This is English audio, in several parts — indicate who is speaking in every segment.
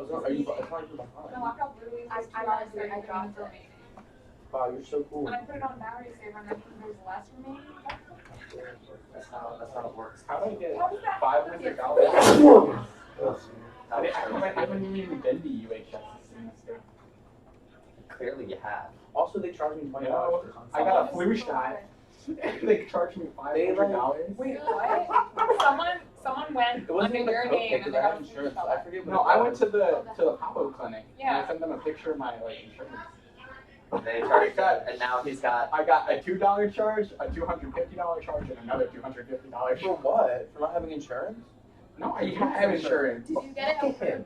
Speaker 1: it's not, are you, it's not even behind.
Speaker 2: No, I got literally
Speaker 3: I
Speaker 2: dropped
Speaker 3: dropped it.
Speaker 1: Wow, you're so cool.
Speaker 2: And I put it on battery saver and then there's less remaining.
Speaker 4: That's how it works.
Speaker 5: How do I get
Speaker 2: How does that
Speaker 5: $500? I haven't even been to UHS this semester.
Speaker 4: Clearly you have.
Speaker 1: Also, they charge me $20
Speaker 5: No,
Speaker 1: for
Speaker 5: I got a flu shot. They charged me $500.
Speaker 2: Wait, what? Someone went
Speaker 1: It wasn't
Speaker 2: under
Speaker 1: even
Speaker 2: your
Speaker 1: a
Speaker 2: name
Speaker 1: because
Speaker 2: and
Speaker 1: I
Speaker 2: they
Speaker 1: have
Speaker 2: got a flu
Speaker 1: insurance.
Speaker 2: shot.
Speaker 1: I forget what
Speaker 5: No,
Speaker 1: it
Speaker 5: I
Speaker 1: was.
Speaker 5: went to the Papa clinic.
Speaker 2: Yeah.
Speaker 5: And I sent them a picture of my insurance.
Speaker 4: They charged that, and now he's got.
Speaker 5: I got a $2 charge, a $250 charge, and another $250 charge.
Speaker 1: For what? For not having insurance?
Speaker 5: No, I have insurance.
Speaker 3: Did you get it
Speaker 1: Look at him.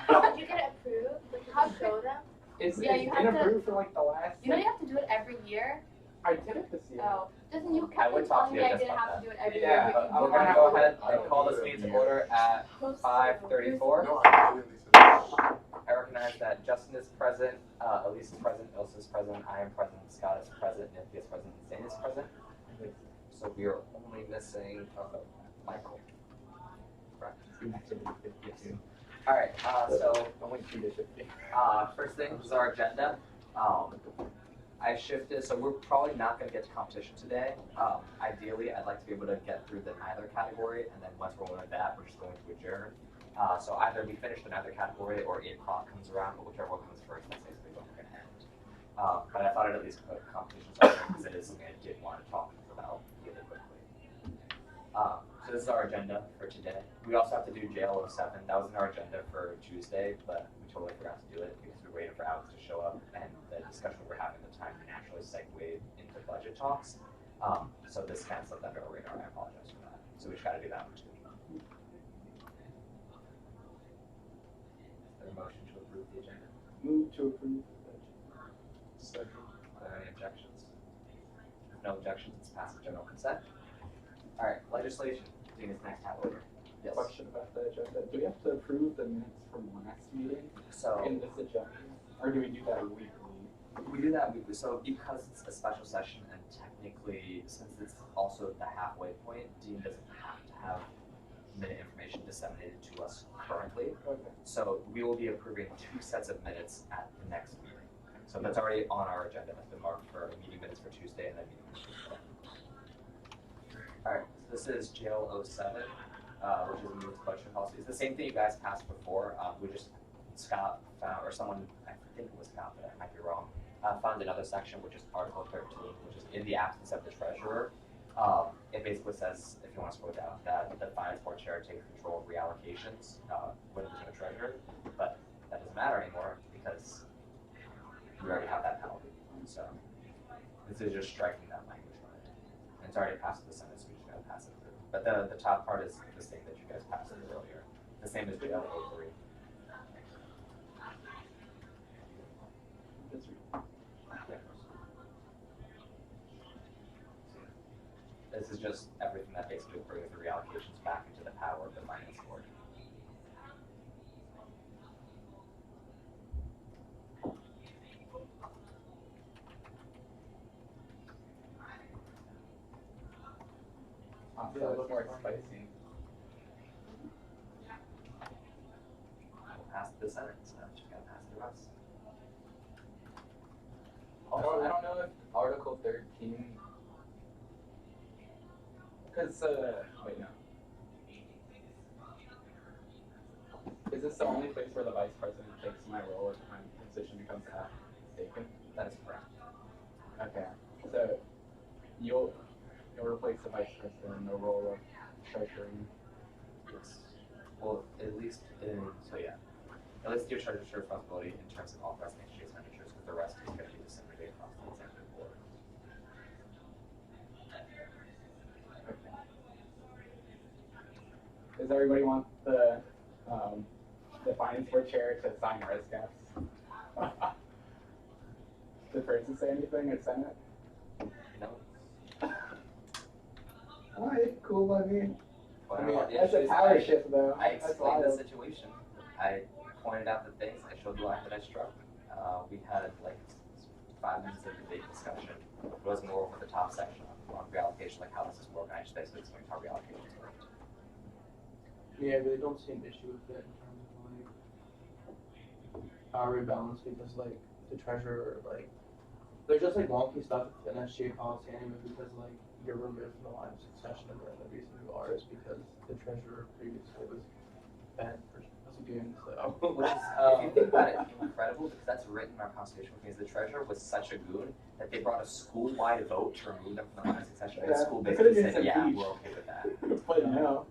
Speaker 3: approved? Did you get it approved? Like, you have to show them?
Speaker 5: It's
Speaker 3: you
Speaker 5: been
Speaker 3: have to-
Speaker 5: approved for like the last.
Speaker 3: You know you have to do it every year?
Speaker 5: I did it this year.
Speaker 3: Oh. Doesn't you
Speaker 4: I
Speaker 3: kept
Speaker 4: would talk
Speaker 3: telling
Speaker 4: to
Speaker 3: me
Speaker 4: you
Speaker 3: I
Speaker 4: just
Speaker 3: didn't
Speaker 4: about
Speaker 3: have to do it every
Speaker 5: Yeah,
Speaker 3: year?
Speaker 5: but
Speaker 4: We're gonna go ahead and call this meeting to order at 5:34.
Speaker 6: No, I really said.
Speaker 4: I recognize that Justin is present, Elise is present, Ilse is present, I am present, Scott is present, Nancy is present, and Zane is present. So we are only missing Michael. Correct.
Speaker 5: Yes.
Speaker 4: All right. So
Speaker 5: Only 2 to 50.
Speaker 4: first thing is our agenda. I shifted, so we're probably not going to get to competition today. Ideally, I'd like to be able to get through the neither category, and then once we're done with that, we're just going to adjourn. So either we finish the neither category or 8 o'clock comes around, but whichever one comes first, that's basically when we're going to end. But I thought I'd at least put competitions on there because it is something I did want to talk about really quickly. So this is our agenda for today. We also have to do JL07. That was in our agenda for Tuesday, but we totally forgot to do it because we were waiting for Alex to show up, and the discussion we were having at the time naturally segued into budget talks. So this kind of slipped under our radar. I apologize for that. So we just got to do that one too. Is there a motion to approve the agenda?
Speaker 5: Move to approve.
Speaker 4: Second. Are there any objections? If no objections, it's passed with general consent. All right, legislation. Doing its next tab order. Yes.
Speaker 5: Question about the agenda. Do we have to approve the minutes from last meeting
Speaker 4: So
Speaker 5: in this agenda? Or do we do that weekly?
Speaker 4: we do that weekly. So because it's a special session and technically, since it's also the halfway point, Dean doesn't have to have minute information disseminated to us currently.
Speaker 5: Okay.
Speaker 4: So we will be approving 2 sets of minutes at the next meeting. So that's already on our agenda. That's been marked for meeting minutes for Tuesday and then meeting minutes for Tuesday. All right, so this is JL07, which is a move to budget policy. It's the same thing you guys passed before. Scott found, or someone, I think it was Scott, but I might be wrong, found another section, which is Article 13, which is in the absence of the treasurer. It basically says, if you want to scroll down, that the finance board chair takes control of reallocations when there's no treasurer, but that doesn't matter anymore because we already have that power. So this is just striking that language from it. And it's already passed the Senate, so we just gotta pass it through. But the top part is the same that you guys passed through earlier. The same as JL03. This is just everything that basically brings the reallocations back into the power of the finance board.
Speaker 5: A little more spicy.
Speaker 4: We'll pass the Senate, so just gotta pass through us.
Speaker 5: Also, I don't know if Article 13, because, wait, no. Is this the only place where the vice president takes my role if my position becomes vacant?
Speaker 4: That is correct.
Speaker 5: Okay, so you'll replace the vice president in the role of treasurer.
Speaker 4: Yes. Well, at least so yeah. At least your treasurer's responsibility in terms of authorizing exchange expenditures, because the rest is going to be disseminated across the executive board.
Speaker 5: Okay. Does everybody want the finance board chair to sign res caps? Did Francis say anything at Senate?
Speaker 4: No.
Speaker 5: Alright, cool by me. I mean,
Speaker 4: The
Speaker 5: that's a
Speaker 4: issue is
Speaker 5: power shift though.
Speaker 4: I
Speaker 5: That's
Speaker 4: explained the
Speaker 5: wild.
Speaker 4: situation. I pointed out the things. I showed the line that I struck. We had like 5 minutes of debate discussion. It was more over the top section on reallocation, like how this is organized. I just basically explained how reallocations work.
Speaker 1: Yeah, I really don't see an issue with it in terms of like rebalance because like the treasurer like there's just like wonky stuff in SGA policy anyway because like you're removed from the line of succession and then the reason you are is because the treasurer previously was banned for was a goon, so
Speaker 4: Which is, if you think about it, incredible because that's written in our constitution. Because the treasurer was such a goon that they brought a school-wide vote to remove them from the line of succession. And the school
Speaker 5: they
Speaker 4: basically
Speaker 5: could've
Speaker 4: said,
Speaker 5: just
Speaker 4: "Yeah,
Speaker 5: impeached.
Speaker 4: we're okay with that."
Speaker 5: But no,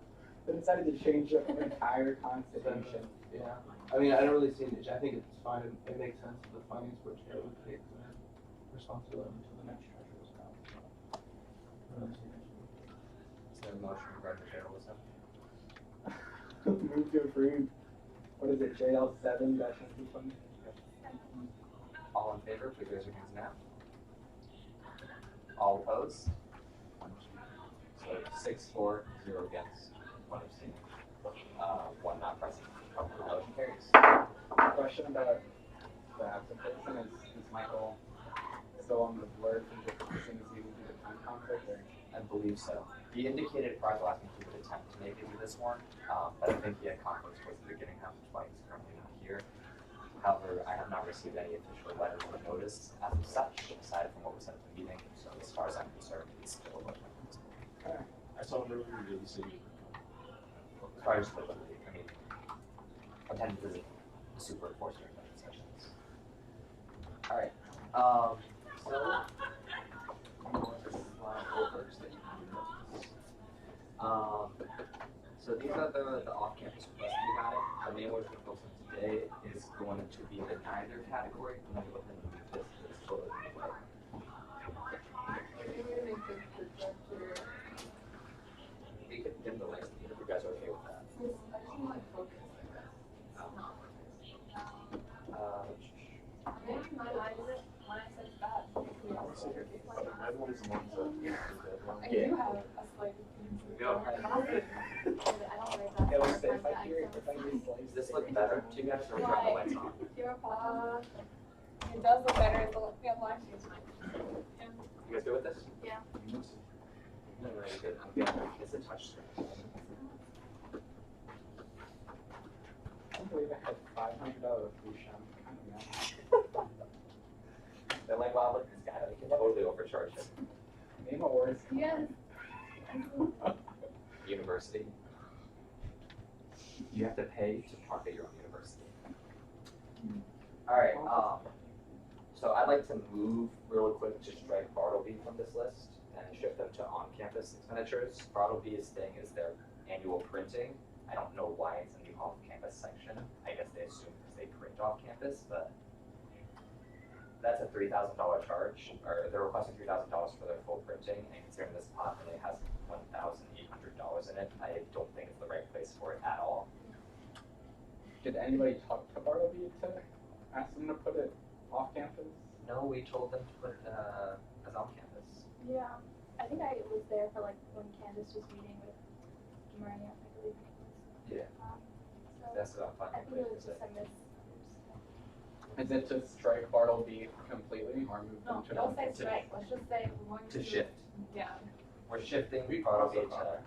Speaker 5: they decided to change the entire constitution.
Speaker 1: yeah. I mean I don't really see I think it's fine, it makes sense that the finance board chair would take the responsibility until the next treasurer is out. So. I don't see an issue.
Speaker 4: Is there a motion regarding journalism?
Speaker 5: Move to approve. What is it? JL 7-121.
Speaker 4: All in favor, please raise your hands now. All opposed? So 6-4, 0 against, 1 abstaining, 1 not present. The motion carries.
Speaker 5: Question about the absent person is Michael still on the board from just as soon as he will do the time conflict or?
Speaker 4: I believe so. He indicated prior to last meeting he would attempt to make it to this one, but I think he had conflicts towards the beginning, which is why he's currently not here. However, I have not received any official letter or notice as of such, aside from what was said at the meeting. So as far as I'm concerned, he's still a voting member of this board.
Speaker 6: I saw him earlier, did he say?
Speaker 4: As far as the, I mean, attendance isn't super enforced during budget sessions. All right. So I'm going to slide over so that you can do this. So these are the off-campus requests we got in. The main one we're going to focus on today is going to be the neither category. And then we'll move this totally away. We could dim the lights if you guys are okay with that.
Speaker 6: The red one's the ones that, the red one.
Speaker 2: I do have a slight.
Speaker 4: Go.
Speaker 5: It was if I hear
Speaker 4: Does this look better to you guys or turn the lights on?
Speaker 2: It does look better. Yeah, last year's fine.
Speaker 4: You guys good with this?
Speaker 3: Yeah.
Speaker 4: No, you're good. I'm good. It's a touch screen.
Speaker 5: I can't believe I had $500 free shampoo.
Speaker 4: They're like, wow, look at this guy. We can totally overcharge him.
Speaker 5: Name a word.
Speaker 3: Yes.
Speaker 4: University. You have to pay to park at your own university. Alright, so I'd like to move real quick to strike Bartleby from this list and shift them to on-campus expenditures. Bartleby is staying as their annual printing. I don't know why it's in the off-campus section. I guess they assume because they print off-campus, but that's a $3,000 charge, or they're requesting $3,000 for their full printing, and considering this pot only has $1,800 in it, I don't think it's the right place for it at all.
Speaker 5: Did anybody talk to Bartleby to ask them to put it off campus?
Speaker 4: No, we told them to put it as on-campus.
Speaker 3: Yeah. I think I was there for like when Candace was meeting with Maria, I believe it was.
Speaker 4: Yeah.
Speaker 3: So
Speaker 4: That's what I'm
Speaker 3: I
Speaker 4: finding.
Speaker 3: think it was just a misunderstanding.
Speaker 5: Is it to strike Bartleby completely or move
Speaker 2: No,
Speaker 5: them to
Speaker 2: don't say
Speaker 5: non-campus?
Speaker 2: strike. Let's just say we're going to.
Speaker 4: To shift.
Speaker 2: Yeah.
Speaker 4: We're shifting
Speaker 5: We
Speaker 4: Bartleby
Speaker 5: also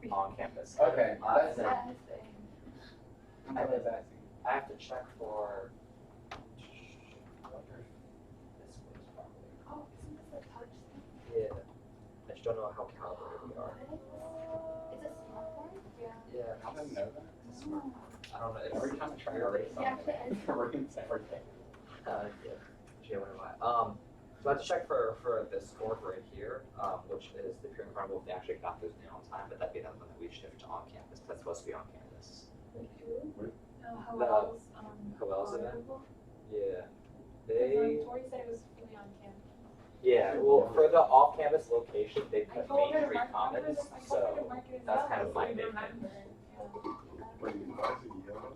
Speaker 4: to on-campus.
Speaker 5: Okay,
Speaker 4: And
Speaker 5: that's
Speaker 4: then
Speaker 3: That's the
Speaker 5: I'm what I was asking.
Speaker 4: I have to check for. I wonder if this was probably.
Speaker 3: Oh, isn't this a touch thing?
Speaker 4: Yeah. I just don't know how calibrated we are.
Speaker 3: It's a smartphone? Yeah.
Speaker 4: Yeah.
Speaker 5: I didn't know that.
Speaker 4: I don't know.
Speaker 5: Every time I try to erase
Speaker 3: Yeah,
Speaker 5: something,
Speaker 3: actually,
Speaker 5: it ruins everything.
Speaker 4: Yeah. Jay, what am I? So I have to check for the score right here, which is the pure incredible if they actually got those in on time, but that'd be another one that we shift to on campus. That's supposed to be on campus.
Speaker 2: How
Speaker 4: The
Speaker 2: else?
Speaker 4: Howell's event? Yeah.
Speaker 2: Tori said it was fully on campus.
Speaker 4: Yeah, well, for the off-campus location, they
Speaker 2: I
Speaker 4: put
Speaker 2: told
Speaker 4: Main
Speaker 2: her to
Speaker 4: Street
Speaker 2: mark
Speaker 4: Commons,
Speaker 2: I told her to
Speaker 4: so
Speaker 2: mark it as
Speaker 4: that's
Speaker 2: yellow,
Speaker 4: kind of
Speaker 2: so
Speaker 4: my
Speaker 2: you
Speaker 4: big
Speaker 2: remember.
Speaker 6: Wait, why is it yellow?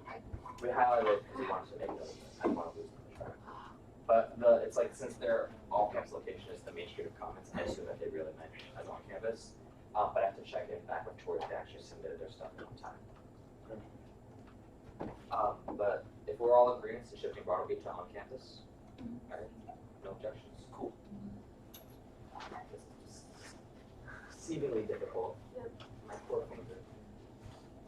Speaker 4: we highlighted it because we wanted to make those. I don't want to lose them track. But it's like, since their off-campus location is the Main Street of Commons, I assume that they really meant as on-campus. But I have to check in back with Tori if they actually submitted their stuff on time. But if we're all in agreement to shifting Bartleby to on-campus, all right, no objections, cool. This is just exceedingly difficult. My poor finger.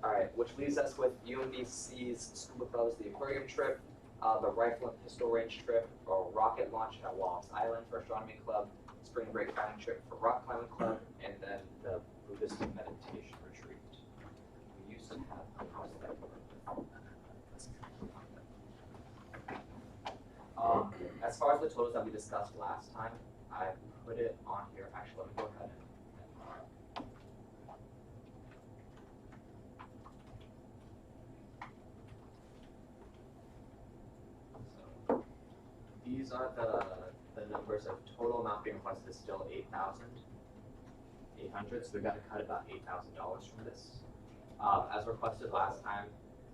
Speaker 4: All right, which leaves us with UMBC's School of Bells, the aquarium trip. the rifle and pistol range trip or rocket launch at Wallops Island for Astronomy Club, spring break climbing trip for Rock Climbing Club, and then the Buddhist meditation retreat. We used to have as far as the totals that we discussed last time, I put it on here. Actually, let me go ahead and these are the numbers of total amount being requested is still $8,800, so we got to cut about $8,000 from this. As requested last time,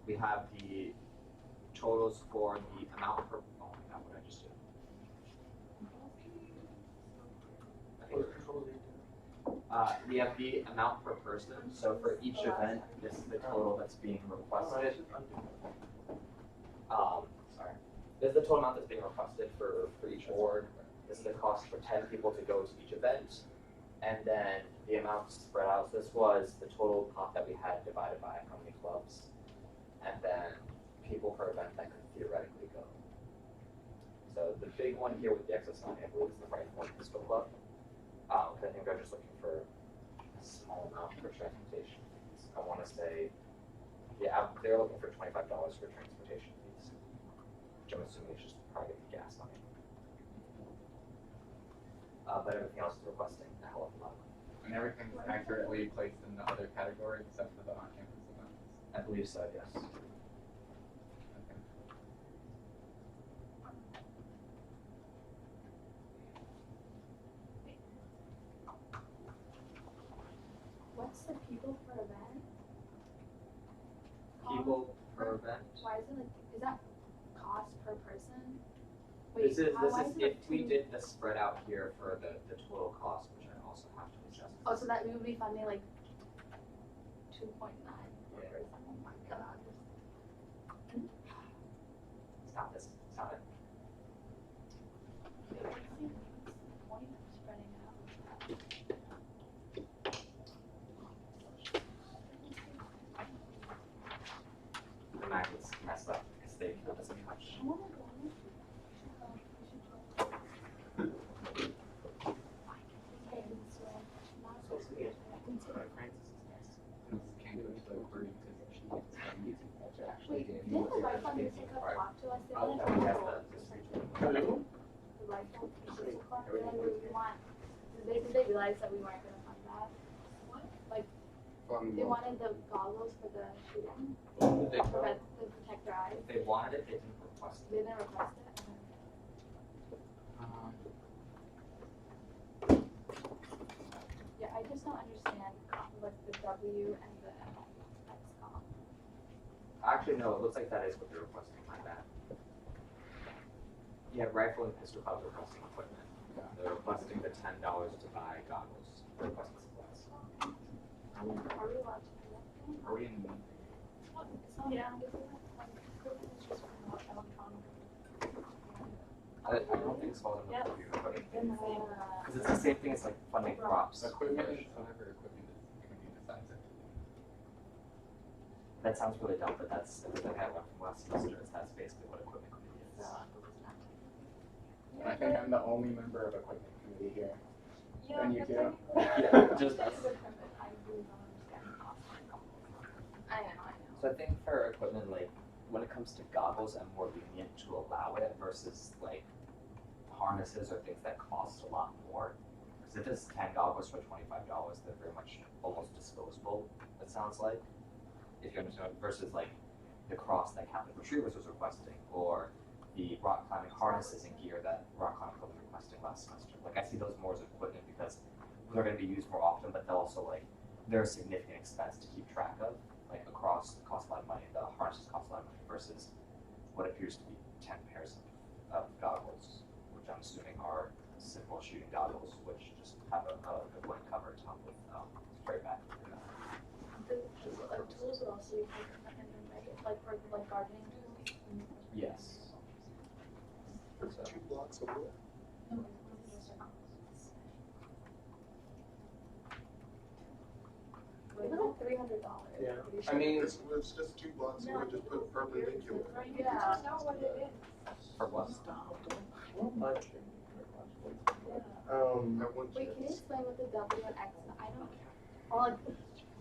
Speaker 4: we have the totals for the amount per. Oh my God, what did I just do? We have the amount per person. So for each event, this is the total that's being requested. Sorry. This is the total amount that's being requested for each award. This is the cost for 10 people to go to each event. And then the amount spread out. So this was the total pot that we had divided by how many clubs. And then people per event that could theoretically go. So the big one here with the excess money, I believe, is the Rifle and Pistol Club. I think they're just looking for a small amount for transportation fees. I want to say, yeah, they're looking for $25 for transportation fees, which I'm assuming is just probably the gas money. But everything else is requesting a hell of a lot.
Speaker 5: And everything's accurately placed in the other category except for the on-campus events.
Speaker 4: I believe so, yes.
Speaker 5: Okay.
Speaker 3: What's the people per event?
Speaker 4: People per event.
Speaker 3: Why is it like, is that cost per person?
Speaker 4: This is
Speaker 3: why it
Speaker 4: if we
Speaker 3: two-
Speaker 4: did the spread out here for the total cost, which I also have to adjust.
Speaker 3: Oh, so that we would be funding like 2.9 per
Speaker 4: Yeah.
Speaker 3: person. Oh my god.
Speaker 4: Stop this. Stop it.
Speaker 3: Wait, what's the point of spreading it out?
Speaker 4: The math is messed up because they count as much.
Speaker 3: I wanna go. Okay, so not
Speaker 1: So weird.
Speaker 5: Can't do it so according to the sheet.
Speaker 3: Wait, didn't the rifle and pistol club talk to us? They
Speaker 4: Oh,
Speaker 3: wanted
Speaker 4: that we have
Speaker 3: to
Speaker 4: the
Speaker 3: go. The rifle and pistol club, they're like, we want, did they realize that we weren't gonna fund that? Like,
Speaker 5: Fun
Speaker 3: they
Speaker 5: one.
Speaker 3: wanted the goggles for the shooting,
Speaker 1: Did they
Speaker 3: to
Speaker 1: go?
Speaker 3: protect their eyes.
Speaker 4: If they wanted it, they didn't request it.
Speaker 3: They didn't request it. Yeah, I just don't understand like the W and the X column.
Speaker 4: Actually, no, it looks like that is what they're requesting. My bad. Yeah, rifle and pistol club requesting equipment. They're requesting the $10 to buy goggles. They're requesting supplies.
Speaker 3: I mean, are we allowed to do that?
Speaker 5: Are we in?
Speaker 3: So, yeah. It's just electronic.
Speaker 4: I don't think it's falls under
Speaker 2: Yep.
Speaker 4: review, but
Speaker 3: Then,
Speaker 4: because it's the same thing as like funding props.
Speaker 5: Equipment is whatever equipment is community decides it.
Speaker 4: That sounds really dumb, but that's the thing I learned from last semester. Is that's basically what equipment committee is.
Speaker 5: And I think I'm the only member of equipment committee here.
Speaker 2: Yeah,
Speaker 5: And you
Speaker 2: that's
Speaker 5: do?
Speaker 4: Yeah, just us.
Speaker 3: I really don't understand the cost. I know.
Speaker 4: So I think for equipment, like when it comes to goggles, I'm more lenient to allow it versus like harnesses or things that cost a lot more. Because if it's 10 goggles for $25, they're very much almost disposable. It sounds like, if you understand, versus like the cross that Catholic Retrievers was requesting, or the rock climbing harnesses and gear that Rock Climbing Club was requesting last semester. Like I see those more as equipment because they're going to be used more often, but they'll also like they're a significant expense to keep track of. Like across cost a lot of money. The harnesses cost a lot of money versus what appears to be 10 pairs of goggles, which I'm assuming are simple shooting goggles, which just have a blank cover top with straight back.
Speaker 3: The tools would also be taken in, right? Like for like gardening tools.
Speaker 4: Yes. So,
Speaker 6: 2 blocks of wood.
Speaker 3: It was like $300 $300.
Speaker 1: Yeah.
Speaker 3: pretty
Speaker 1: I
Speaker 3: sure.
Speaker 1: mean,
Speaker 6: It's just 2 blocks, you would just put perpendicular.
Speaker 3: Yeah.
Speaker 2: Know what it is.
Speaker 4: For what?
Speaker 1: live streaming very much.
Speaker 6: I want
Speaker 3: Wait, can you
Speaker 6: to.
Speaker 3: explain what the W and X? I don't. Or like,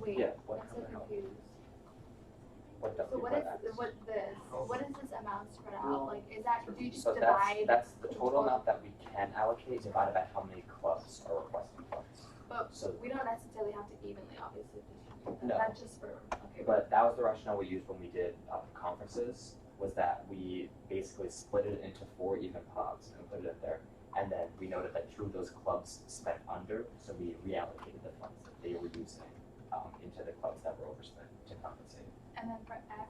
Speaker 3: wait.
Speaker 4: Yeah, what
Speaker 3: I'm so
Speaker 4: the hell?
Speaker 3: confused.
Speaker 4: What
Speaker 3: So what is
Speaker 4: X?
Speaker 3: what this? What is this amount spread out? Like, is that do you just
Speaker 4: So
Speaker 3: divide?
Speaker 4: that's the total amount that we can allocate divided by how many clubs are requesting funds.
Speaker 3: But
Speaker 4: So,
Speaker 3: we don't necessarily have to evenly, obviously, distribute that.
Speaker 4: No.
Speaker 3: That's just for okay.
Speaker 4: but that was the rationale we used when we did conferences, was that we basically split it into 4 even pots and put it in there. And then we noted that 2 of those clubs spent under, so we reallocated the funds that they were using into the clubs that were overspent to compensate.
Speaker 3: And then for X,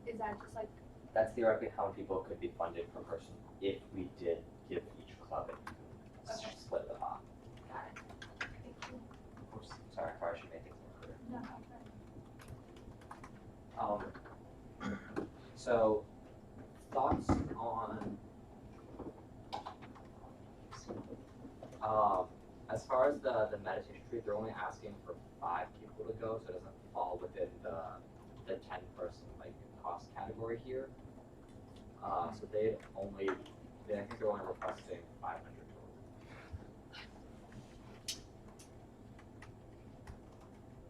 Speaker 3: is that just like
Speaker 4: That's theoretically how many people could be funded per person if we did give each club an
Speaker 3: Okay.
Speaker 4: split of the pot.
Speaker 3: got it? Thank you.
Speaker 4: Sorry, I probably should make things more clear.
Speaker 3: No, I'm fine.
Speaker 4: So, thoughts on, as far as the meditation retreat, they're only asking for 5 people to go, so it doesn't fall within the 10-person like cost category here. So I think they're only requesting 500 total.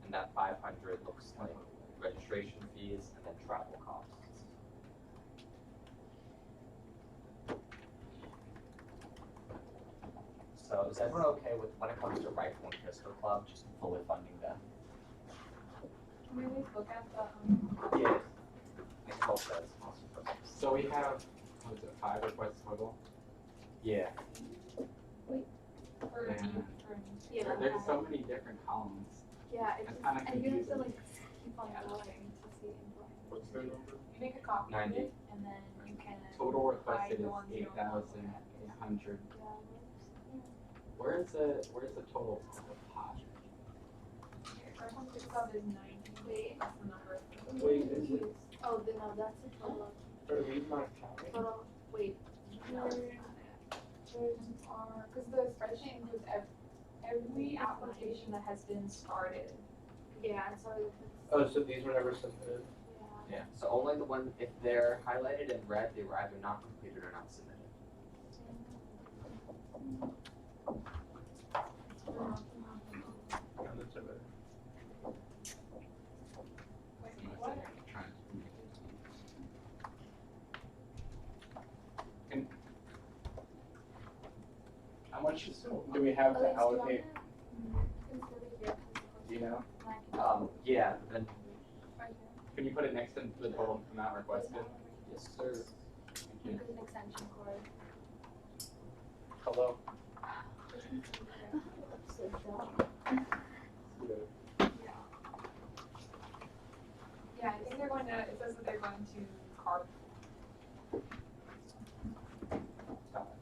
Speaker 4: And that 500 looks like registration fees and then travel costs. So is everyone okay with, when it comes to Rifle and Pistol Club, just fully funding them?
Speaker 2: Can we at least look at the,
Speaker 4: Yeah. I hope that's awesome.
Speaker 5: So we have, what is it, 5 requests total?
Speaker 4: Yeah.
Speaker 2: for
Speaker 5: Yeah.
Speaker 3: Yeah.
Speaker 5: There's so many different columns.
Speaker 3: Yeah, it's
Speaker 5: That's
Speaker 3: just,
Speaker 5: kinda
Speaker 3: and you have to
Speaker 5: confusing.
Speaker 3: like keep on going to see info.
Speaker 6: What's their number?
Speaker 2: you make a copy of
Speaker 4: 90.
Speaker 2: it, and then you can.
Speaker 5: Total requested
Speaker 2: hide
Speaker 5: is
Speaker 2: the ones you don't want to look at.
Speaker 5: 8,800.
Speaker 3: Yeah.
Speaker 5: Where's the total of the pot?
Speaker 2: Okay, first one picks up is 90,
Speaker 3: Wait.
Speaker 2: that's the number.
Speaker 1: Wait, is it,
Speaker 3: Oh, then no, that's the total.
Speaker 1: are these not counting?
Speaker 3: Total. Wait. No.
Speaker 2: Because the spreadsheet includes every application that has been started.
Speaker 3: Yeah, and so if it's,
Speaker 1: Oh, so these were never submitted?
Speaker 3: yeah.
Speaker 4: Yeah. So only the one, if they're highlighted in red, they were either not completed or not submitted.
Speaker 1: Yeah, that's submitted.
Speaker 2: Wait, what?
Speaker 5: How much do we have to
Speaker 3: Elise,
Speaker 5: allocate?
Speaker 3: do you want it?
Speaker 5: Do you know?
Speaker 4: Yeah, then,
Speaker 3: Right
Speaker 5: Can you put it next to the total amount requested?
Speaker 4: yes, sir.
Speaker 3: here. Because an extension cord.
Speaker 5: Hello?
Speaker 3: So dumb.
Speaker 2: Yeah, I think they're going to, it says that they're going to carve.
Speaker 4: Stop it.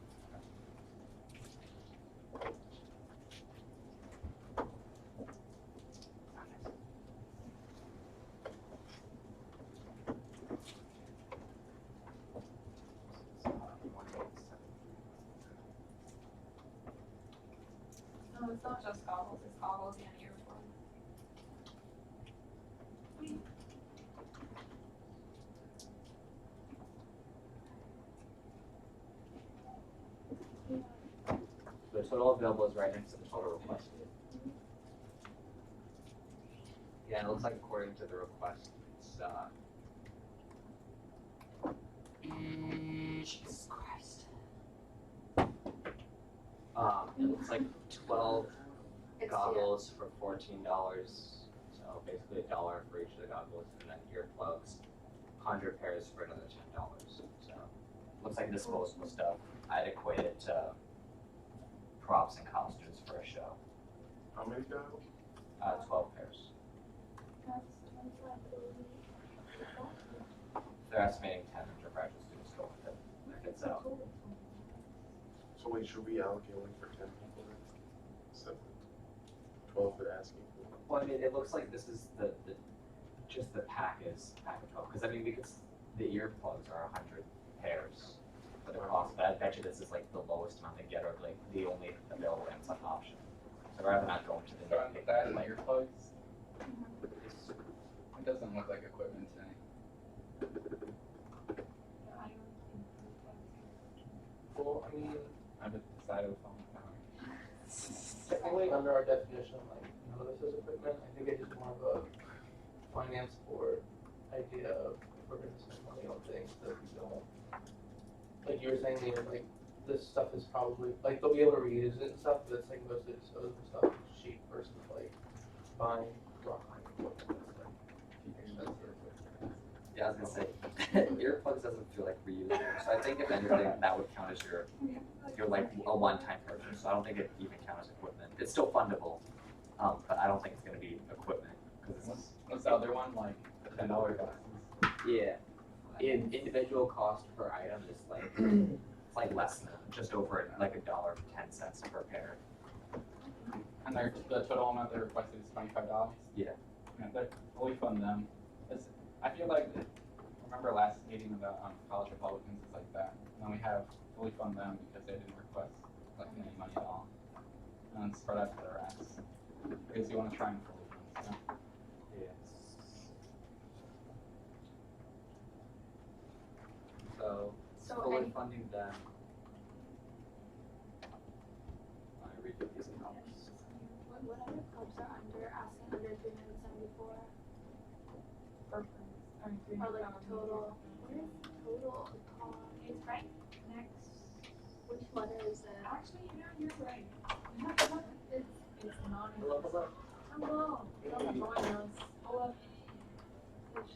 Speaker 2: No, it's not just goggles, it's goggles and earphones.
Speaker 4: The total available is right next to the total requested. Yeah, it looks like according to the request, it's, Jesus Christ. It looks like 12
Speaker 3: It's,
Speaker 4: goggles for $14, so basically $1 for each of the goggles, and then earplugs, 100 pairs for another $10. So, looks like disposable stuff. I'd equate it to props and costumes for a show.
Speaker 6: How many guys?
Speaker 4: 12 pairs.
Speaker 3: That's
Speaker 4: They're estimating 10 undergraduate students go with it. If it's out.
Speaker 6: So wait, should we allocate only for 10 people then? So 12 for asking for?
Speaker 4: Well, I mean, it looks like this is just the pack of 12. Because I mean, because the earplugs are 100 pairs for the cost, but I bet you this is like the lowest amount they get, or like the only available Amazon option. So rather not go into the
Speaker 5: So
Speaker 4: nitpick,
Speaker 5: that and
Speaker 4: like,
Speaker 5: earplugs?
Speaker 4: it's
Speaker 5: with like equipment tonight.
Speaker 1: Well, I mean,
Speaker 5: I just decided with phone power.
Speaker 1: technically under our definition, like, none of this is equipment. I think it's just more of a finance board idea of if we're gonna spend money on things that we don't. Like you were saying, Nina, like, this stuff is probably, like, they'll be able to reuse it and stuff, but it's like mostly disposable stuff, is cheap versus like buying rock climbing equipment that's like expensive.
Speaker 4: Yeah, I was gonna say, earplugs doesn't feel like reusable, so I think if anything, that would count as your like a one-time purchase, so I don't think it even counts as equipment. It's still fundable, but I don't think it's gonna be equipment, cause it's.
Speaker 5: What's the other one, like $10 glasses?
Speaker 4: Yeah, individual cost per item is like, it's like less than, just over like $1.10 per pair.
Speaker 5: And the total amount they requested is $25?
Speaker 4: Yeah.
Speaker 5: Yeah, we fund them. I feel like, remember last meeting about college Republicans, it's like that. And then we have fully fund them because they didn't request like any money at all. And then spread out to the rest. Because you want to try and fully fund stuff.
Speaker 4: Yes. So,
Speaker 3: So
Speaker 4: fully
Speaker 3: any-
Speaker 4: funding them. I read these comments.
Speaker 3: What other clubs are asking under 374? Or like total, what is total cost?
Speaker 2: It's right next.
Speaker 3: Which letter is it?
Speaker 2: Actually, you know, you're right. It's not.
Speaker 1: Hello, hello.
Speaker 2: Hello. Come join us. Pull up.
Speaker 3: Where is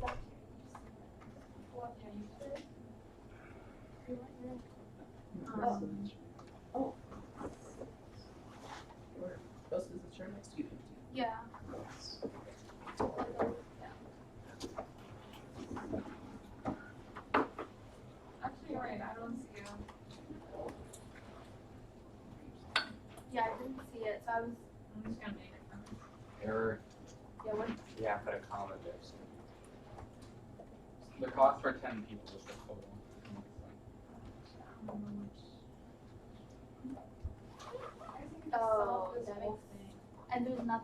Speaker 3: that?
Speaker 2: Pull up. Yeah, you said.
Speaker 1: This is the chair next to you.
Speaker 3: Yeah.
Speaker 2: Actually, you're right. I don't see you.
Speaker 3: Yeah, I didn't see it, so I was,
Speaker 2: I'm just gonna make it from it.
Speaker 5: Error.
Speaker 3: yeah, what?
Speaker 4: Yeah, put a comma there, so.
Speaker 5: The cost for 10 people is the total.
Speaker 2: I think it's
Speaker 3: Oh,
Speaker 2: this
Speaker 3: that
Speaker 2: whole
Speaker 3: makes-
Speaker 2: thing.
Speaker 3: And there's no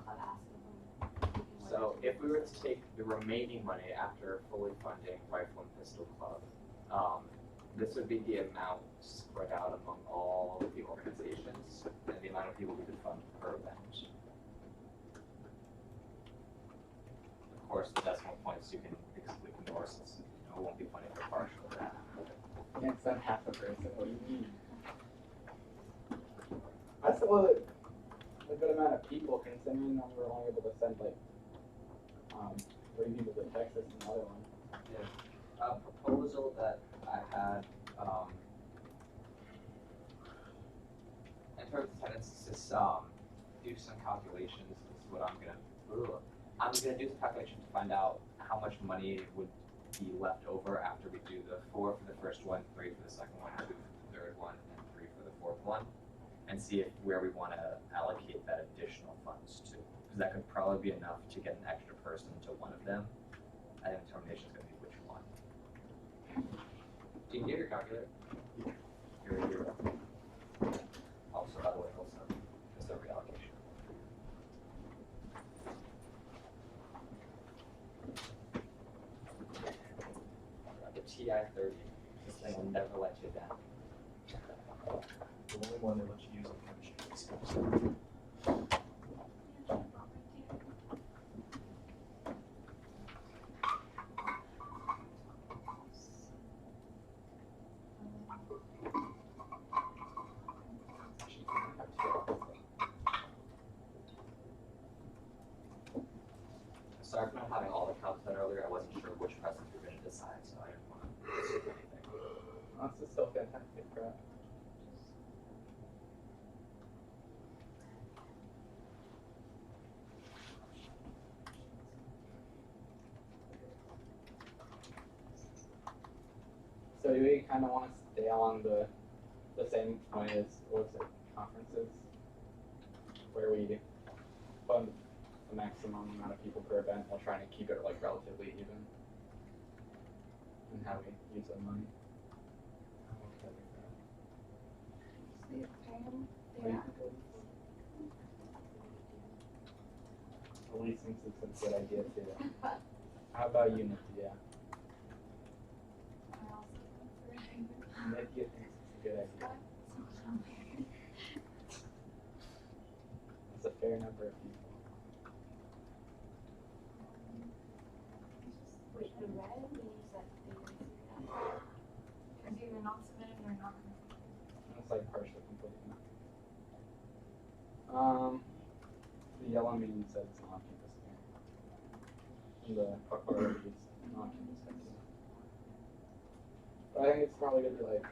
Speaker 3: club asking them.
Speaker 4: So if we were to take the remaining money after fully funding Rifle and Pistol Club, this would be the amount spread out among all of the organizations and the amount of people we could fund per event. Of course, the decimal points you can ignore since it won't be funding for partial of that.
Speaker 5: You can't send half a person, what do you mean? That's still a good amount of people considering that we're only able to send like 3 people to Texas and another one.
Speaker 4: A proposal that I had, in terms of attendance, is just do some calculations. This is what I'm gonna do some calculations to find out how much money would be left over after we do the 4 for the first one, 3 for the second one, 2 for the third one, and 3 for the fourth one, and see where we want to allocate that additional funds to. Because that could probably be enough to get an extra person to one of them. I think determination is going to be which one. Do you get your calculator? Your also, by the way, just a reallocation. The TI-30, this thing will never let you down.
Speaker 6: The only one that lets you use on chemistry is
Speaker 4: Sorry for not having all the counts done earlier. I wasn't sure which precedent we were going to decide, so I didn't want to assume anything.
Speaker 5: This is still fantastic, crap. So do we kind of want to stay on the same point as, what's it, conferences? Where we fund the maximum amount of people per event while trying to keep it like relatively even? And how we use the money? Elise thinks it's a good idea too. How about you, Nithya? Nithya thinks it's a good idea. That's a fair number of people.
Speaker 3: Wait, the red means that they
Speaker 2: It's either not submitted or not.
Speaker 5: It's like partially complete. The yellow means that it's non-campus care. And the orange is non-campus care. But I think it's probably gonna be like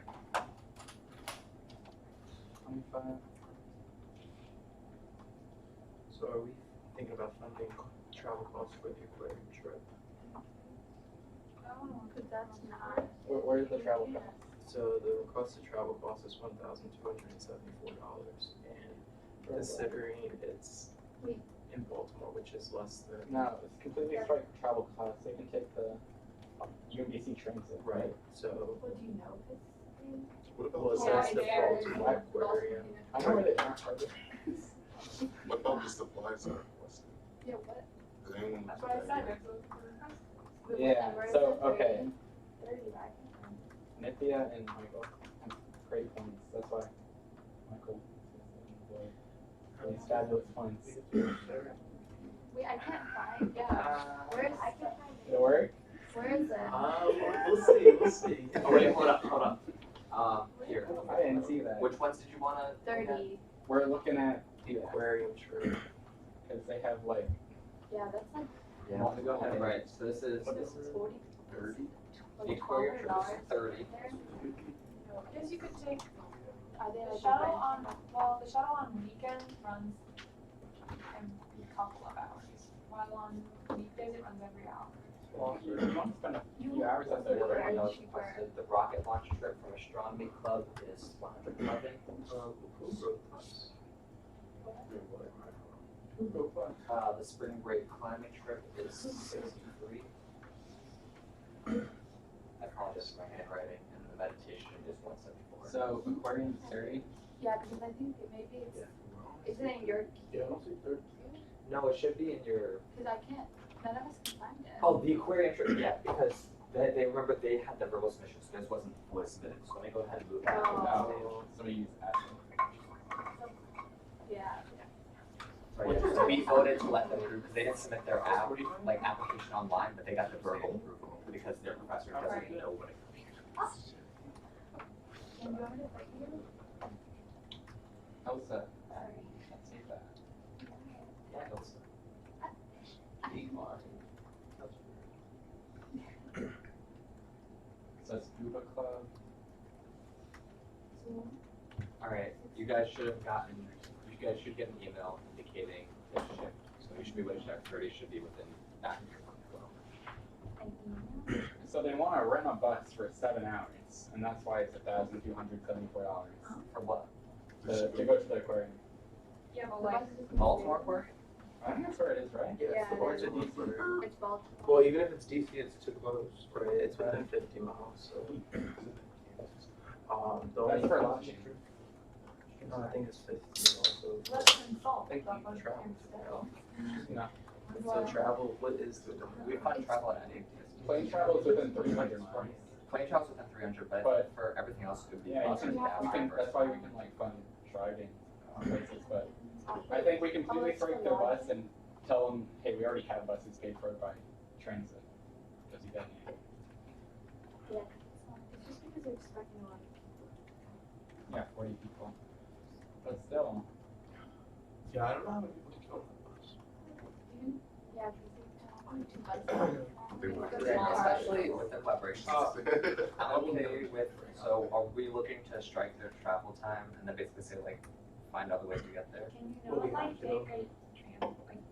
Speaker 5: 25.
Speaker 1: So are we thinking about funding travel costs for the aquarium trip?
Speaker 3: Cause that's not.
Speaker 5: Where's the travel cost?
Speaker 1: So the requested travel cost is $1,274, and considering it's
Speaker 3: Wait.
Speaker 1: in Baltimore, which is less than.
Speaker 5: No, it's completely strike travel costs. They can take the UMBC transit.
Speaker 1: Right, so,
Speaker 3: Well, do you know if it's?
Speaker 6: What about
Speaker 1: well, it
Speaker 6: the
Speaker 1: says the
Speaker 2: there.
Speaker 1: Baltimore Aquarium.
Speaker 5: I know where they are.
Speaker 6: What about the supplies that are requested?
Speaker 3: Yeah, what?
Speaker 6: Does anyone
Speaker 2: That's
Speaker 6: look
Speaker 2: what I
Speaker 6: at
Speaker 2: said.
Speaker 6: that?
Speaker 5: Yeah, so, okay.
Speaker 3: 30, right?
Speaker 5: Nithya and Michael have great points. That's why Michael enjoyed these fabulous points.
Speaker 3: Wait, I can't find. Where's? I can't find
Speaker 5: Did it work?
Speaker 3: Where is it?
Speaker 1: We'll see.
Speaker 4: Oh wait, hold up. Here.
Speaker 5: I didn't see that.
Speaker 4: Which ones did you wanna?
Speaker 3: 30.
Speaker 5: We're looking at
Speaker 1: The aquarium trip.
Speaker 5: because they have like
Speaker 3: Yeah, that's like.
Speaker 4: Yeah, let me go ahead. Right, so this is,
Speaker 3: This is 40.
Speaker 1: 30?
Speaker 4: the aquarium trip is 30.
Speaker 2: I guess you could take
Speaker 3: Are they
Speaker 2: the
Speaker 3: like
Speaker 2: shuttle on, well, the shuttle on weekends runs a couple of hours, while on weekdays it runs every hour.
Speaker 5: well, you want to spend a few hours at
Speaker 4: The
Speaker 5: the
Speaker 4: other
Speaker 5: aquarium.
Speaker 4: one that was requested, the rocket launch trip from Astronomy Club is 111. The spring break climbing trip is 63. I apologize for my handwriting, and the meditation is 174.
Speaker 5: So aquarium 30.
Speaker 3: Yeah, because I think maybe it's. Isn't it in your?
Speaker 1: Yeah, I don't see 30.
Speaker 4: No, it should be in your.
Speaker 3: Because I can't. None of us can find it.
Speaker 4: Oh, the aquarium trip, yeah, because they remember they had the verbal submission, so this wasn't fully submitted. So let me go ahead and move that.
Speaker 3: Oh.
Speaker 5: Somebody use Ashley.
Speaker 3: Yeah.
Speaker 4: Right, yeah, we voted to let them through because they didn't submit their application online, but they got the verbal approval because their professor doesn't even know what it is.
Speaker 3: Can you go into the you?
Speaker 5: Elsa.
Speaker 3: Sorry.
Speaker 5: Let's see that.
Speaker 4: Yeah, those-
Speaker 5: So scuba club.
Speaker 4: All right, you guys should get an email indicating the shift. So you should be able to check 30 should be within that workflow.
Speaker 5: So they want to rent a bus for 7 hours, and that's why it's $1,274
Speaker 4: For what?
Speaker 5: to go to the aquarium.
Speaker 2: Yeah, but like,
Speaker 4: Baltimore Aquarium?
Speaker 5: I think that's where it is, right?
Speaker 1: Yeah, it's the
Speaker 3: Yeah,
Speaker 1: orange
Speaker 3: it
Speaker 1: at DC.
Speaker 3: It's Baltimore.
Speaker 1: Well, even if it's DC, it's too close, right? It's within 50 miles, so. The only.
Speaker 5: That's for lodging.
Speaker 1: No, I think it's 15 also.
Speaker 2: let's consult.
Speaker 1: I think
Speaker 2: the
Speaker 1: you can
Speaker 2: budget
Speaker 1: travel.
Speaker 2: instead.
Speaker 5: No.
Speaker 1: So travel, what is the?
Speaker 4: We find travel at any.
Speaker 5: Plane travel is within 300 miles.
Speaker 4: Plane travel's within 300, but
Speaker 5: But-
Speaker 4: for everything else, it would be
Speaker 5: Yeah,
Speaker 4: bus or cab
Speaker 5: you can, that's why we can like fund driving places, but I think we completely break their bus and tell them, hey, we already have buses paid for by transit. Because you got
Speaker 3: Yeah. It's just because they're expecting a lot of people.
Speaker 5: yeah, 40 people. But still,
Speaker 1: Yeah, I don't know how many people can go on the bus.
Speaker 3: Yeah, because only 2 buses.
Speaker 4: Especially with the collaborations. I'm okay with, so are we looking to strike their travel time and then basically say like, find other ways to get there?
Speaker 2: Can you
Speaker 1: Well,
Speaker 2: know,
Speaker 1: we
Speaker 2: like,
Speaker 1: have to.
Speaker 2: they could like,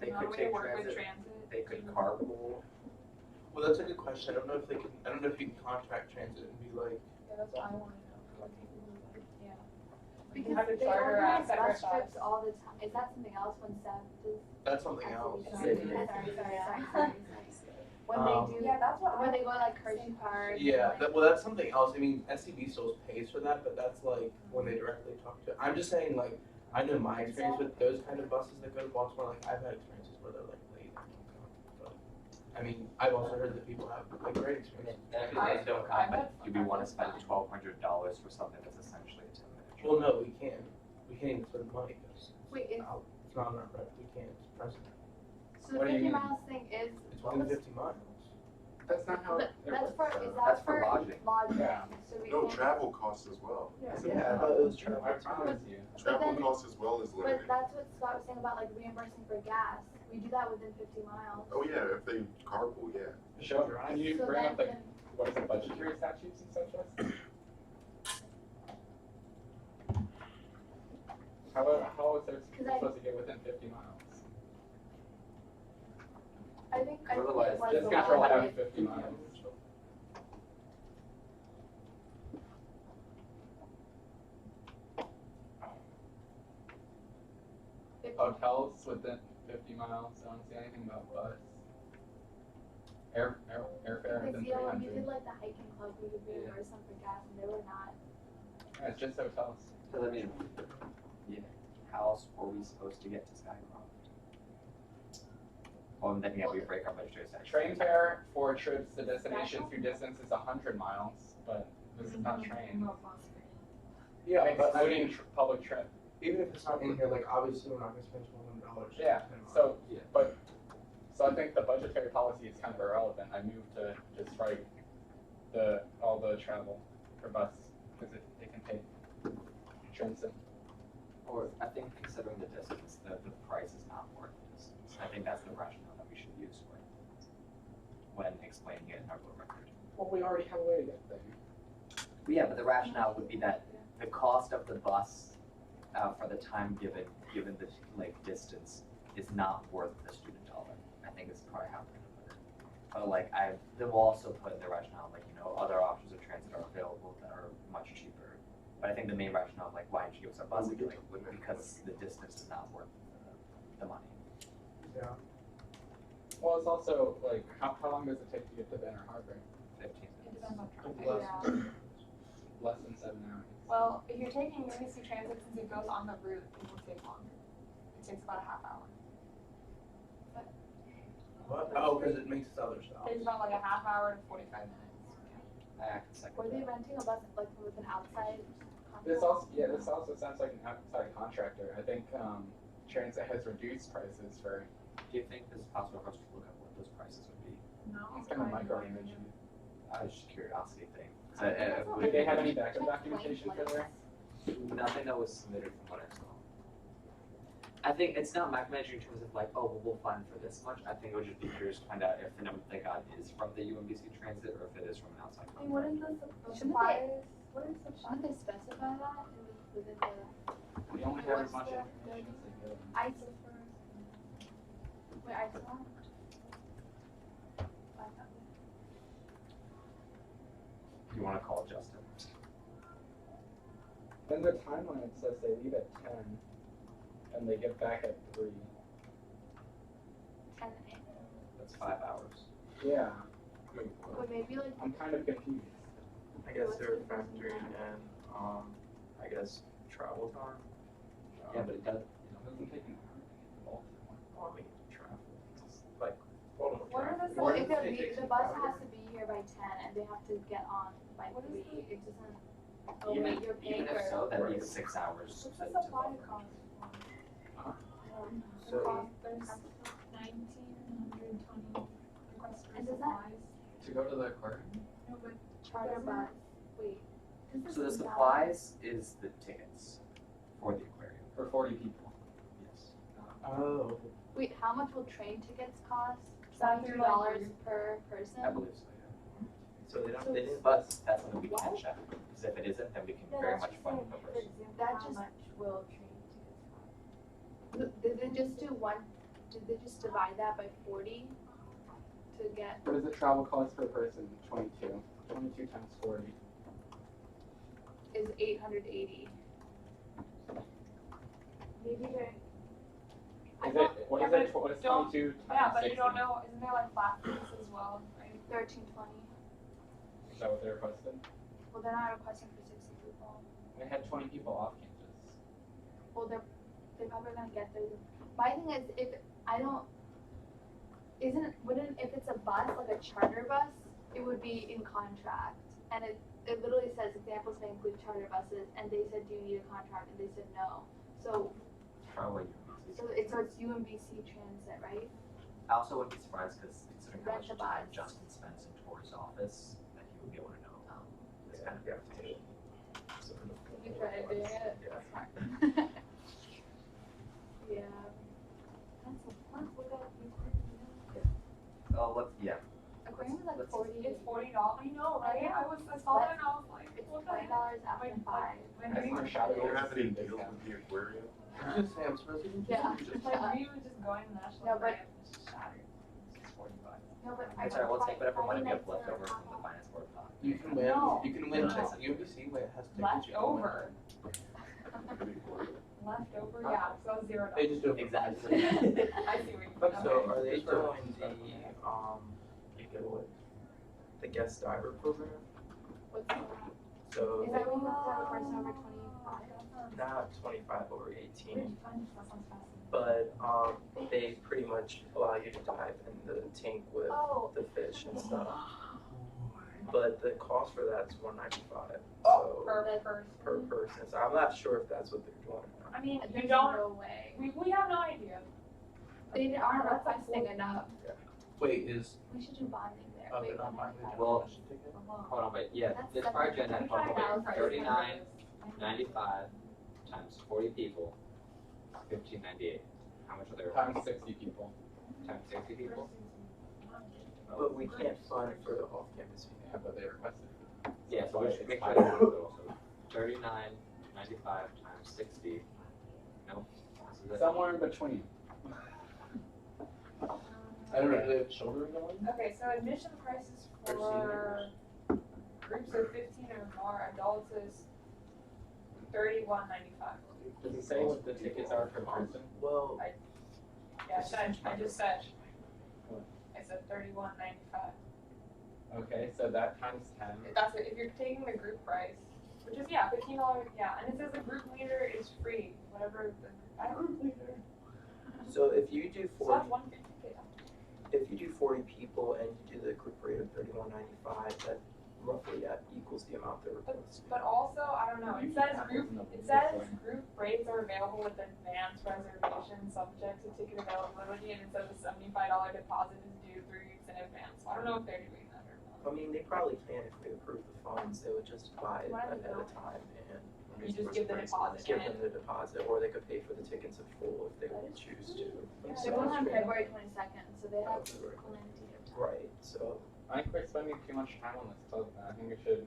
Speaker 4: They
Speaker 2: another
Speaker 4: could
Speaker 2: way to
Speaker 4: take
Speaker 2: work with
Speaker 4: transit,
Speaker 2: transit?
Speaker 4: they could carpool.
Speaker 1: Well, that's a good question. I don't know if they can, I don't know if you can contract transit and be like,
Speaker 2: Yeah, that's what I wanna know, like, people who like, yeah.
Speaker 3: Because
Speaker 2: Have to
Speaker 3: they
Speaker 2: charter
Speaker 3: organize
Speaker 2: out separate
Speaker 3: bus trips
Speaker 2: buses.
Speaker 3: all the time. Is that something else when Sam does?
Speaker 1: that's something else.
Speaker 3: Sorry. When they do,
Speaker 2: Yeah, that's what
Speaker 3: when
Speaker 2: I.
Speaker 3: they go like Hershey Park. and,
Speaker 1: Yeah,
Speaker 3: like-
Speaker 1: that, well, that's something else. I mean, SCB still pays for that, but that's like when they directly talk to. I'm just saying, like, I know my experience with those kind of buses that go to Baltimore, like I've had experiences where they're like late. But, I mean, I've also heard that people have like great experiences.
Speaker 4: And if they don't come, but do we want to spend $1,200 for something that's essentially a 10-minute trip?
Speaker 1: Well, no, we can't. We can't even spend money because
Speaker 3: Wait,
Speaker 1: it's not on our record. We can't. It's precedent.
Speaker 3: So the
Speaker 5: What do you
Speaker 3: 50
Speaker 5: mean?
Speaker 3: miles thing is,
Speaker 1: It's
Speaker 3: what
Speaker 1: only
Speaker 3: was,
Speaker 1: 50 miles.
Speaker 5: That's not how it
Speaker 3: that's
Speaker 5: works.
Speaker 3: for,
Speaker 5: though.
Speaker 3: is that
Speaker 4: That's for lodging.
Speaker 5: Yeah.
Speaker 3: So we
Speaker 6: No,
Speaker 3: can't,
Speaker 6: travel costs as well.
Speaker 1: Yeah, I thought it was
Speaker 5: I
Speaker 1: travel.
Speaker 5: promise you.
Speaker 6: Travel
Speaker 3: then-
Speaker 6: costs as well is
Speaker 3: but
Speaker 6: limited.
Speaker 3: that's what Scott was saying about like reimbursing for gas. We do that within 50 miles.
Speaker 6: Oh yeah, if they carpool, yeah.
Speaker 5: Sure. Can you
Speaker 3: So
Speaker 5: bring
Speaker 3: then
Speaker 5: up like
Speaker 3: can-
Speaker 5: what is it, budgetary statutes and such like? How is there supposed to get within 50 miles?
Speaker 3: I think
Speaker 4: Otherwise,
Speaker 3: it was
Speaker 5: Just
Speaker 3: the
Speaker 5: control
Speaker 3: one
Speaker 5: having
Speaker 3: with-
Speaker 5: 50 miles. Hotels within 50 miles. I don't see anything about bus. Airfare
Speaker 3: Because
Speaker 5: within
Speaker 3: you know, when you
Speaker 5: 300.
Speaker 3: did like the hiking club, we would reimburse them for gas and they were not.
Speaker 5: Yeah, it's just hotels.
Speaker 4: Because I mean, yeah, how else were we supposed to get to Skycroft? Well, then yeah, we break our budgetary statute.
Speaker 5: Train fare for trips to destinations through distance is 100 miles, but this is not train.
Speaker 1: Yeah, but I
Speaker 5: Excluding
Speaker 1: mean,
Speaker 5: public trip.
Speaker 1: even if it's not in here, like obviously we're not gonna spend $1,200.
Speaker 5: Yeah, so, so I think the budgetary policy is kind of irrelevant. I moved to just write all the travel for bus, because they can pay transit.
Speaker 4: Or I think considering the distance, the price is not worth the distance. I think that's the rationale that we should use for it when explaining it in our board record.
Speaker 5: Well, we already have a way to get there.
Speaker 4: But yeah, but the rationale would be that the cost of the bus for the time given the like distance, is not worth the student dollar. I think is probably how I'm gonna put it. But like they will also put in the rationale like other options of transit are available that are much cheaper. But I think the main rationale of like why did you give us a bus would be like because the distance is not worth the money.
Speaker 1: Yeah.
Speaker 5: Well, it's also like, how long does it take to get to Banner Harbor?
Speaker 4: 15
Speaker 2: It
Speaker 4: minutes.
Speaker 2: depends on traffic.
Speaker 1: Less.
Speaker 2: Yeah.
Speaker 5: Less than 7 hours.
Speaker 2: Well, if you're taking UMBC transit, since it goes on the route, it will take longer. It takes about a half hour.
Speaker 1: What? Oh, because it makes other stops.
Speaker 2: It takes about like a half hour to 45 minutes.
Speaker 4: I can second
Speaker 3: Were they
Speaker 4: that.
Speaker 3: renting a bus like with an outside?
Speaker 5: This also sounds like an outside contractor. I think transit has reduced prices for.
Speaker 4: Do you think this is possible for us to look up what those prices would be?
Speaker 2: No.
Speaker 5: It's kind of micromanaging.
Speaker 4: Just a curiosity thing.
Speaker 5: Did they have any backup documentation for there?
Speaker 4: Nothing that was submitted from what I saw. I think it's not micromanaging in terms of like, oh, well, we'll fund for this much. I think it would just be curious to find out if the number they got is from the UMBC transit or if it is from an outside
Speaker 3: I mean, what
Speaker 4: contractor.
Speaker 3: is the
Speaker 2: Shouldn't
Speaker 3: suppliers? What is the? Shouldn't they specify that within the
Speaker 5: We only have as
Speaker 3: What's
Speaker 5: much
Speaker 3: the-
Speaker 5: information as they give.
Speaker 3: ICE? Wait, ICE what?
Speaker 4: You want to call Justin?
Speaker 5: Then the timeline it says they leave at 10 and they get back at 3.
Speaker 3: 10 a.m.
Speaker 4: That's 5 hours.
Speaker 5: Yeah,
Speaker 3: But maybe like
Speaker 5: I'm kind of confused.
Speaker 1: I guess they're factoring in, I guess, travel time.
Speaker 4: Yeah, but it does.
Speaker 5: It doesn't take an hour to get to Baltimore.
Speaker 1: Well, I mean, traffic. It's like, total
Speaker 2: What are
Speaker 1: traffic.
Speaker 2: the-
Speaker 3: well, if
Speaker 5: Why does it take
Speaker 3: the
Speaker 5: 2
Speaker 3: bus
Speaker 5: hours?
Speaker 3: has to be here by 10 and they have to get on by
Speaker 2: What is
Speaker 3: 3, it doesn't. Oh
Speaker 4: Even,
Speaker 3: wait, you're paying
Speaker 4: even if
Speaker 3: for.
Speaker 4: so, that leaves 6 hours.
Speaker 2: What's
Speaker 4: to
Speaker 2: the supply
Speaker 4: Baltimore.
Speaker 2: cost?
Speaker 5: Huh?
Speaker 2: The
Speaker 1: So-
Speaker 2: cost, there's 1,920 requests for
Speaker 3: And does that-
Speaker 2: supplies.
Speaker 5: To go to the aquarium?
Speaker 2: No, but
Speaker 3: Charter bus. Wait. This
Speaker 4: So the
Speaker 3: is not-
Speaker 4: supplies is the tickets for the aquarium.
Speaker 5: For 40 people.
Speaker 4: Yes.
Speaker 1: Oh.
Speaker 3: Wait, how much will train tickets cost?
Speaker 2: That through,
Speaker 3: $73
Speaker 2: like,
Speaker 3: per person?
Speaker 4: I believe so, yeah.
Speaker 1: So they don't,
Speaker 3: So
Speaker 1: they
Speaker 3: it's-
Speaker 1: didn't.
Speaker 4: But that's something we can
Speaker 3: What?
Speaker 4: check. Because if it isn't, then we can
Speaker 3: Yeah,
Speaker 4: very
Speaker 3: that's
Speaker 4: much
Speaker 3: just
Speaker 4: fund
Speaker 3: saying,
Speaker 4: numbers.
Speaker 3: That just will train tickets cost. Did they just do one? Did they just divide that by 40 to get?
Speaker 5: What does the travel cost per person? 22. 22 times 40.
Speaker 3: Is 880. Maybe they're.
Speaker 5: Is it, what is it, what is
Speaker 2: don't-
Speaker 5: 22 times
Speaker 2: yeah, but
Speaker 5: 60?
Speaker 2: you don't know, isn't there like flat fees as well, right?
Speaker 3: 1320.
Speaker 5: Is that what they requested?
Speaker 3: Well, they're not requesting for 60 people.
Speaker 5: They had 20 people off campus.
Speaker 3: Well, they're they're probably gonna get there. My thing is, if it's a bus, like a charter bus, it would be in contract. And it literally says examples may include charter buses, and they said, do you need a contract? And they said no. So
Speaker 4: Probably.
Speaker 3: it's UMBC Transit, right?
Speaker 4: I also wouldn't be surprised because considering how much
Speaker 3: Rent a
Speaker 4: time
Speaker 3: bus.
Speaker 4: Justin spends in Tori's office, that he would be able to know this kind of information.
Speaker 2: You try doing it.
Speaker 4: Yeah.
Speaker 3: Yeah. Let's look up.
Speaker 4: Oh,
Speaker 3: Aquarium is like
Speaker 4: let's-
Speaker 3: 40.
Speaker 2: It's $40. I know, right? I saw that and I was like,
Speaker 3: It's
Speaker 2: what the heck?
Speaker 3: $20 after 5.
Speaker 2: When
Speaker 5: That's
Speaker 2: we
Speaker 5: my
Speaker 2: were
Speaker 5: shadow.
Speaker 6: Do you have any deals with the aquarium?
Speaker 1: You just say I'm supposed to do
Speaker 3: Yeah.
Speaker 2: like we would just go in the national
Speaker 3: No, but-
Speaker 2: aquarium and just shattered. It's just $40.
Speaker 3: No, but
Speaker 4: It's alright, we'll take whatever money we have
Speaker 3: Friday
Speaker 4: left
Speaker 3: nights
Speaker 4: over
Speaker 3: are
Speaker 4: from the finance board fund.
Speaker 1: You can win.
Speaker 2: No.
Speaker 1: You can win.
Speaker 2: No.
Speaker 1: UMBC has tickets.
Speaker 2: Left
Speaker 1: you can win.
Speaker 2: over. Left over, yeah, so $0.
Speaker 1: They just do it.
Speaker 4: Exactly.
Speaker 2: I see what you're
Speaker 1: So are they
Speaker 7: for
Speaker 1: doing
Speaker 7: the guest diver program?
Speaker 3: What's that?
Speaker 7: So
Speaker 3: Is that when you have to have a person over 25?
Speaker 7: not 25 over 18,
Speaker 2: Where'd you find this? That sounds fascinating.
Speaker 7: but they pretty much allow you to dive in the tank with
Speaker 3: Oh.
Speaker 7: the fish and stuff. But the cost for that's $195.
Speaker 2: Oh,
Speaker 7: So
Speaker 2: per person.
Speaker 7: per person. So I'm not sure if that's what they're doing.
Speaker 2: I mean,
Speaker 3: There's
Speaker 2: you don't,
Speaker 3: no way.
Speaker 2: we have no idea.
Speaker 3: They aren't requesting enough.
Speaker 1: Wait, is
Speaker 3: We should do bonding there.
Speaker 1: oh,
Speaker 3: Wait,
Speaker 1: they're not buying the
Speaker 3: 195.
Speaker 4: Well,
Speaker 1: admission ticket?
Speaker 4: Hold on, wait, yeah,
Speaker 3: That's
Speaker 4: this our agenda,
Speaker 3: $7.
Speaker 4: talking about
Speaker 2: $25
Speaker 4: $39.95 times 40 people, $15.98. How much are there?
Speaker 5: Times 60 people.
Speaker 4: Times 60 people?
Speaker 7: But we can't fund for the off-campus fee.
Speaker 5: Yeah, but they requested.
Speaker 4: Yeah, so we should make sure
Speaker 5: It's
Speaker 4: that's total, so $39.95 times 60. No? This is it.
Speaker 5: Somewhere in between.
Speaker 1: I don't know. Do they have children going?
Speaker 2: Okay, so admission prices
Speaker 1: Or
Speaker 2: for groups of 15 or more, adults is $31.95.
Speaker 5: Does it say what the tickets are per person?
Speaker 7: Well,
Speaker 2: Yeah, I just said. I said $31.95.
Speaker 5: Okay, so that times 10.
Speaker 2: That's it, if you're taking the group price, which is, yeah, $15, yeah, and it says the group leader is free, whatever, I group leader.
Speaker 7: so if you do
Speaker 2: So
Speaker 7: 40,
Speaker 2: that's $150.
Speaker 7: if you do 40 people and you do the group rate of $31.95, that roughly equals the amount they're requesting.
Speaker 2: But also, I don't know, it says group rates are available with advanced reservation subject to ticket availability, and it says a $75 deposit is due 3 weeks in advance. So I don't know if they're doing that or not.
Speaker 7: I mean, they probably can if we approve the funds. They would just buy it
Speaker 2: Why
Speaker 7: ahead
Speaker 2: don't
Speaker 7: of
Speaker 2: they?
Speaker 7: time and
Speaker 2: You just give the deposit
Speaker 7: give
Speaker 2: in.
Speaker 7: them the deposit, or they could pay for the tickets in full if they would choose to.
Speaker 3: They're going on February 22nd, so they have
Speaker 7: February.
Speaker 3: plenty of time.
Speaker 7: Right. So
Speaker 5: I think we're spending too much time on this club. I think
Speaker 3: Okay.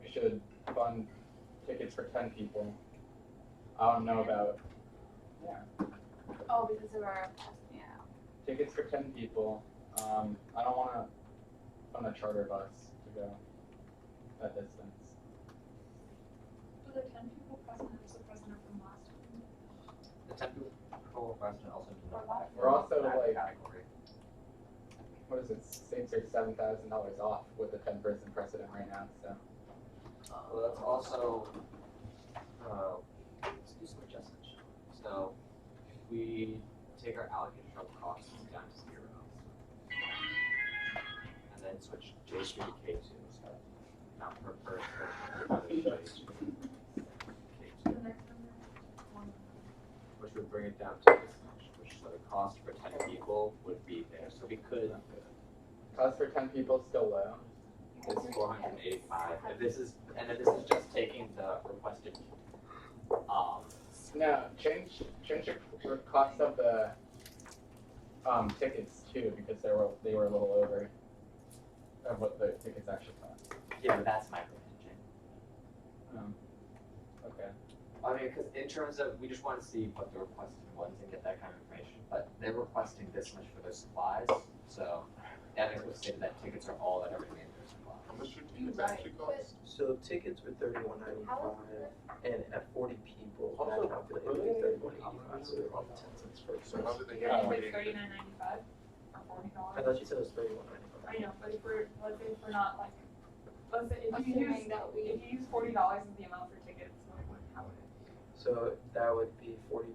Speaker 5: we should fund tickets for 10 people. I don't know about,
Speaker 3: Oh, because of our yeah.
Speaker 5: tickets for 10 people. I don't wanna fund a charter bus to go that distance.
Speaker 2: Were there 10 people present? Who's the president from last time?
Speaker 4: The 10 people president also need to apply
Speaker 5: We're
Speaker 4: for
Speaker 5: also,
Speaker 4: that
Speaker 5: like-
Speaker 4: category.
Speaker 5: What is it, $6,000 or $7,000 off with the 10-person precedent right now, so.
Speaker 4: Well, that's also, let's do some adjustments. So, if we take our allocated trouble costs down to 0, and then switch J Street to K2, so not per person, but J Street to K2,
Speaker 2: The next number?
Speaker 4: which would bring it down to this much, which so the cost for 10 people would be there. So we could,
Speaker 5: Cost for 10 people still low.
Speaker 4: it's 485. If this is just taking the requested,
Speaker 5: No, change the cost of the tickets too, because they were a little over of what the tickets actually cost.
Speaker 4: yeah, but that's micromanaging.
Speaker 5: Okay.
Speaker 4: I mean, because in terms of, we just want to see what the requested was and get that kind of information, but they're requesting this much for their supplies, so that would say that tickets are all that are remaining in their supplies.
Speaker 6: How much would tickets actually cost?
Speaker 7: so tickets were $31.95, and at 40 people,
Speaker 1: Also,
Speaker 7: that calculated to be $31.85. So they're off 10 cents per
Speaker 6: So
Speaker 7: person.
Speaker 6: how did they
Speaker 2: You're
Speaker 6: get
Speaker 2: gonna
Speaker 6: it?
Speaker 2: pay $39.95 or $40?
Speaker 7: I thought you said it was $31.95.
Speaker 2: I know, but if we're, let's say if we're not like, let's say if you
Speaker 3: Assuming
Speaker 2: use,
Speaker 3: that we
Speaker 2: if you use $40 as the amount for tickets, what, how would it be?
Speaker 7: So that would be $40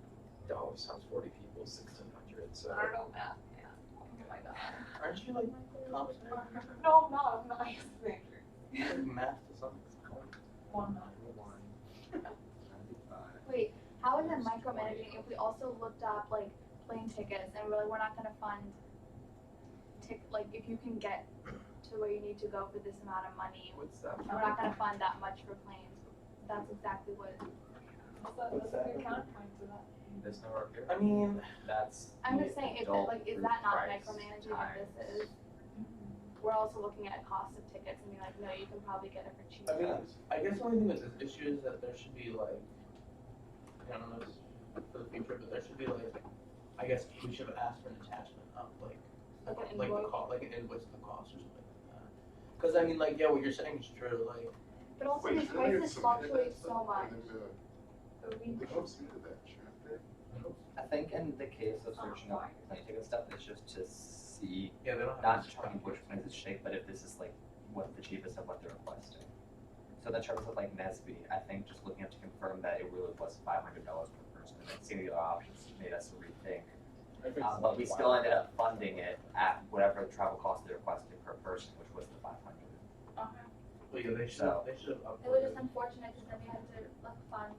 Speaker 7: times 40 people, 1,600. So
Speaker 2: I don't know math, man. Oh my god.
Speaker 1: Aren't you like comp sci?
Speaker 2: No, I'm not. I'm not. I used to think.
Speaker 1: Like math to some extent.
Speaker 2: One not.
Speaker 3: Wait, how is it micromanaging if we also looked up like plane tickets and we're like, we're not gonna fund like if you can get to where you need to go for this amount of money,
Speaker 7: what's that?
Speaker 3: we're not gonna fund that much for planes. That's exactly what
Speaker 2: What's a good counterpoint to that?
Speaker 4: This number up here,
Speaker 1: I mean,
Speaker 4: that's
Speaker 3: I'm
Speaker 4: the
Speaker 3: just saying, is
Speaker 4: adult
Speaker 3: that
Speaker 4: group
Speaker 3: not
Speaker 4: price
Speaker 3: micromanaging if
Speaker 4: times-
Speaker 3: this is? We're also looking at cost of tickets and being like, no, you can probably get it for cheaper.
Speaker 1: I mean, I guess the only thing with this issue is that there should be like, I don't know, this for the future, but there should be like, I guess we should have asked for an attachment of like
Speaker 3: Like an
Speaker 1: the
Speaker 3: invoice.
Speaker 1: cost, like an invoice of the cost or something like that. Cause I mean, like, yeah, what you're saying is true, like,
Speaker 3: But also
Speaker 6: Wait,
Speaker 3: these
Speaker 6: shouldn't they have
Speaker 3: prices
Speaker 6: submitted
Speaker 3: fluctuate
Speaker 6: that
Speaker 3: so
Speaker 6: stuff?
Speaker 3: much.
Speaker 6: They should have submitted that, shouldn't they?
Speaker 4: I think in the case of searching up plane ticket stuff, it's just to see,
Speaker 1: yeah, they don't have.
Speaker 4: not
Speaker 1: this
Speaker 4: determining which planes it's shaped, but if this is like what the cheapest of what they're requesting. So in terms of like NESB, I think just looking up to confirm that it really was $500 per person, and then seeing the other options made us rethink. But we still ended up funding it at whatever the travel cost they requested per person, which was the 500.
Speaker 1: But yeah, they should,
Speaker 4: So-
Speaker 1: they should have
Speaker 3: It was
Speaker 1: uploaded.
Speaker 3: just unfortunate because then we had to like fund.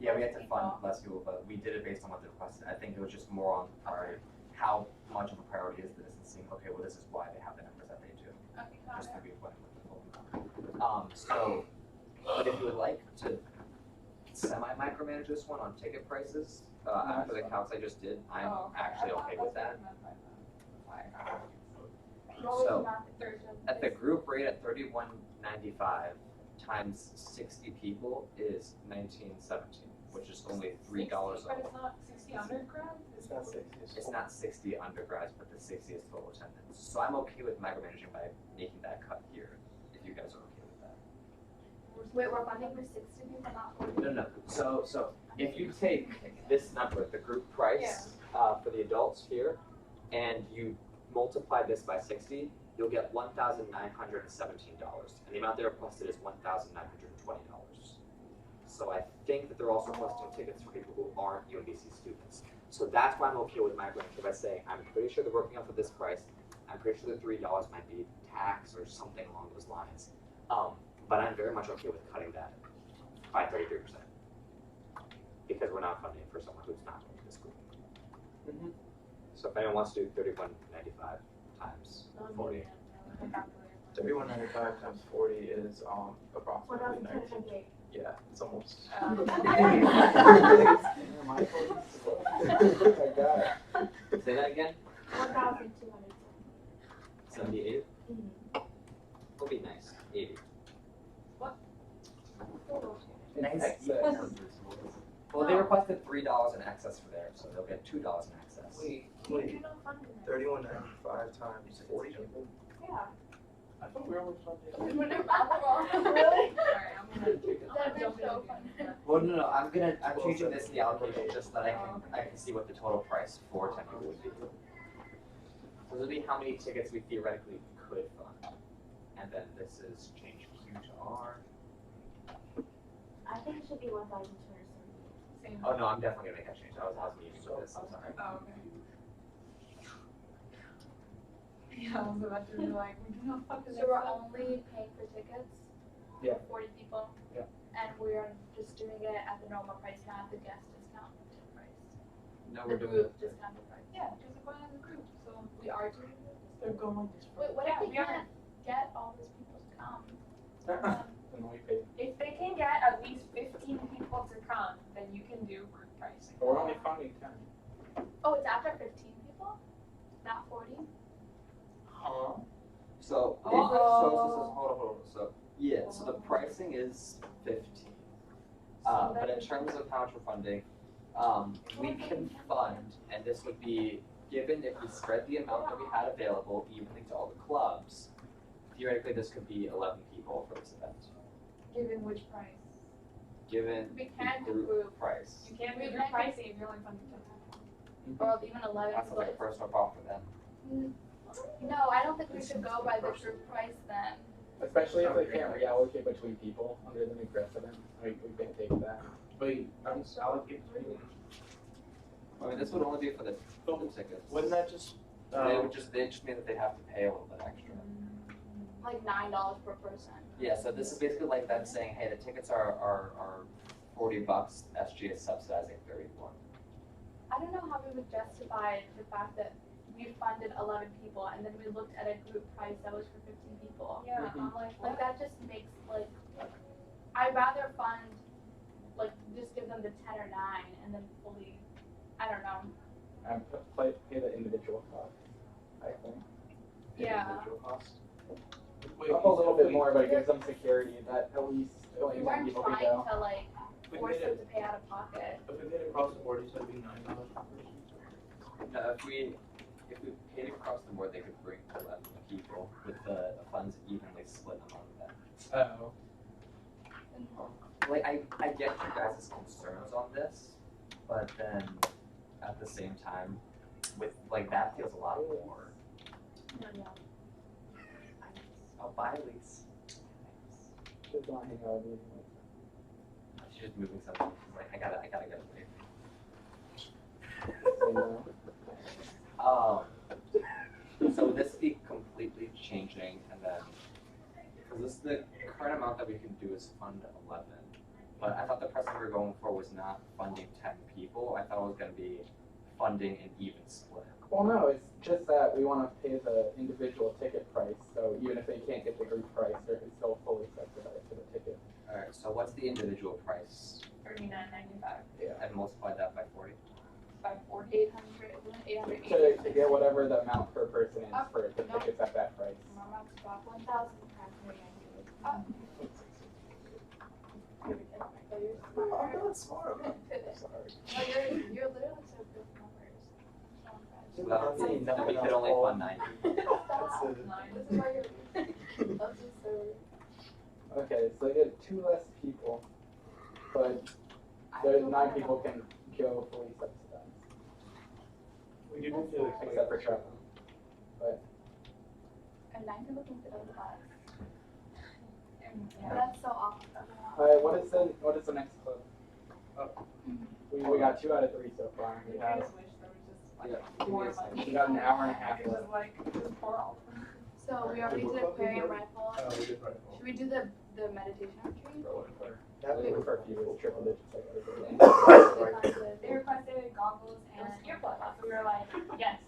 Speaker 4: Yeah, we had to
Speaker 3: Less
Speaker 4: fund
Speaker 3: people.
Speaker 4: less people, but we did it based on what they requested. I think it was just more on priority. How much of a priority is this, and seeing, okay, well, this is why they have the numbers that they do.
Speaker 3: Okay, got
Speaker 4: Just
Speaker 3: it.
Speaker 4: to be went with the full number. So, but if you would like to semi-micromanage this one on ticket prices, after the counts I just did, I'm actually okay with that. So, at the group rate at $31.95 times 60 people is $19.17, which is only $3
Speaker 2: But
Speaker 4: off.
Speaker 2: it's not 60 undergrad?
Speaker 7: It's not 60.
Speaker 4: It's not 60 undergrads, but the 60 is total attendance. So I'm okay with micromanaging by making that cut here, if you guys are okay with that.
Speaker 3: Wait, we're funding for 60 people, not 40?
Speaker 4: No. So if you take this number, the group price, for the adults here, and you multiply this by 60, you'll get $1,917. And the amount they requested is $1,920. So I think that they're also requesting tickets for people who aren't UMBC students. So that's why I'm okay with micromanaging by saying, I'm pretty sure they're working off of this price. I'm pretty sure the $3 might be tax or something along those lines. But I'm very much okay with cutting that by 33%. Because we're not funding for someone who's not going to this group.
Speaker 1: Mhm.
Speaker 4: So if anyone wants to do $31.95 times 40.
Speaker 7: 31.95 times 40 is approximately 19.
Speaker 3: 1,278.
Speaker 7: Yeah, it's almost.
Speaker 4: Say that again?
Speaker 3: 1,200.
Speaker 4: 78?
Speaker 3: Mhm.
Speaker 4: Will be nice. 80.
Speaker 7: Nice.
Speaker 4: Well, they requested $3 in excess for there, so they'll get $2 in excess.
Speaker 7: Wait,
Speaker 2: You
Speaker 7: wait.
Speaker 2: do not fund it.
Speaker 7: 31.95 times 40 people?
Speaker 2: Yeah.
Speaker 1: I thought we were only funding.
Speaker 3: We're doing math wrong. Really?
Speaker 2: Sorry, I'm gonna
Speaker 3: That'd be
Speaker 2: jump in
Speaker 3: so
Speaker 2: again.
Speaker 3: fun.
Speaker 4: Well, no, I'm changing this in the allocation just so that I can see what the total price for 10 people would be. So this would be how many tickets we theoretically could fund. And then this is change Q to R.
Speaker 3: I think it should be 1,278.
Speaker 2: Same.
Speaker 4: Oh no, I'm definitely gonna make that change. I was meeting with this, I'm sorry.
Speaker 2: Oh, okay. Yeah, I was about to be like, we do not fuck this
Speaker 3: So we're
Speaker 2: up.
Speaker 3: only paying for tickets?
Speaker 7: Yeah.
Speaker 3: For 40 people?
Speaker 7: Yeah.
Speaker 3: And we're just doing it at the normal price, not the guest discounted price?
Speaker 4: No,
Speaker 3: The
Speaker 4: we're doing
Speaker 3: group
Speaker 4: it.
Speaker 3: discounted price?
Speaker 2: Yeah, just going as a group, so we are doing it.
Speaker 1: They're going like this.
Speaker 3: Wait, what
Speaker 2: Yeah,
Speaker 3: if
Speaker 2: we
Speaker 3: we
Speaker 2: are.
Speaker 3: can't get all those people to come?
Speaker 5: And we pay,
Speaker 2: If they can get at least 15 people to come, then you can do group pricing.
Speaker 5: but we're only funding 10.
Speaker 3: Oh, it's after 15 people? Not 40?
Speaker 1: Huh?
Speaker 4: So, if,
Speaker 2: Uh-oh.
Speaker 4: hold on. So, yeah, so the pricing is 15.
Speaker 2: So
Speaker 4: But in
Speaker 2: then-
Speaker 4: terms of how much we're funding, we can fund, and this would be given if we spread the amount that we had available evenly to all the clubs, theoretically this could be 11 people for this event,
Speaker 2: Given which price?
Speaker 4: given
Speaker 3: We
Speaker 4: the
Speaker 3: can do
Speaker 4: group
Speaker 3: group.
Speaker 4: price.
Speaker 2: You can't do
Speaker 3: We
Speaker 2: group
Speaker 3: can-
Speaker 2: pricing if you're only funding 10 people.
Speaker 3: Or even 11
Speaker 4: That sounds like a
Speaker 3: people?
Speaker 4: personal problem for them.
Speaker 3: No, I don't think we should go by the group price then.
Speaker 5: Especially if they can't reallocate between people under the new precedent. We can take that.
Speaker 1: Wait, I'm allocate 3.
Speaker 4: I mean, this would only be for the film tickets.
Speaker 1: Wouldn't that just?
Speaker 4: They just mean that they have to pay a little bit extra.
Speaker 3: Like $9 per person.
Speaker 4: Yeah, so this is basically like them saying, hey, the tickets are $40, SGA is subsidizing 31.
Speaker 3: I don't know how we would justify the fact that we funded 11 people and then we looked at a group price that was for 15 people.
Speaker 2: Yeah,
Speaker 5: Mhm.
Speaker 2: I'm like,
Speaker 3: Like
Speaker 2: what?
Speaker 3: that just makes I'd rather fund just give them the 10 or 9 and then fully, I don't know.
Speaker 5: And pay the individual cost, I think.
Speaker 2: Yeah.
Speaker 1: Individual cost.
Speaker 5: A little bit more, but it gives them security that at least
Speaker 3: We weren't
Speaker 5: people
Speaker 3: trying
Speaker 5: can go.
Speaker 3: to
Speaker 1: We
Speaker 3: force
Speaker 1: made
Speaker 3: them
Speaker 1: it,
Speaker 3: to pay out of pocket.
Speaker 1: if we paid across the board, you said it'd be $9 per person.
Speaker 4: No, if we paid across the board, they could bring 11 people with the funds evenly split among them.
Speaker 5: Oh.
Speaker 4: Like, I get you guys' concerns on this, but then at the same time, with like that feels a lot more. Oh, bye, Lise.
Speaker 5: Just not hang out with me.
Speaker 4: She's just moving something. She's like, I gotta get away.
Speaker 5: So,
Speaker 4: So this would be completely changing, and then because this the current amount that we can do is fund 11, but I thought the precedent we were going for was not funding 10 people. I thought it was going to be funding an even split.
Speaker 5: well, no, it's just that we want to pay the individual ticket price, so even if they can't get the group price, they're still fully subsidized for the ticket.
Speaker 4: All right. So what's the individual price?
Speaker 2: $39.95
Speaker 4: And multiply that by 40.
Speaker 2: by 40.
Speaker 3: 880.
Speaker 5: To get whatever the amount per person is for the
Speaker 3: no.
Speaker 5: tickets at that price.
Speaker 3: 1,000.
Speaker 6: I'm not smart. I'm
Speaker 3: You're literally so good with numbers.
Speaker 4: Well,
Speaker 7: That's
Speaker 4: and
Speaker 7: enough
Speaker 4: we could only fund 90.
Speaker 3: This is why you're. That's just so.
Speaker 5: Okay, so they get 2 less people, but the 9 people can go fully subsidized,
Speaker 1: We do need to explain.
Speaker 5: except for travel.
Speaker 3: And 9 people can fit on the bus.
Speaker 2: Yeah.
Speaker 3: That's so awful.
Speaker 5: Alright, what is the next club? We got 2 out of 3 so far. We
Speaker 2: I
Speaker 5: have
Speaker 2: just wish there was just more money.
Speaker 5: we got an hour and a half
Speaker 2: It was
Speaker 5: left.
Speaker 2: like, just pour all.
Speaker 3: So we already did aquarium rifle.
Speaker 1: We did right.
Speaker 3: Should we do the meditation retreat?
Speaker 5: That was for a few years, triple digits like everything.
Speaker 2: They requested goggles and earplugs, so we were like, yes.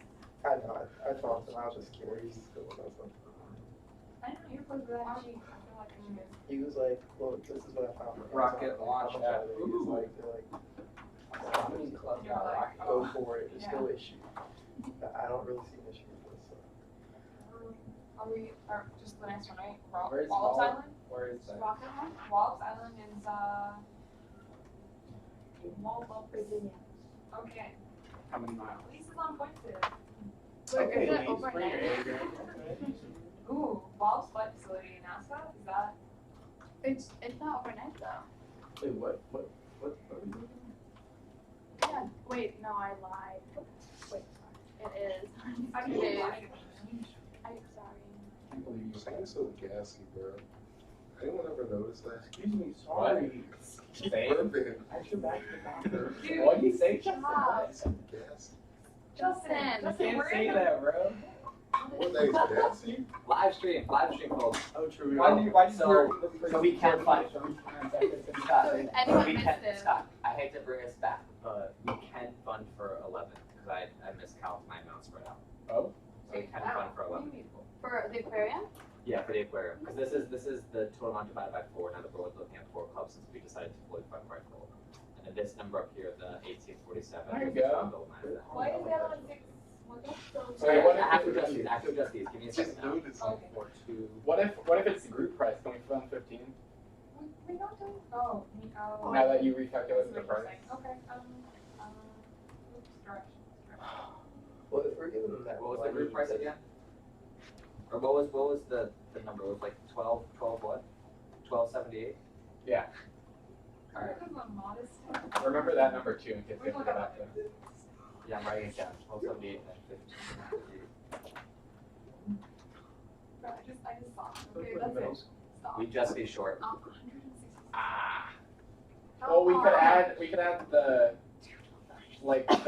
Speaker 7: I know, I talked to him, I was just curious.
Speaker 2: I didn't know earplugs were that cheap. I feel like I should get.
Speaker 7: He was like, look, this is what I found. on
Speaker 5: Rocket
Speaker 7: Amazon.
Speaker 5: launch
Speaker 7: How much
Speaker 5: app.
Speaker 7: are they? He's like, they're like, how many clubs
Speaker 2: You're
Speaker 7: got
Speaker 2: like,
Speaker 7: rocket?
Speaker 2: oh.
Speaker 7: Go for it, there's
Speaker 2: Yeah.
Speaker 7: no issue. But I don't really see an issue with this, so.
Speaker 2: Are we, or just the next one, right?
Speaker 5: Where's
Speaker 2: Wallops
Speaker 5: Wall-
Speaker 2: Island?
Speaker 5: Where is that?
Speaker 3: Rocket one?
Speaker 2: Wallops Island is,
Speaker 3: Virginia.
Speaker 2: okay.
Speaker 5: How many miles?
Speaker 2: Lisa's on point today.
Speaker 3: Wait,
Speaker 1: Okay,
Speaker 3: is it
Speaker 1: Lise, bring your
Speaker 3: overnight?
Speaker 1: A game.
Speaker 2: Ooh, Wallops Flight Facility in NASA, is that?
Speaker 3: It's not overnight though.
Speaker 1: Wait, what are we doing?
Speaker 3: Yeah. Wait, no, I lied. Wait, sorry. It is.
Speaker 2: I
Speaker 3: It
Speaker 2: mean,
Speaker 3: is.
Speaker 2: like,
Speaker 3: I'm sorry.
Speaker 5: I can't believe you
Speaker 6: This
Speaker 5: said
Speaker 6: thing is so gassy, bro. Anyone ever notice that?
Speaker 1: Excuse me, sorry.
Speaker 6: Keep
Speaker 5: Say.
Speaker 6: burping.
Speaker 1: I should back the doctor.
Speaker 2: Dude,
Speaker 5: What do you say?
Speaker 3: Stop.
Speaker 6: Gassy.
Speaker 2: Justin,
Speaker 5: You
Speaker 2: Justin,
Speaker 5: can't
Speaker 2: we're
Speaker 5: say
Speaker 2: in the.
Speaker 5: that, bro.
Speaker 6: What day is gassy?
Speaker 4: Live stream, folks.
Speaker 1: Oh, true.
Speaker 5: Why do you
Speaker 4: So we can't fight.
Speaker 3: So
Speaker 4: Scott,
Speaker 3: if anyone
Speaker 4: we
Speaker 3: missed
Speaker 4: can,
Speaker 3: it.
Speaker 4: Scott, I hate to bring us back, but we can fund for 11 because I miscounted my amounts right now.
Speaker 5: Oh?
Speaker 4: So we can fund for 11 people.
Speaker 3: For the aquarium?
Speaker 4: Yeah, for the aquarium, because this is the total amount divided by 4. Now that we're looking at 4 clubs, since we decided to fully fund rifle. And then this number up here, the 1847.
Speaker 5: There you
Speaker 4: is
Speaker 5: go.
Speaker 4: bundle amount.
Speaker 2: Why is the other one 6? What's up?
Speaker 5: So what
Speaker 4: I have
Speaker 5: if
Speaker 4: to
Speaker 5: it's-
Speaker 4: adjust these. Give me a second now.
Speaker 6: Dude, it's
Speaker 2: Okay.
Speaker 4: 4-2.
Speaker 5: What if it's the group price? Can we fund 15?
Speaker 2: We not doing. Oh,
Speaker 5: Now that you
Speaker 2: I see
Speaker 5: recalculated the
Speaker 2: what you're
Speaker 5: price?
Speaker 2: saying. Okay, oops, directions.
Speaker 7: Well, if we're giving them that.
Speaker 4: What was the
Speaker 7: money,
Speaker 4: group price
Speaker 7: then-
Speaker 4: again? Or what was the number? It was like 12 what? 1278?
Speaker 5: Yeah.
Speaker 4: Alright.
Speaker 2: Because I'm modest.
Speaker 5: Remember that number too in case
Speaker 2: We
Speaker 5: they
Speaker 2: look
Speaker 5: forget
Speaker 2: up.
Speaker 5: that.
Speaker 4: Yeah, I'm writing it down. 1278 and then 15.
Speaker 2: I just saw.
Speaker 1: Look
Speaker 2: Okay,
Speaker 1: for the
Speaker 2: that's
Speaker 1: middle
Speaker 2: it.
Speaker 1: school.
Speaker 2: Stop.
Speaker 4: We'd just be short.
Speaker 2: 160.
Speaker 5: Ah. Well, we could add the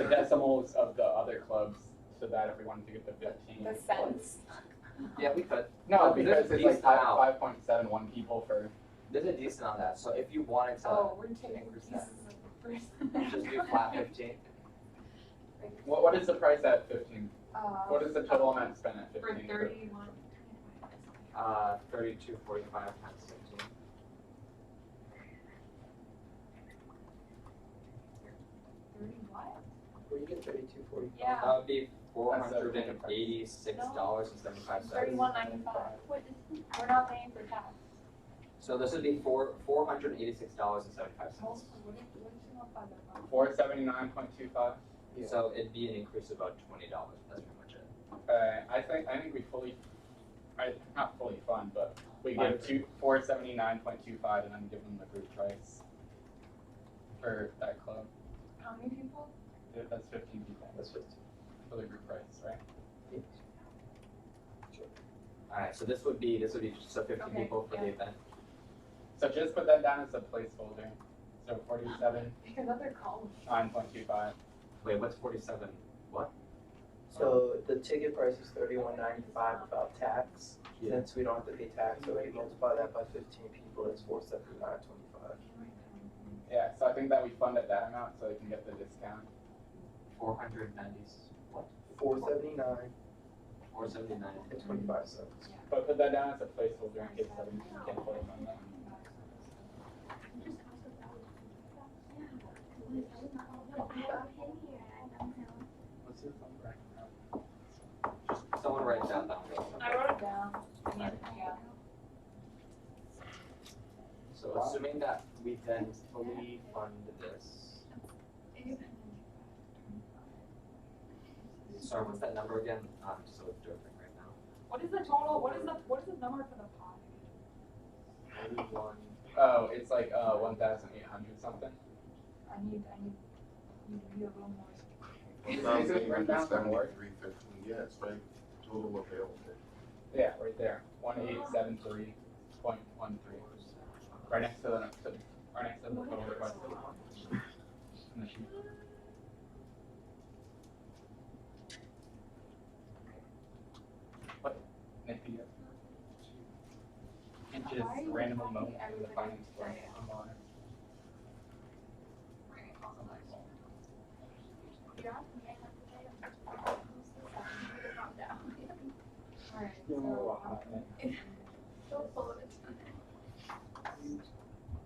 Speaker 5: decimals of the other clubs so that if we wanted to get to 15.
Speaker 2: The cents.
Speaker 4: Yeah, we could.
Speaker 5: No,
Speaker 4: But
Speaker 5: because
Speaker 4: there's
Speaker 5: it's
Speaker 4: a
Speaker 5: like
Speaker 4: decent amount.
Speaker 5: 5.71 people for.
Speaker 4: There's a decent on that, so if you wanted to
Speaker 2: Oh, we're taking
Speaker 4: increase
Speaker 2: pieces
Speaker 4: that,
Speaker 2: of the
Speaker 4: just do flat 15.
Speaker 5: What is the price at 15? What is the
Speaker 2: Uh,
Speaker 5: total amount spent at 15?
Speaker 2: for 31.
Speaker 4: 32.45 times 15.
Speaker 2: What?
Speaker 7: Where you get 32.45.
Speaker 2: Yeah.
Speaker 4: That would be $486.75.
Speaker 2: 31.95.
Speaker 3: What is it?
Speaker 2: We're not paying for tax.
Speaker 4: So this would be $486.75.
Speaker 2: What did you want by that?
Speaker 5: 479.25.
Speaker 7: Yeah.
Speaker 4: So it'd be an increase of about $20. That's pretty much it.
Speaker 5: I think we not fully fund, but we
Speaker 4: Fine.
Speaker 5: give 479.25 and then give them the group price for that club.
Speaker 2: How many people?
Speaker 5: That's 15 people.
Speaker 7: That's 15.
Speaker 5: For the group price, right?
Speaker 4: Alright, so this would be just so 50
Speaker 2: Okay,
Speaker 4: people for the
Speaker 2: yeah.
Speaker 4: event.
Speaker 5: So just put that down as a placeholder. So 47.9.25.
Speaker 2: Another column.
Speaker 4: Wait, what's 47? What?
Speaker 7: So the ticket price is $31.95 without tax.
Speaker 4: Yeah.
Speaker 7: Since we don't have to pay tax, so if you multiply that by 15 people, it's 479.25.
Speaker 5: Yeah, so I think that we fund at that amount so they can get the discount.
Speaker 4: 490. What?
Speaker 7: 479
Speaker 4: 479.
Speaker 7: and 25 cents.
Speaker 5: But put that down as a placeholder in case somebody can't fully fund that. What's your fund right now?
Speaker 4: Just someone write it down.
Speaker 2: I wrote it down. Yeah.
Speaker 4: So assuming that we then fully fund this. Sorry, what's that number again? I'm so derping right now.
Speaker 2: What is the total? What is the number for the pot?
Speaker 4: 91.
Speaker 5: Oh, it's like 1,800 something.
Speaker 2: I need to be a little more.
Speaker 5: Is it right down somewhere?
Speaker 6: 315, yeah, it's right, total available.
Speaker 5: Yeah, right there. 1873.13. Right next to the total request. In the sheet. What? Nifty. Inches randomly moment in the finance flow.
Speaker 2: Alright,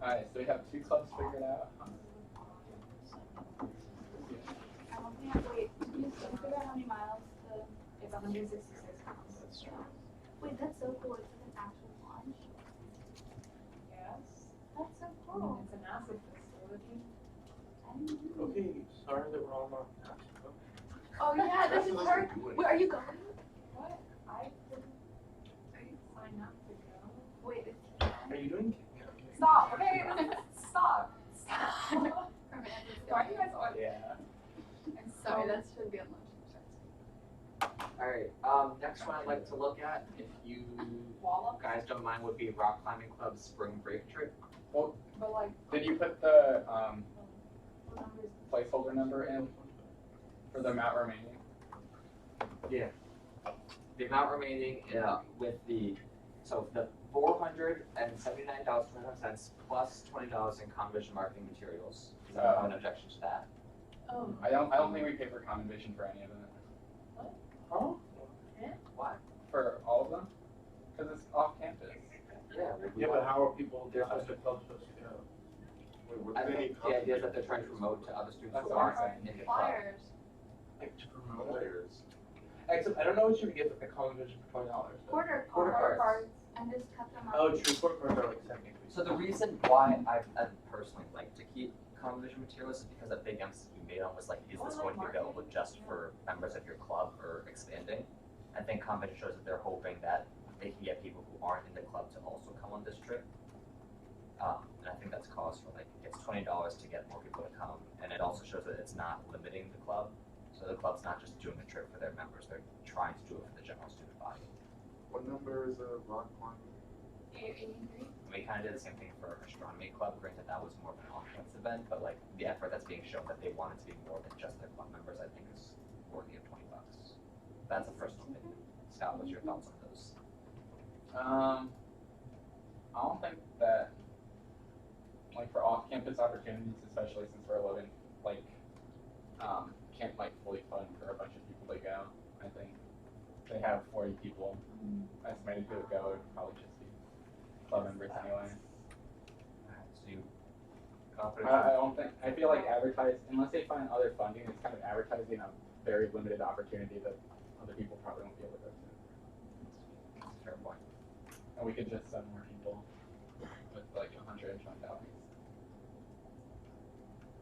Speaker 5: Alright, so we have two clubs figured out.
Speaker 3: Wait, did you figure out how many miles the?
Speaker 2: it's 166 pounds.
Speaker 3: Wait, that's so cool. It's like an actual launch.
Speaker 2: Yes.
Speaker 3: That's so
Speaker 2: I mean,
Speaker 3: cool.
Speaker 2: it's a massive facility.
Speaker 3: I didn't know.
Speaker 1: Okay, sorry that we're all not.
Speaker 3: Oh yeah, this is her. Wait, are you going?
Speaker 2: What? I didn't sign up to go.
Speaker 3: Wait, it's
Speaker 1: Are you doing?
Speaker 2: Stop, okay? Stop. Stop.
Speaker 3: Amanda's
Speaker 2: Why are you guys always?
Speaker 5: Yeah.
Speaker 2: I'm
Speaker 3: Sorry,
Speaker 2: so.
Speaker 3: that should be on lunch.
Speaker 4: Alright, next one I'd like to look at, if you
Speaker 2: Wallop.
Speaker 4: guys don't mind, would be Rock Climbing Club's spring break trip.
Speaker 2: But like,
Speaker 5: Did you put the
Speaker 2: what number is
Speaker 5: placeholder number in for the amount remaining?
Speaker 4: Yeah. The amount remaining with the $479.25 plus $20 in convention marketing materials. Does anyone have an objection to that?
Speaker 2: Oh.
Speaker 5: I don't think we pay for common vision for any of them.
Speaker 1: Huh?
Speaker 4: Why?
Speaker 5: For all of them? Because it's off campus.
Speaker 4: Yeah.
Speaker 1: Yeah, but how are people, they're supposed to go?
Speaker 6: Wait, what
Speaker 4: I
Speaker 6: do they
Speaker 4: think
Speaker 6: need
Speaker 4: the idea is that
Speaker 6: confirmation?
Speaker 4: they're trying to promote to other students
Speaker 5: That's
Speaker 4: who
Speaker 5: what I'm
Speaker 4: aren't
Speaker 5: saying.
Speaker 4: in the club.
Speaker 3: Flyers.
Speaker 1: Like to promote it.
Speaker 6: Players.
Speaker 1: Except I don't know what you would get a common vision for $20.
Speaker 3: Quarter
Speaker 4: Quarter
Speaker 3: cards.
Speaker 4: cards.
Speaker 3: And just cut them out.
Speaker 1: Oh, true. Quarter cards are like second.
Speaker 4: So the reason why I personally like to keep common vision materials is because a big emphasis we made on was like, is this going to be available just for members of your club or expanding? I think common vision shows that they're hoping that they can get people who aren't in the club to also come on this trip. And I think that's cause for like, it's $20 to get more people to come. And it also shows that it's not limiting the club. So the club's not just doing a trip for their members, they're trying to do it for the general student body.
Speaker 6: What number is a rock climbing?
Speaker 2: 83?
Speaker 4: And we kind of did the same thing for Astronomy Club. Granted, that was more of an on-campus event, but like the effort that's being shown that they want it to be more than just their club members, I think is worthy of $20. That's a personal opinion. Scott, what's your thoughts on those?
Speaker 5: I don't think that, like, for off-campus opportunities, especially since we're living, like, can't, like, fully fund for a bunch of people to go. I think they have 40 people estimated to go. It would probably just be club members anyway.
Speaker 4: So you confident?
Speaker 5: I don't think, I feel like unless they find other funding, it's kind of advertising a very limited opportunity that other people probably won't be able to go to.
Speaker 4: That's a fair point.
Speaker 5: And we could just send more people with like $120.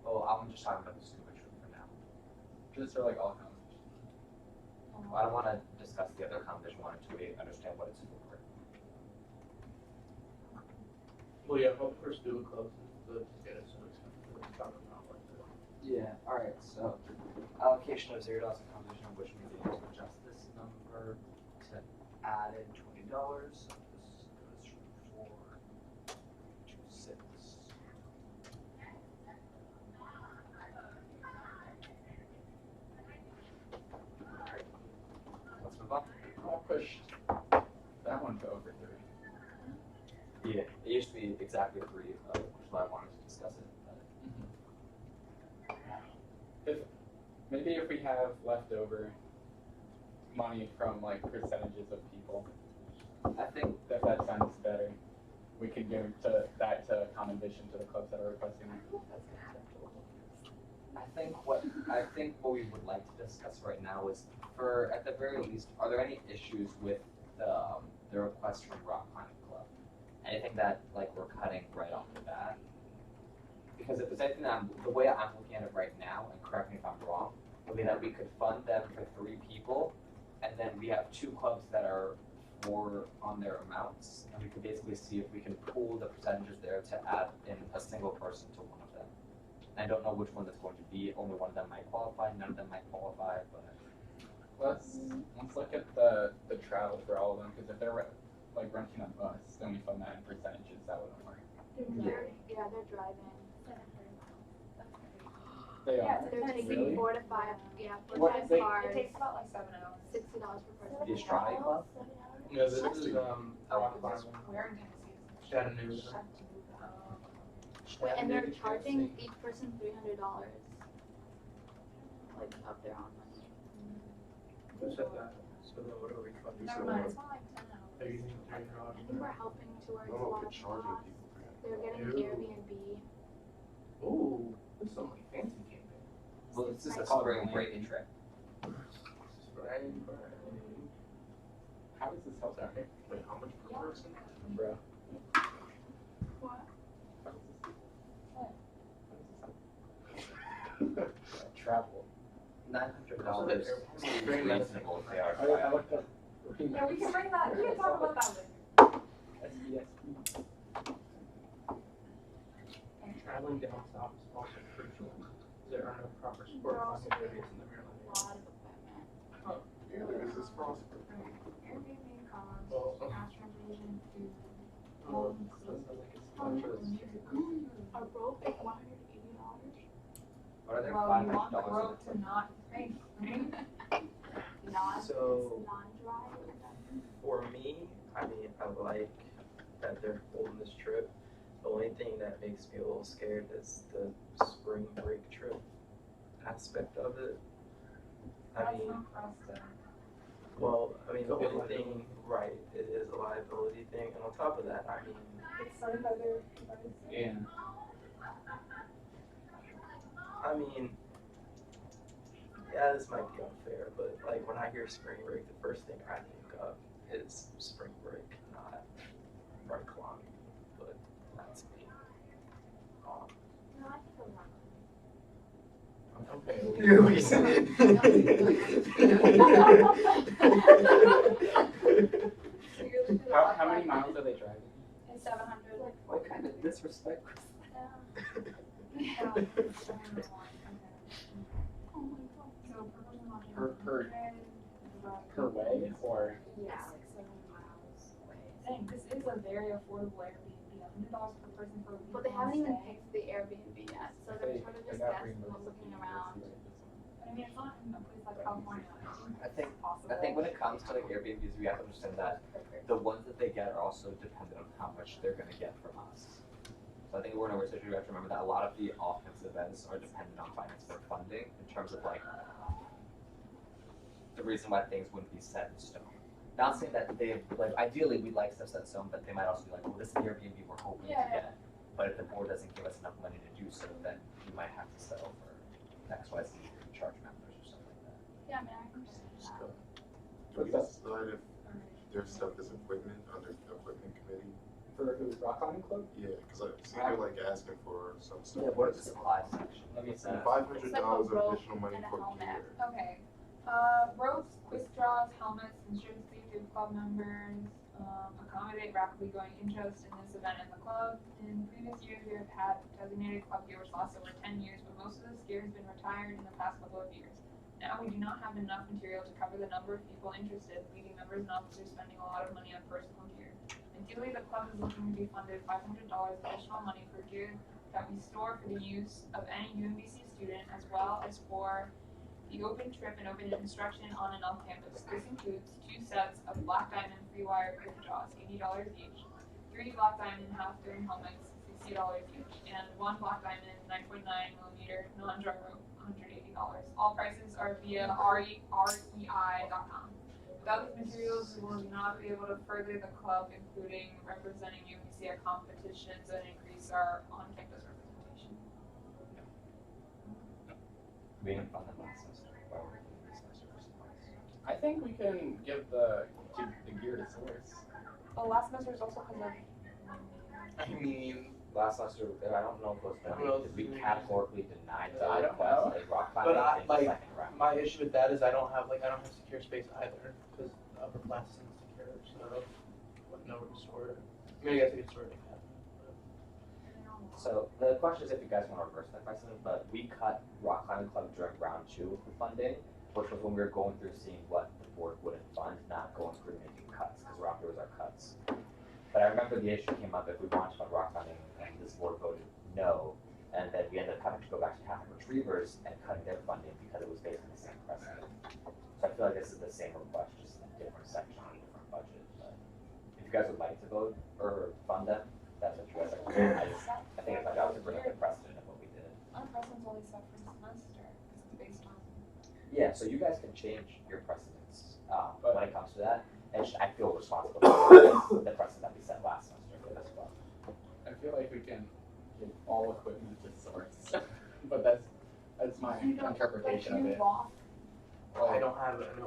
Speaker 4: Well, I'm just talking about the scuba trip for now.
Speaker 5: Just for like all competitions.
Speaker 4: I don't want to discuss the other competition one until we understand what it's for.
Speaker 1: Well, yeah, hope for student clubs is to get it so expensive. It's not like that.
Speaker 4: Yeah, alright, so allocation of $0 in competition, which means we need to adjust this number to add in $20. So this goes from 4 to 6. Alright, let's move on.
Speaker 5: I'll push that one to over 3.
Speaker 4: Yeah, it used to be exactly 3, which is why I wanted to discuss it.
Speaker 5: Maybe if we have leftover money from like percentages of people,
Speaker 4: I think
Speaker 5: that sounds better. We could give that to commendation to the clubs that are requesting it.
Speaker 4: I think what we would like to discuss right now is, for at the very least, are there any issues with the request from Rock Climbing Club? Anything that like we're cutting right off the bat? Because if there's anything the way I'm looking at it right now, and correct me if I'm wrong, would be that we could fund them for 3 people, and then we have 2 clubs that are 4 on their amounts, and we could basically see if we can pool the percentages there to add in a single person to one of them. I don't know which one that's going to be. Only one of them might qualify. None of them might qualify. But
Speaker 5: Let's look at the travel for all of them, because if they're like renting a bus, then we fund that in percentages. That wouldn't work.
Speaker 3: They're driving.
Speaker 5: They
Speaker 2: Yeah,
Speaker 5: are.
Speaker 3: They're taking
Speaker 5: Really?
Speaker 3: 4 to 5, yeah, 4 to
Speaker 5: What
Speaker 3: 5
Speaker 5: is they-
Speaker 3: cars,
Speaker 2: It takes about like 7 hours.
Speaker 3: $60 per person.
Speaker 4: the Astronomy Club.
Speaker 1: Yeah, this is rock climbing.
Speaker 2: Where in Tennessee?
Speaker 1: Chattanooga.
Speaker 3: And they're
Speaker 1: Chattanooga,
Speaker 3: charging
Speaker 1: Tennessee.
Speaker 3: each person $300, like of their own money.
Speaker 1: Who said that?
Speaker 7: So then what are we funding?
Speaker 2: Never mind, it's not like 10 hours.
Speaker 1: They're using
Speaker 3: I think we're helping towards
Speaker 6: I
Speaker 3: a
Speaker 6: don't know
Speaker 3: lot
Speaker 6: if
Speaker 3: of
Speaker 6: they're charging
Speaker 3: costs.
Speaker 6: people for that.
Speaker 3: They're getting
Speaker 1: Ew.
Speaker 3: Airbnb.
Speaker 1: Ooh, this is some like fancy camping.
Speaker 4: Well, this is a
Speaker 5: Called
Speaker 4: spring
Speaker 5: Land.
Speaker 4: break trip.
Speaker 1: Spring.
Speaker 5: How does this help out?
Speaker 6: Wait, how much per person?
Speaker 5: Bro.
Speaker 3: What?
Speaker 5: How does this
Speaker 2: What?
Speaker 5: travel?
Speaker 4: $900 seems
Speaker 1: Spring
Speaker 4: reasonable if they are.
Speaker 5: I looked up.
Speaker 2: Yeah, we can bring that. We can talk about that later.
Speaker 5: SDSP.
Speaker 1: Traveling down south is also crucial. There are no proper sport
Speaker 3: They're also
Speaker 1: climbing
Speaker 3: doing
Speaker 1: areas in the
Speaker 3: a
Speaker 1: Maryland.
Speaker 3: lot of equipment.
Speaker 6: Yeah, there is this process.
Speaker 2: Airbnb costs,
Speaker 1: Well,
Speaker 2: transportation, food.
Speaker 1: Oh, so it sounds like it's fun for this.
Speaker 3: A rope is $180.
Speaker 4: What are their
Speaker 2: Well, you want the
Speaker 4: $500
Speaker 2: rope to not sink, right?
Speaker 7: So-
Speaker 3: Non-dry.
Speaker 7: For me, I mean, I like that they're holding this trip. The only thing that makes me a little scared is the spring break trip aspect of it. I
Speaker 2: That's
Speaker 7: mean,
Speaker 2: not for us to.
Speaker 7: well, I mean, the only thing, right, it is a liability thing, and on top of that, I mean,
Speaker 2: It's started by their.
Speaker 5: Yeah.
Speaker 7: yeah, this might be unfair, but like when I hear spring break, the first thing I think of is spring break, not rock climbing. But that's me.
Speaker 3: No, I think I'm not.
Speaker 1: Okay.
Speaker 7: You wasted it.
Speaker 2: So you're looking at
Speaker 5: How many miles are they driving?
Speaker 2: It's 700.
Speaker 4: What kind of disrespect?
Speaker 2: Yeah.
Speaker 3: Oh my god.
Speaker 2: So per person lodging.
Speaker 5: Per way or?
Speaker 2: Yeah. 6-7 miles away. Dang, this is a very affordable Airbnb. I $100 per person for a week.
Speaker 3: But they haven't even
Speaker 2: stay.
Speaker 3: picked the Airbnb yet, so they're sort of just guessing and looking around.
Speaker 2: I mean, it's not in a place like California.
Speaker 4: I think
Speaker 2: It's possible.
Speaker 4: I think when it comes to like Airbnbs, we have to understand that the ones that they get are also dependent on how much they're gonna get from us. So I think we're in a weird situation. We have to remember that a lot of the off-campus events are dependent on finance for funding in terms of like the reason why things wouldn't be set in stone. Not saying that they like ideally we'd like stuff set in stone, but they might also be like, well, this is the Airbnb we're hoping to get. But if the board doesn't give us enough money to do so, then we might have to settle for XYZ charge members or something like that.
Speaker 3: Yeah, I mean, I understand that.
Speaker 6: Do we decide if their stuff is equipment under the equipment committee?
Speaker 5: For who? Rock climbing club?
Speaker 6: Yeah, because I see they're like asking for some stuff.
Speaker 4: Yeah, what is the supply section? Let me see.
Speaker 6: $500
Speaker 3: It's like a
Speaker 6: of
Speaker 3: rope
Speaker 6: additional money
Speaker 3: and a
Speaker 6: for
Speaker 3: helmet.
Speaker 6: gear.
Speaker 2: Okay. Ropes, quick draws, helmets, insurance fees to club members, accommodate rapidly growing interest in this event in the club. In previous years, we have had designated club gear which lasts over 10 years, but most of this gear has been retired in the past couple of years. Now we do not have enough material to cover the number of people interested, leaving members and officers spending a lot of money on personal gear. Ideally, the club is looking to be funded $500 additional money for gear that we store for the use of any UMBC student, as well as for the open trip and open instruction on and off campus. This includes 2 sets of black diamond free wire quick draws, $80 each, 3 black diamond half dome helmets, $60 each, and 1 black diamond 9.9mm non-dry rope, $180. All prices are via rei.com. Without these materials, we will not be able to further the club, including representing UMBC at competitions and increase our on-campus representation.
Speaker 4: We didn't fund them last semester. Why were we doing this semester for supplies?
Speaker 5: I think we can give the gear to Source.
Speaker 2: Well, last semester is also because of.
Speaker 1: I mean,
Speaker 4: Last semester, I don't know if it was
Speaker 1: Who
Speaker 4: done
Speaker 1: else
Speaker 4: because we
Speaker 1: did we-
Speaker 4: categorically denied the
Speaker 5: I don't
Speaker 4: request
Speaker 5: know.
Speaker 4: at rock
Speaker 1: But
Speaker 4: climbing in the
Speaker 1: like,
Speaker 4: second round.
Speaker 1: my issue with that is I don't have secure space either, because upper class isn't secure, so with nowhere to store it. I mean, I guess I could store it in cabin.
Speaker 4: So the question is if you guys want to reverse that precedent, but we cut rock climbing club during round 2 of the funding, which was when we were going through seeing what the board wouldn't fund, not going through making cuts, because round 2 was our cuts. But I remember the issue came up if we wanted to fund rock climbing, and this board voted no, and then we ended up having to go back to Catholic Retrievers and cutting their funding because it was based on the same precedent. So I feel like this is the same request, just in a different section on a different budget. But if you guys would like to vote or fund them, that's what you guys are doing. I think it's my job to bring up the precedent of what we did.
Speaker 2: Our precedent's only set for the semester, because it's based on.
Speaker 4: Yeah, so you guys can change your precedents
Speaker 5: But-
Speaker 4: when it comes to that. And I feel responsible for the precedent that we set last semester for this one.
Speaker 5: I feel like we can give all equipment to Source, but that's my
Speaker 2: You don't-
Speaker 5: interpretation
Speaker 2: like,
Speaker 5: of
Speaker 2: you
Speaker 5: it.
Speaker 2: lost
Speaker 1: I don't have any,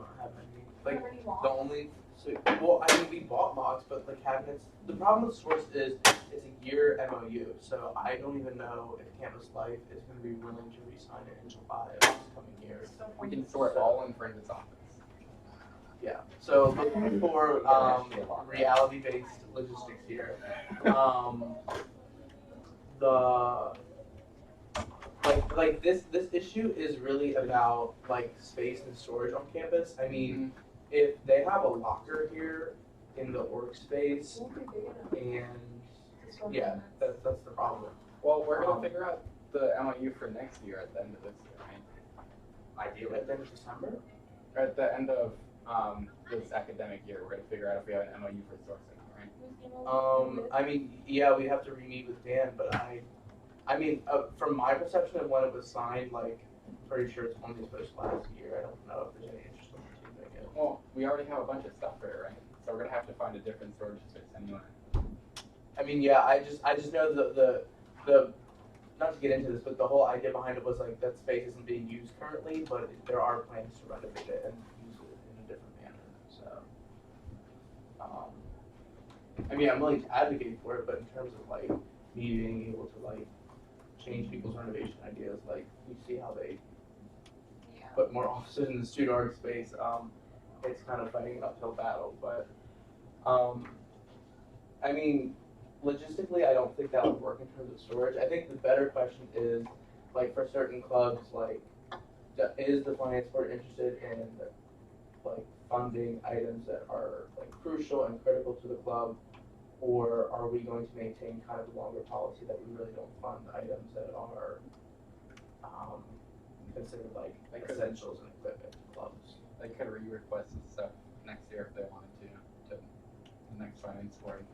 Speaker 1: like,
Speaker 2: already
Speaker 1: the
Speaker 2: lost.
Speaker 1: only, so, well, I mean, we bought box, but the cabinets, the problem with Source is it's a year MOU, so I don't even know if Campus Life is gonna be willing to re-sign it in July of this coming year.
Speaker 5: We can store it all in Brenda's office.
Speaker 1: Yeah, so looking for, reality-based logistics here. This issue is really about like space and storage on campus. I mean, if they have a locker here in the workspace,
Speaker 2: Won't be big enough
Speaker 1: and
Speaker 2: to store
Speaker 1: yeah,
Speaker 2: helmets.
Speaker 1: that's the problem.
Speaker 5: Well, we're gonna figure out the MOU for next year at the end of this year, right?
Speaker 4: Ideally,
Speaker 1: At the end of December?
Speaker 5: At the end of this academic year, we're gonna figure out if we have an MOU for sourcing, right?
Speaker 2: Who's email?
Speaker 1: I mean, yeah, we have to re-meet with Dan, but I mean, from my perception of when it was signed, like, I'm pretty sure it's only supposed to last a year. I don't know if there's any interest in continuing it.
Speaker 5: Well, we already have a bunch of stuff for it, right? So we're gonna have to find a different storage space anyway.
Speaker 1: I mean, yeah, I just know the not to get into this, but the whole idea behind it was like that space isn't being used currently, but there are plans to renovate it and use it in a different manner. So, I mean, I'm willing to advocate for it, but in terms of like me being able to like change people's renovation ideas, like you see how they
Speaker 2: Yeah.
Speaker 1: put more offices in the student art space, it's kind of fighting an uphill battle. But I mean, logistically, I don't think that would work in terms of storage. I think the better question is, like, for certain clubs, like, is the finance board interested in like funding items that are like crucial and critical to the club, or are we going to maintain kind of a longer policy that we really don't fund items that are considered like essentials and equipment clubs?
Speaker 5: They could re-request this stuff next year if they wanted to the next finance board.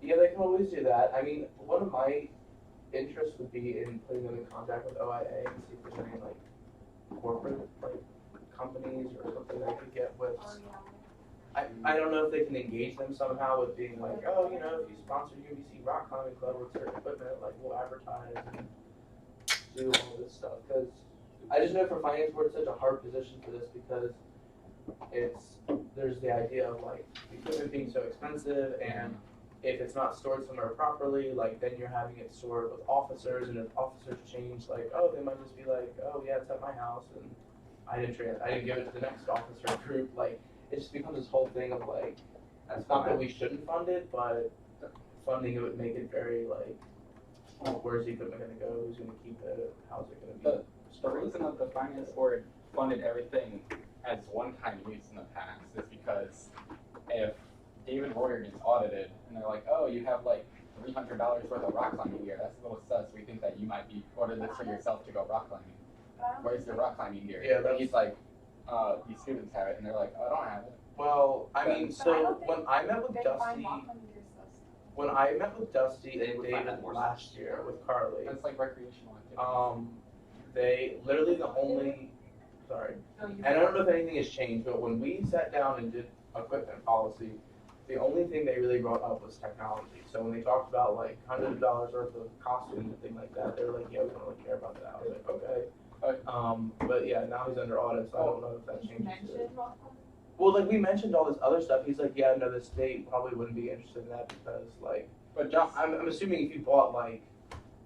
Speaker 1: Yeah, they can always do that. I mean, one of my interests would be in putting them in contact with OIA and see if there's any like corporate like companies or something they could get with.
Speaker 2: Oh, yeah.
Speaker 1: I don't know if they can engage them somehow with being like, oh, you know, if you sponsor UMBC Rock Climbing Club with certain equipment, like we'll advertise and do all this stuff. Because I just know for finance board, it's such a hard position for this because there's the idea of like equipment being so expensive, and if it's not stored somewhere properly, like then you're having it stored with officers, and if officers change, like, oh, they might just be like, oh yeah, it's at my house, and I didn't give it to the next officer group. Like it just becomes this whole thing of like, it's not that we shouldn't fund it, but funding it would make it very like, where's the equipment gonna go? Who's gonna keep it? How's it gonna be?
Speaker 5: The reason that the finance board funded everything as one-time use in the past is because if David Royer gets audited and they're like, oh, you have like $300 worth of rock climbing gear, that's a little sus. We think that you might be ordered this for yourself to go rock climbing. Where's your rock climbing gear?
Speaker 1: Yeah,
Speaker 5: and he's like, these students have it, and they're like, oh, I don't have it.
Speaker 1: Well, I mean,
Speaker 2: But I
Speaker 1: so
Speaker 2: don't think
Speaker 1: when I met with
Speaker 2: They
Speaker 1: Dusty,
Speaker 2: find rock climbing gear so
Speaker 1: when I met with Dusty
Speaker 4: They
Speaker 1: and
Speaker 4: would find
Speaker 1: David
Speaker 4: that more
Speaker 1: last year with Carly,
Speaker 5: That's like recreational activity.
Speaker 1: they literally the only, sorry,
Speaker 2: No, you
Speaker 1: and I don't know if anything has changed, but when we sat down and did equipment policy, the only thing they really brought up was technology. So when they talked about like $100 worth of costumes and things like that, they were like, yeah, we don't really care about that. I was like, okay. But yeah, now he's under audit, so I don't know if that
Speaker 2: You
Speaker 1: changes it.
Speaker 2: mentioned rock climbing?
Speaker 1: Well, like we mentioned all this other stuff. He's like, yeah, no, the state probably wouldn't be interested in that because like,
Speaker 5: But
Speaker 1: John, I'm assuming if you bought like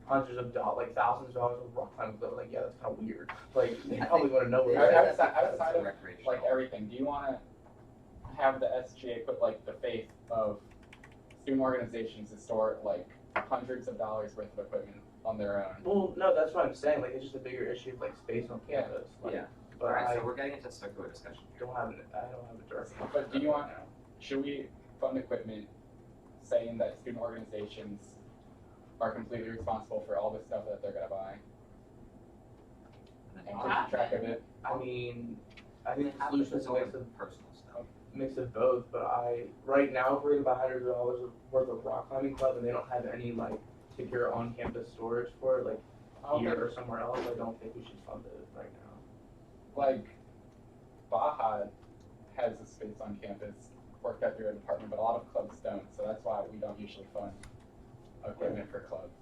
Speaker 1: hundreds of dollars, like thousands of dollars of rock climbing equipment, like yeah, that's kind of weird. Like you probably want to know where it's at.
Speaker 5: outside of
Speaker 4: recreational.
Speaker 5: like everything, do you want to have the SGA put like the faith of student organizations to store like hundreds of dollars worth of equipment on their own?
Speaker 1: Well, no, that's what I'm saying. Like it's just a bigger issue of like space on
Speaker 5: Yeah.
Speaker 1: campus. Like,
Speaker 4: Yeah.
Speaker 1: But
Speaker 4: Alright,
Speaker 1: I
Speaker 4: so we're getting into circular discussion here.
Speaker 1: don't have a direct.
Speaker 5: But do you want, should we fund equipment saying that student organizations are completely responsible for all the stuff that they're gonna buy
Speaker 4: And
Speaker 5: and
Speaker 4: then
Speaker 5: keep track of it?
Speaker 1: I mean, I think the
Speaker 4: have
Speaker 1: solution is
Speaker 4: its
Speaker 1: a
Speaker 4: own
Speaker 1: mix of
Speaker 4: personal stuff.
Speaker 1: both. But right now, if we're gonna buy $100 worth of rock climbing club, and they don't have any like secure on-campus storage for it, like here or somewhere else, I don't think we should fund it right now.
Speaker 5: Like, Baja has a space on campus worked out through a department, but a lot of clubs don't, so that's why we don't usually fund equipment for clubs.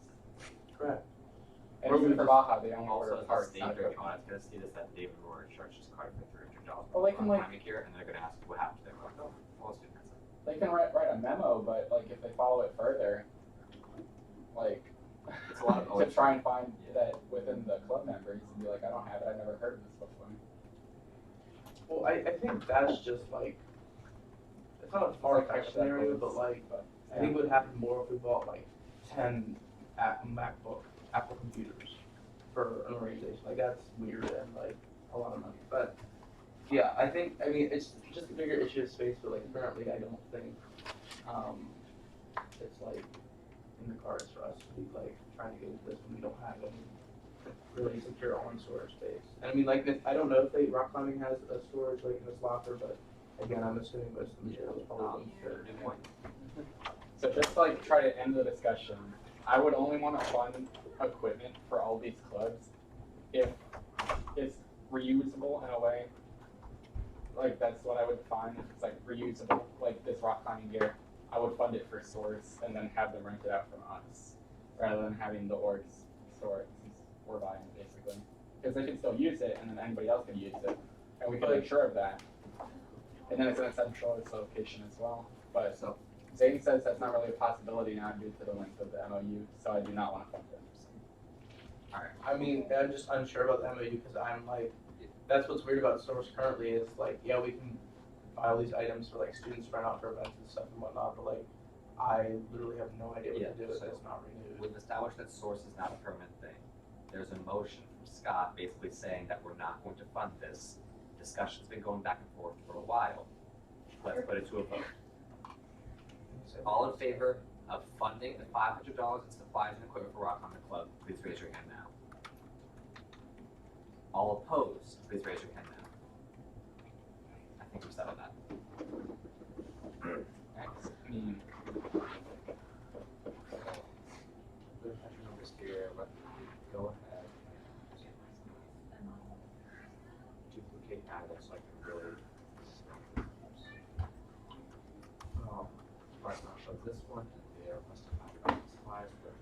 Speaker 1: Correct.
Speaker 5: And
Speaker 1: Or we
Speaker 5: even for
Speaker 1: just-
Speaker 5: Baja, they only
Speaker 4: Also,
Speaker 5: order
Speaker 4: as a
Speaker 5: parts,
Speaker 4: state
Speaker 5: not
Speaker 4: during
Speaker 5: equipment.
Speaker 4: audit's gonna see this, that David Royer charged his card for $300
Speaker 5: Well, they can, like-
Speaker 4: climbing gear, and they're gonna ask what happened to their card. Oh, well, student has it.
Speaker 5: They can write a memo, but like if they follow it further, like
Speaker 4: It's a lot of
Speaker 5: to
Speaker 4: ownership.
Speaker 5: try and find that within the club members and be like, I don't have it, I've never heard of this before.
Speaker 1: Well, I think that's just like, it's not a far-fetched scenario, but like, I think it would happen more if we bought like 10 Apple computers for an organization. Like that's weird and like a lot of money. But yeah, I mean, it's just a bigger issue of space, but like currently I don't think it's like in the cards for us to be like trying to get into this when we don't have any really secure on storage space. And I mean, like, I don't know if rock climbing has a storage like in this locker, but again, I'm assuming most of the material is probably
Speaker 4: Good point.
Speaker 5: So just to like try to end the discussion, I would only want to fund equipment for all these clubs if it's reusable in a way. Like that's what I would find, if it's like reusable, like this rock climbing gear, I would fund it for source and then have them rent it out from us, rather than having the orgs store it since we're buying it basically. Because they can still use it and then anybody else can use it, and we can make sure of that. And then it's in a centralized location as well. But
Speaker 4: So,
Speaker 5: Zane says that's not really a possibility now due to the length of the MOU, so I do not want to fund it.
Speaker 4: alright.
Speaker 1: I mean, I'm just unsure about the MOU because I'm like, that's what's weird about stores currently is like, yeah, we can buy all these items for like students run out for events and stuff and whatnot, but like, I literally have no idea what
Speaker 4: Yeah,
Speaker 1: to do with
Speaker 4: so
Speaker 1: it. It's not renewed.
Speaker 4: We've established that source is not a permanent thing. There's a motion from Scott basically saying that we're not going to fund this. Discussion's been going back and forth for a while. Let's put it to a vote. All in favor of funding the $500 in supplies and equipment for Rock Climbing Club, please raise your hand now. All opposed, please raise your hand now. I think we've settled that.
Speaker 5: Next.
Speaker 4: There's actually numbers here, but go ahead. Duplicate that so I can really. Right now, so this one and there must have $5 supplies, but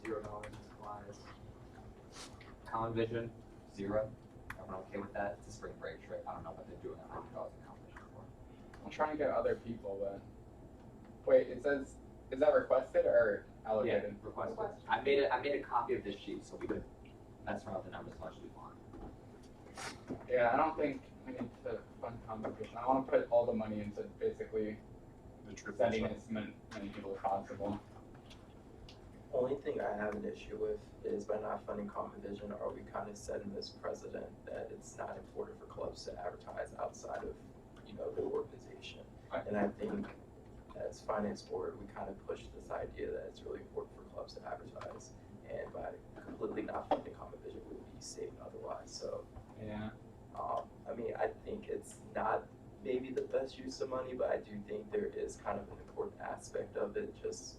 Speaker 4: $0 in supplies. Common Vision, 0. Everyone okay with that? It's a spring break trip. I don't know what they're doing $100 in Common Vision for.
Speaker 5: I'm trying to get other people, but wait, it says, is that requested or allocated?
Speaker 4: Yeah, requested. I made a copy of this sheet so we could mess around with the numbers as much as we want.
Speaker 5: Yeah, I don't think we need to fund competition. I want to put all the money into basically
Speaker 6: The trip
Speaker 5: sending
Speaker 6: itself.
Speaker 5: as many people as possible.
Speaker 7: Only thing I have an issue with is by not funding Common Vision, are we kind of setting this precedent that it's not important for clubs to advertise outside of, the organization?
Speaker 5: Right.
Speaker 7: And I think as finance board, we kind of push this idea that it's really important for clubs to advertise. And by completely not funding Common Vision, we would be saving otherwise. So,
Speaker 5: Yeah.
Speaker 7: I think it's not maybe the best use of money, but I do think there is kind of an important aspect of it, just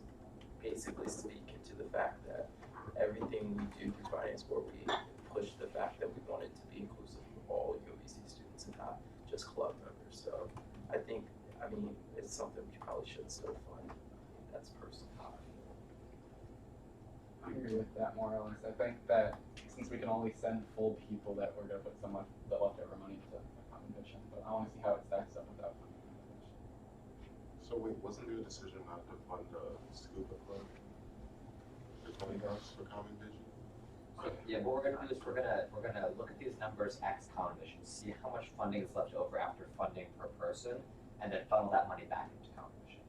Speaker 7: basically speaking to the fact that everything we do through finance board, we push the fact that we want it to be inclusive of all UMBC students and not just club members. So I think, it's something we probably should still fund. That's personal.
Speaker 5: I agree with that more or less. I think that since we can only send full people, that we're gonna put some of the leftover money into the competition. But I want to see how it stacks up without funding competition.
Speaker 6: So wait, wasn't there a decision not to fund Scuba Club? The $20 for Common Vision?
Speaker 4: So, yeah, what we're gonna do is we're gonna look at these numbers X Common Vision, see how much funding is left over after funding per person, and then funnel that money back into Common Vision.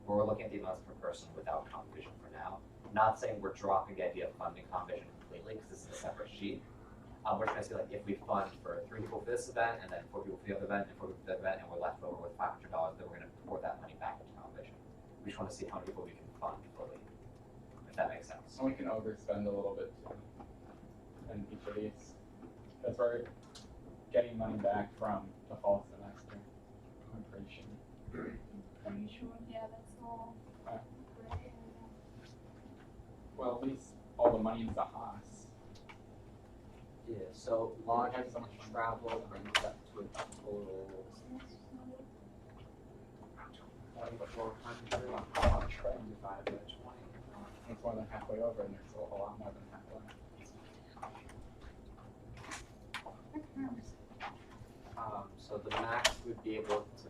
Speaker 4: We're looking at the amounts per person without Common Vision for now. Not saying we're dropping the idea of funding Common Vision completely, because this is a separate sheet. We're trying to see like if we fund for 3 people for this event, and then 4 people for the other event, and 4 people for the other event, and we're left over with $500, then we're gonna pour that money back into Common Vision. We just want to see how many people we can fund fully, if that makes sense.
Speaker 5: And we can overspend a little bit too in each of these. Because we're getting money back from the fall semester. I'm pretty sure.
Speaker 3: Pretty sure, yeah, that's all.
Speaker 5: Okay.
Speaker 3: Right.
Speaker 5: Well, at least all the money is the Haas.
Speaker 4: Yeah, so lodging,
Speaker 5: have so much fun.
Speaker 4: travel brings that to a total. Divided by 20.
Speaker 5: It's more than halfway over, and there's still a lot more than halfway.
Speaker 4: So the max we'd be able to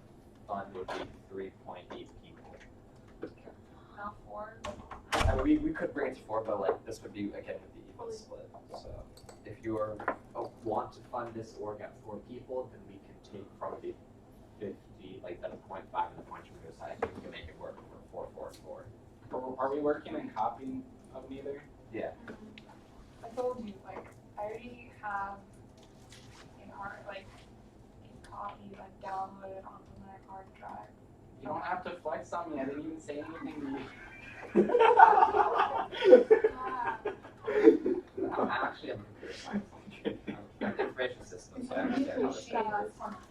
Speaker 4: fund would be 3.8 people.
Speaker 2: Not 4.
Speaker 4: I mean, we could bring it to 4, but like this would be again with the even split. So if you are want to fund this org at 4 people, then we can take from the 50, like the 0.5 and the point from your side. We can make it work for 4, 4, 4.
Speaker 5: Are we working and copying of neither?
Speaker 4: Yeah.
Speaker 2: I told you, I already have a copy, downloaded onto my hard drive.
Speaker 5: You don't have to flex on me. I didn't even say anything to you.
Speaker 4: I'm actually a computer science teacher. I'm an information system, so I understand how this works.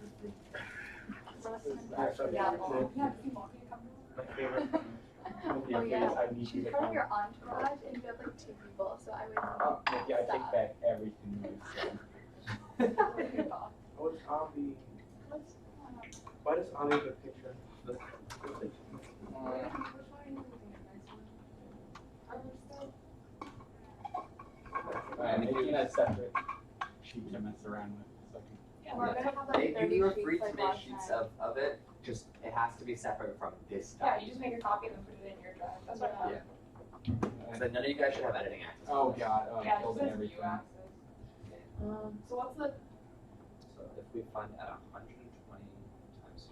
Speaker 7: My favorite.
Speaker 3: Oh yeah,
Speaker 5: I need you
Speaker 3: she's
Speaker 5: to
Speaker 3: part of
Speaker 5: come.
Speaker 3: your entourage and you have 2 people, so I would
Speaker 5: Oh, yeah, I take
Speaker 3: stop.
Speaker 5: back everything you said.
Speaker 7: What's Avi? Why does Avi have a picture?
Speaker 5: I'm making a separate sheet to mess around with. So.
Speaker 3: And we're gonna have
Speaker 4: They,
Speaker 3: 30
Speaker 4: you are
Speaker 3: sheets
Speaker 4: free to
Speaker 3: like
Speaker 4: make
Speaker 3: last
Speaker 4: sheets
Speaker 3: time.
Speaker 4: of it, just it has to be separate from this
Speaker 2: Yeah,
Speaker 4: stuff.
Speaker 2: you just make a copy and then put it in your drive. That's what I
Speaker 4: Yeah. So none of you guys should have editing access.
Speaker 5: Oh god,
Speaker 2: Yeah,
Speaker 5: killed
Speaker 2: it says
Speaker 5: everything.
Speaker 2: view access. So what's the,
Speaker 4: So if we fund at 120 times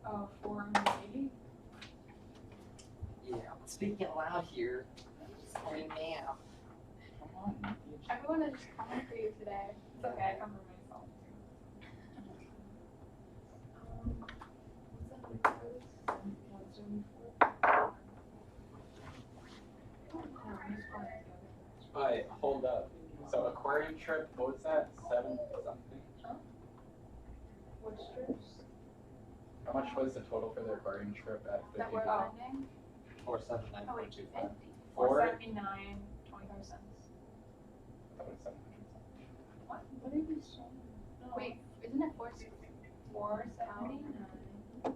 Speaker 4: 4.
Speaker 2: 480?
Speaker 4: Yeah, I'm speaking loud here. Sorry, ma'am.
Speaker 5: Come on, not the agenda.
Speaker 3: Everyone is coming for you today.
Speaker 2: It's okay, I come for myself too.
Speaker 3: What's that? 174?
Speaker 5: pulled up. So aquarium trip, what was that? 7 something?
Speaker 2: Which trips?
Speaker 5: How much was the total for the aquarium trip at
Speaker 3: That
Speaker 5: 50?
Speaker 3: we're funding?
Speaker 4: 479.25.
Speaker 2: 479.25 cents.
Speaker 5: That was 700
Speaker 2: What? What did we say? No.
Speaker 3: Wait, isn't it 4?
Speaker 2: 479 and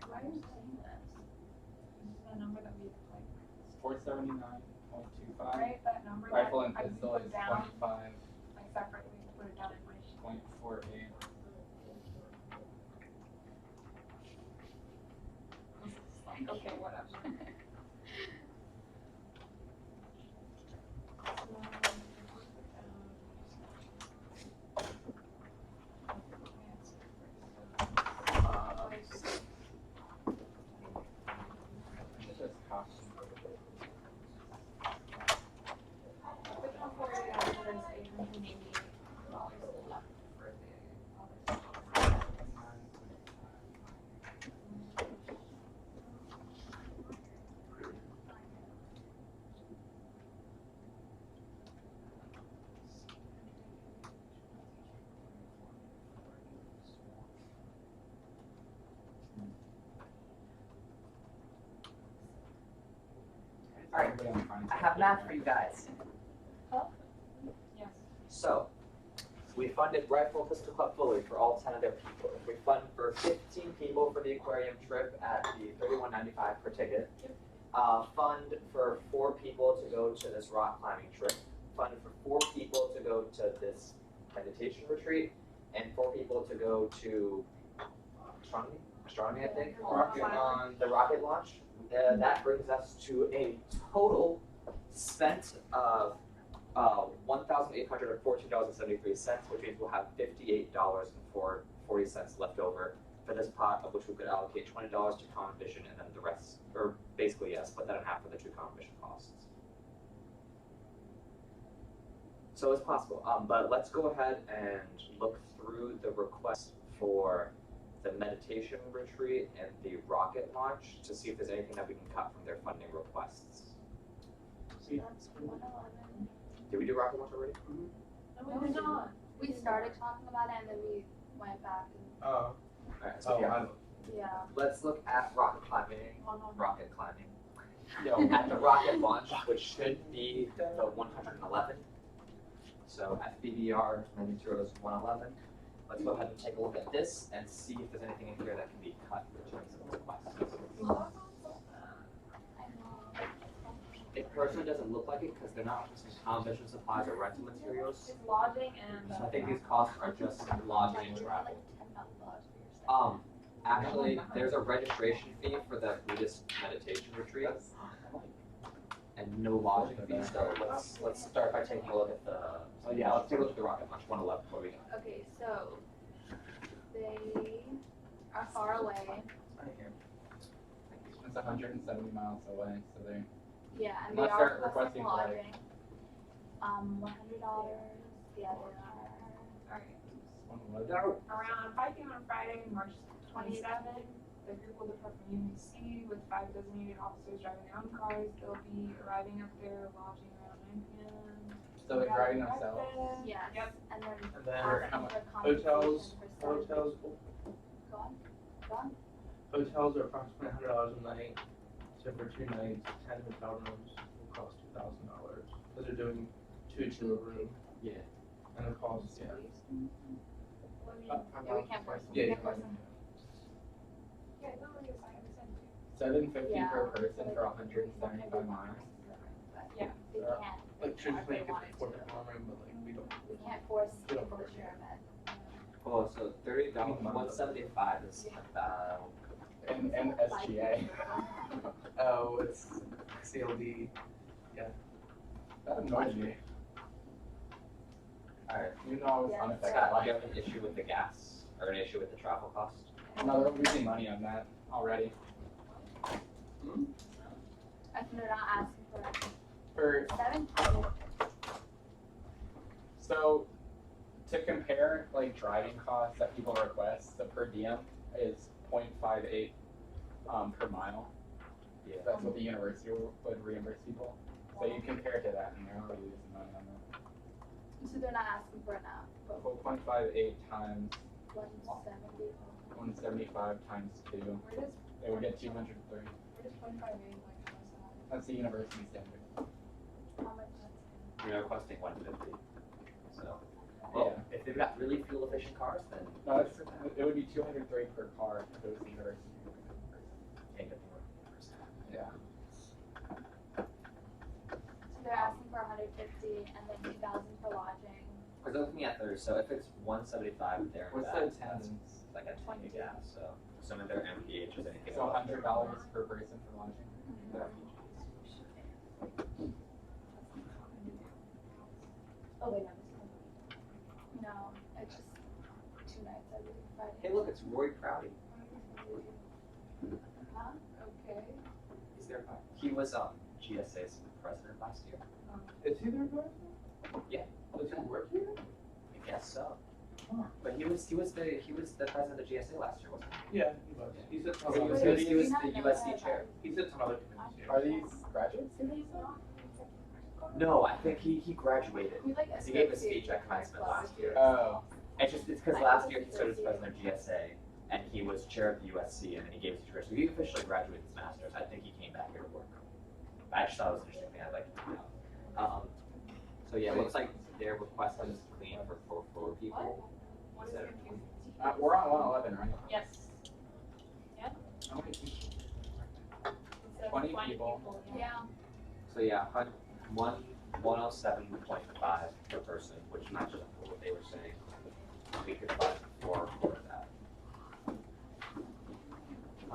Speaker 2: why are you saying this? This is the number that we like.
Speaker 5: It's 479.25.
Speaker 2: Right, that number
Speaker 5: Rifle
Speaker 2: that
Speaker 5: and
Speaker 2: I
Speaker 5: pistol
Speaker 2: put
Speaker 5: is
Speaker 2: down,
Speaker 5: 25.48.
Speaker 2: like separately, put it down in my sheet. Like, okay, whatever.
Speaker 5: It's just cost.
Speaker 4: Alright, I have math for you guys.
Speaker 2: Yes.
Speaker 4: So, we funded Rifle Pistol Club fully for all 10 of their people. If we fund for 15 people for the aquarium trip at the $31.95 per ticket, fund for 4 people to go to this rock climbing trip, fund for 4 people to go to this meditation retreat, and 4 people to go to astronomy I think, the rocket launch. That brings us to a total spent of $1,814.73, which means we'll have $58.40 left over for this pot, of which we could allocate $20 to common vision, and then the rest, or basically yes, put that in half for the 2 common vision costs. So it's possible, but let's go ahead and look through the request for the meditation retreat and the rocket launch to see if there's anything that we can cut from their funding requests.
Speaker 3: So that's 111.
Speaker 4: Did we do rocket launch already?
Speaker 2: No, we're not.
Speaker 3: We started talking about it and then we went back and,
Speaker 1: Oh.
Speaker 4: Alright, so
Speaker 3: yeah.
Speaker 4: let's look at rocket climbing. Rocket climbing.
Speaker 5: Yo,
Speaker 4: At the rocket launch, which should be the 111. So FBBR material is 111. Let's go ahead and take a look at this and see if there's anything in here that can be cut in terms of requests. It personally doesn't look like it because they're not combination supplies or rental materials.
Speaker 2: It's lodging and.
Speaker 4: So I think these costs are just lodging and travel.
Speaker 3: Like $10,000 for your stay.
Speaker 4: Actually, there's a registration fee for the Buddhist meditation retreat and no lodging fee. So let's start by taking a look at the. So yeah, let's take a look at the rocket launch 111. What do we got?
Speaker 3: Okay, so they are far away.
Speaker 5: it's 170 miles away, so they.
Speaker 3: Yeah, and
Speaker 5: Unless
Speaker 3: they
Speaker 5: they're
Speaker 3: are requesting
Speaker 5: requesting, like-
Speaker 3: lodging. $100. Yeah, they are.
Speaker 2: Alright,
Speaker 4: Go.
Speaker 2: around 5 p.m. on Friday, March 27th, the group will depart from UMBC with 5 designated officers driving their own cars. They'll be arriving at their lodging around 9 p.m.
Speaker 5: So they're driving themselves.
Speaker 2: Breakfast.
Speaker 3: Yes.
Speaker 2: Yep.
Speaker 3: And then
Speaker 1: And then
Speaker 5: how much-
Speaker 1: hotels,
Speaker 3: compensation for
Speaker 1: hotels,
Speaker 3: Go on. Go on.
Speaker 1: hotels are approximately $100 a night. So for 2 nights, 10 hotel rooms will cost $2,000 because they're doing 2 to a room.
Speaker 5: Yeah.
Speaker 1: And the cost, yeah.
Speaker 2: Let me-
Speaker 3: Yeah, we can't force them.
Speaker 1: Yeah,
Speaker 3: We
Speaker 1: you
Speaker 3: can't force them.
Speaker 2: Yeah, no, I guess I understand too.
Speaker 5: 750
Speaker 3: Yeah.
Speaker 5: per person for 175 miles.
Speaker 2: Yeah.
Speaker 3: They
Speaker 1: Yeah.
Speaker 3: can't.
Speaker 1: Like traditionally you
Speaker 3: They
Speaker 1: could
Speaker 3: wanted
Speaker 1: afford
Speaker 3: to.
Speaker 1: a hotel room, but like we don't.
Speaker 3: We can't force
Speaker 1: We don't
Speaker 3: people to
Speaker 1: force
Speaker 3: share a bed.
Speaker 4: Oh, so $30, 175 is about.
Speaker 5: And SGA.
Speaker 1: Oh, it's CLD.
Speaker 5: That annoyed me.
Speaker 4: Alright.
Speaker 5: You know I was
Speaker 3: Yeah.
Speaker 5: unaffected
Speaker 4: Scott, do
Speaker 5: by
Speaker 4: you
Speaker 5: it.
Speaker 4: have an issue with the gas or an issue with the travel cost?
Speaker 5: No, they're losing money on that already.
Speaker 3: I think they're not asking
Speaker 5: For
Speaker 3: for 700.
Speaker 5: So, to compare like driving costs that people request, the per diem is 0.58 per mile.
Speaker 4: Yeah.
Speaker 5: That's what the university would reimburse people. So you compare to that, and they're already losing money on that.
Speaker 3: So they're not asking for enough, but
Speaker 5: 4.58 times
Speaker 3: 170.
Speaker 5: 175 times 2.
Speaker 2: Where does,
Speaker 5: They would get 230.
Speaker 2: where does 0.58 like come aside?
Speaker 5: That's the university standard.
Speaker 3: How much?
Speaker 4: You're requesting 150. So, well, if they've got really fuel efficient cars, then
Speaker 5: No, it's, it would be 203 per car if it was the university.
Speaker 4: can't get more than 1%.
Speaker 5: Yeah.
Speaker 3: So they're asking for 150 and then 2,000 for lodging.
Speaker 4: Because looking at theirs, so if it's 175 there and
Speaker 5: What's
Speaker 4: back,
Speaker 5: the
Speaker 4: that's
Speaker 5: attendance?
Speaker 4: like a 20 gas. So assuming their MPH is anything
Speaker 5: So
Speaker 4: above
Speaker 5: $100 per person for lodging.
Speaker 3: Oh wait, no, it's just 2 nights I believe. Friday.
Speaker 4: Hey, look, it's Roy Prouty.
Speaker 3: Huh?
Speaker 2: Okay.
Speaker 4: He's there. He was GSA's president last year.
Speaker 1: Is he their president?
Speaker 4: Yeah.
Speaker 1: Does he work here?
Speaker 4: I guess so. But he was the president of GSA last year, wasn't he?
Speaker 1: Yeah, he was. He sits on
Speaker 5: He
Speaker 1: other
Speaker 5: was-
Speaker 1: committees.
Speaker 4: He was the USC chair.
Speaker 1: He sits on other committees here.
Speaker 5: Are these graduates?
Speaker 4: No, I think he graduated.
Speaker 3: We like
Speaker 4: Because he gave a speech at commencement last year.
Speaker 5: Oh.
Speaker 4: It's because last year he served as president of GSA, and he was chair of the USC, and then he gave his degree. So he officially graduated his master's. I think he came back here to work. I just thought it was an interesting thing. I'd like to point out. So yeah, it looks like their request is clean for 4 people.
Speaker 2: What is it?
Speaker 5: We're on 111, right?
Speaker 2: Yes.
Speaker 5: How many people?
Speaker 2: It says
Speaker 5: 20 people.
Speaker 3: Yeah.
Speaker 4: So yeah, 107.5 per person, which matches up with what they were saying. We could find for that.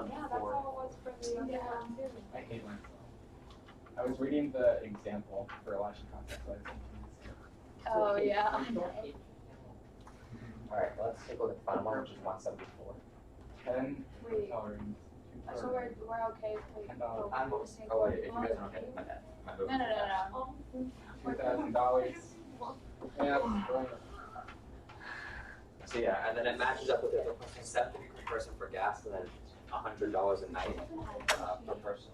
Speaker 2: Yeah, that's all it was for the other one too.
Speaker 5: I hate myself. I was reading the example for election context. So I was thinking,
Speaker 3: Oh yeah.
Speaker 4: Alright, let's take a look at the final one, which is 174.
Speaker 5: 10
Speaker 3: Wait.
Speaker 5: tolerance.
Speaker 3: So we're okay with
Speaker 5: $10.
Speaker 4: I'm, oh wait, if you guys aren't okay, my bad. My
Speaker 3: No, no, no, no.
Speaker 5: $2,000. Yeah.
Speaker 4: So yeah, and then it matches up with the requesting $750 per person for gas, and then $100 a night per person.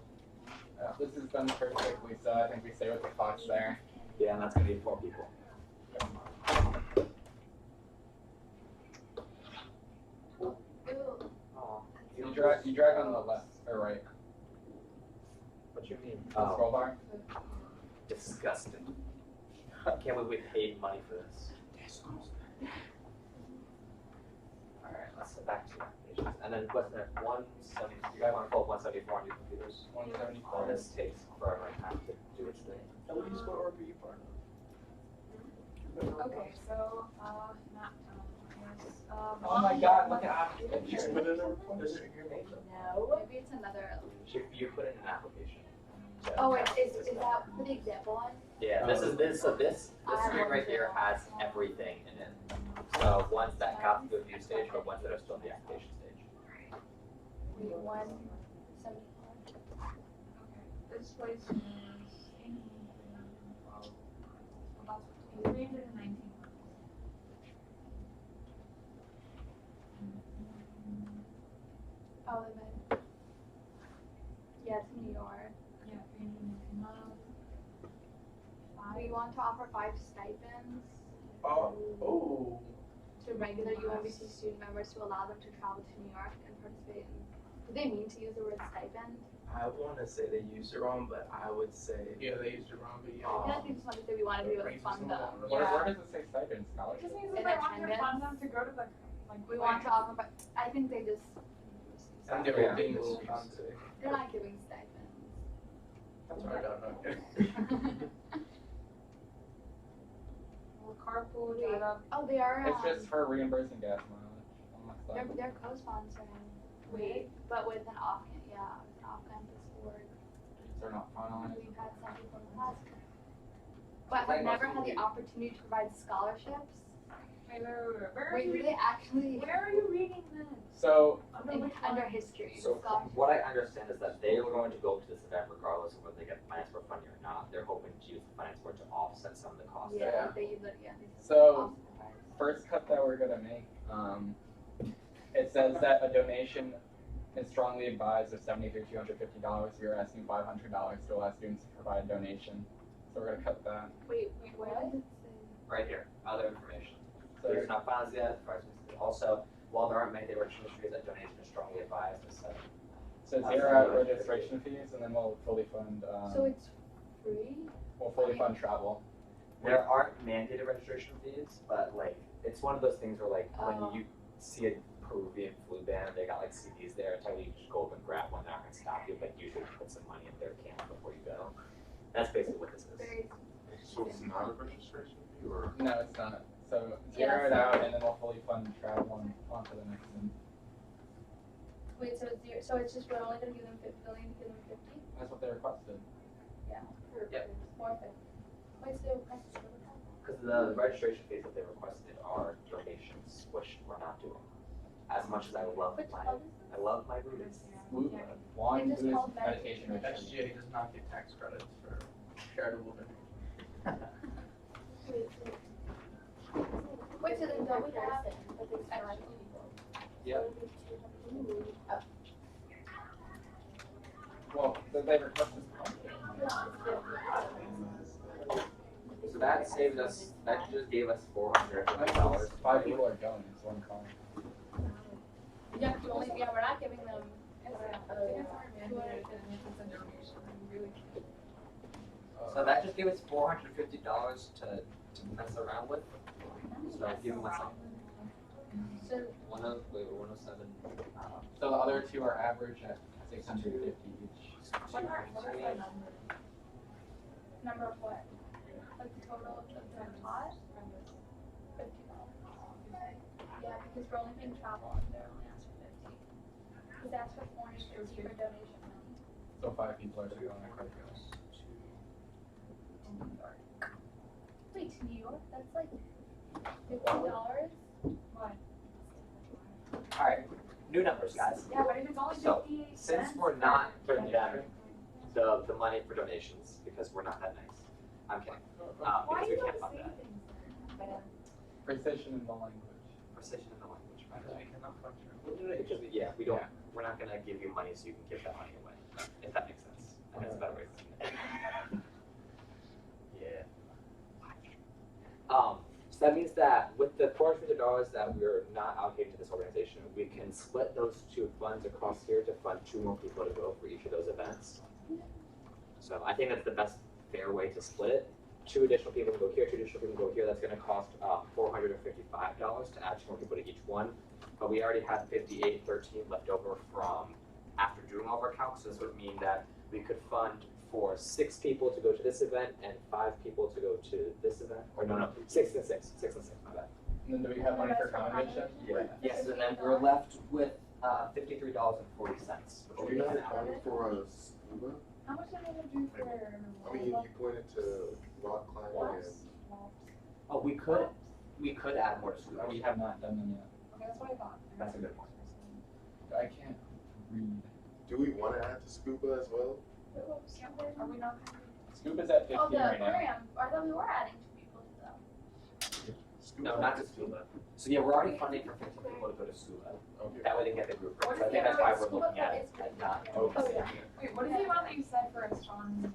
Speaker 5: This is done perfectly, so I think we stay with the clocks there.
Speaker 4: Yeah, and that's gonna be 4 people.
Speaker 3: Ew.
Speaker 4: Oh,
Speaker 5: You drag on the left or right.
Speaker 4: what you mean?
Speaker 5: The scroll bar.
Speaker 4: Disgusting. I can't believe we paid money for this. Alright, let's get back to applications. And then what's that? 170. You guys want to pull up 174 on your computers?
Speaker 5: 174.
Speaker 4: This takes forever and a half to do its thing.
Speaker 1: And what do you spell RP part of?
Speaker 2: Okay, so, map time, yes,
Speaker 5: Oh my god, look at
Speaker 1: You
Speaker 5: application.
Speaker 1: submit it or
Speaker 4: Does it your name?
Speaker 3: No. Maybe it's another.
Speaker 4: You put in an application.
Speaker 3: Oh, is that for the example one?
Speaker 4: Yeah, this screen right here has everything in it. So ones that got to the view stage, but ones that are still in the application stage.
Speaker 3: Wait, 174.
Speaker 2: okay, this place is in, about 319.
Speaker 3: Oh, they meant. Yeah, it's New York.
Speaker 2: Yeah, 319.
Speaker 3: We want to offer 5 stipends
Speaker 1: Oh.
Speaker 3: to regular UMBC student members to allow them to travel to New York and participate in. Do they mean to use the word stipend?
Speaker 7: I want to say they used it wrong, but I would say
Speaker 1: Yeah, they used it wrong, but yeah.
Speaker 3: I feel like they just wanted to say we want to be able to fund them.
Speaker 5: Where does it say stipend
Speaker 2: It
Speaker 5: scholarship?
Speaker 2: just means
Speaker 3: In
Speaker 2: that they want to
Speaker 3: attendance.
Speaker 2: fund them to go to the, like.
Speaker 3: We want to offer, but I think they just.
Speaker 1: And they were being a little fancy.
Speaker 3: They're not giving stipends.
Speaker 1: That's what I got, okay.
Speaker 2: Well, carpool, drive up.
Speaker 3: Oh, they are.
Speaker 5: It's just for reimbursing gas mileage.
Speaker 3: They're co-sponsoring.
Speaker 2: Wait.
Speaker 3: But with an off-campus board.
Speaker 5: They're not finalized.
Speaker 3: We've had some people in the past. But we've never had the opportunity to provide scholarships. Wait, do they actually
Speaker 2: Where are you reading this?
Speaker 5: So
Speaker 3: under history?
Speaker 4: So from what I understand is that they were going to go to this event regardless of whether they get finance for funding or not. They're hoping to use the finance board to offset some of the costs.
Speaker 3: Yeah,
Speaker 5: Yeah.
Speaker 3: they
Speaker 5: So, first cut that we're gonna make, it says that a donation is strongly advised of $73,250. We are asking $500 to allow students to provide a donation. So we're gonna cut that.
Speaker 3: Wait, what?
Speaker 4: Right here, other information.
Speaker 5: So
Speaker 4: These are not finalized yet. Also, while there aren't mandate registration fees, that donation is strongly advised.
Speaker 5: so zero registration fees, and then we'll fully fund.
Speaker 3: So it's free?
Speaker 5: We'll fully fund travel.
Speaker 4: There aren't mandated registration fees, but like, it's one of those things where like, when you see a Peruvian flu band, they got like CDs there, tell you just go up and grab one, they're not gonna stop you, but you should put some money in their can before you go. That's basically what this is.
Speaker 3: Very.
Speaker 6: So it's not a registration fee, or?
Speaker 5: No, it's not. So
Speaker 3: Yeah,
Speaker 5: zero it
Speaker 3: so-
Speaker 5: out, and then we'll fully fund travel on to the next one.
Speaker 3: Wait, so it's zero, so it's just, we're only gonna give them 50, we're only gonna give them 50?
Speaker 5: That's what they requested.
Speaker 4: Yep.
Speaker 3: More 50. Wait, so that's just.
Speaker 4: Because the registration fees that they requested are donations, which we're not doing. As much as I love
Speaker 3: Which
Speaker 4: my,
Speaker 3: club is
Speaker 4: I love my Buddhists.
Speaker 5: One
Speaker 3: They just
Speaker 5: Buddhist
Speaker 3: called
Speaker 5: meditation retreat.
Speaker 1: SGA does not get tax credits for charitable donations.
Speaker 3: Wait, so then don't we have?
Speaker 4: Yep.
Speaker 5: Well, they requested.
Speaker 4: So that saved us, that just gave us $450.
Speaker 5: 5 people are going, it's one car.
Speaker 3: Yeah, we're not giving them.
Speaker 4: So that just gave us $450 to mess around with. So I've given myself
Speaker 3: So
Speaker 4: 107.
Speaker 5: So the other two are average at 650 each.
Speaker 3: what are the numbers? Number of what? Like the total of the cost? $50. Yeah, because we're only paying travel and they're only asked for 50. Because that's for $450 for donation money.
Speaker 5: So 5 people are going.
Speaker 3: Wait, to New York? That's like $50?
Speaker 4: Alright, new numbers, guys.
Speaker 2: Yeah, but if it's only
Speaker 4: So,
Speaker 2: 58
Speaker 4: since
Speaker 2: cents.
Speaker 4: we're not putting down the money for donations, because we're not that nice. I'm kidding.
Speaker 2: Why
Speaker 4: Because
Speaker 2: do
Speaker 4: we
Speaker 2: you
Speaker 4: can't
Speaker 2: have
Speaker 4: fund that.
Speaker 2: savings?
Speaker 5: Precision in the language.
Speaker 4: Precision in the language.
Speaker 1: Because we cannot function.
Speaker 4: Because we don't, we're not gonna give you money so you can give that money away, if that makes sense. And that's a better way to say it. Yeah. So that means that with the $450 that we're not allocating to this organization, we can split those two funds across here to fund 2 more people to go for each of those events. So I think that's the best fair way to split it. 2 additional people can go here, 2 additional people can go here. That's gonna cost $455 to add 2 more people to each one. But we already had 5813 left over from after doing all of our counts. So this would mean that we could fund for 6 people to go to this event and 5 people to go to this event. Or no, 6 and 6, 6 and 6, my bad.
Speaker 5: And then do we have money for accommodation?
Speaker 4: Yes, and then we're left with $53.40.
Speaker 6: Do you have time for a scuba?
Speaker 2: How much did I do for?
Speaker 6: I mean, you pointed to rock climbing and.
Speaker 4: Oh, we could add more to scuba.
Speaker 5: We have not done them yet.
Speaker 2: Okay, that's what I thought.
Speaker 4: That's a good point.
Speaker 5: I can't read.
Speaker 6: Do we want to add to scuba as well?
Speaker 2: Are we not?
Speaker 5: Scuba's at 15
Speaker 3: Oh, the
Speaker 5: right now.
Speaker 3: aquarium. I thought we were adding 2 people to them.
Speaker 4: No, not to scuba. So yeah, we're already funding for 15 people to go to scuba.
Speaker 6: Okay.
Speaker 4: That way they can get the group.
Speaker 2: What
Speaker 4: So I
Speaker 2: is
Speaker 4: think
Speaker 2: the
Speaker 4: that's why
Speaker 2: other
Speaker 4: we're looking at it
Speaker 3: scuba
Speaker 4: and not.
Speaker 3: Oh,
Speaker 6: Okay.
Speaker 3: yeah.
Speaker 2: Wait, what is the amount that you said for astronomy?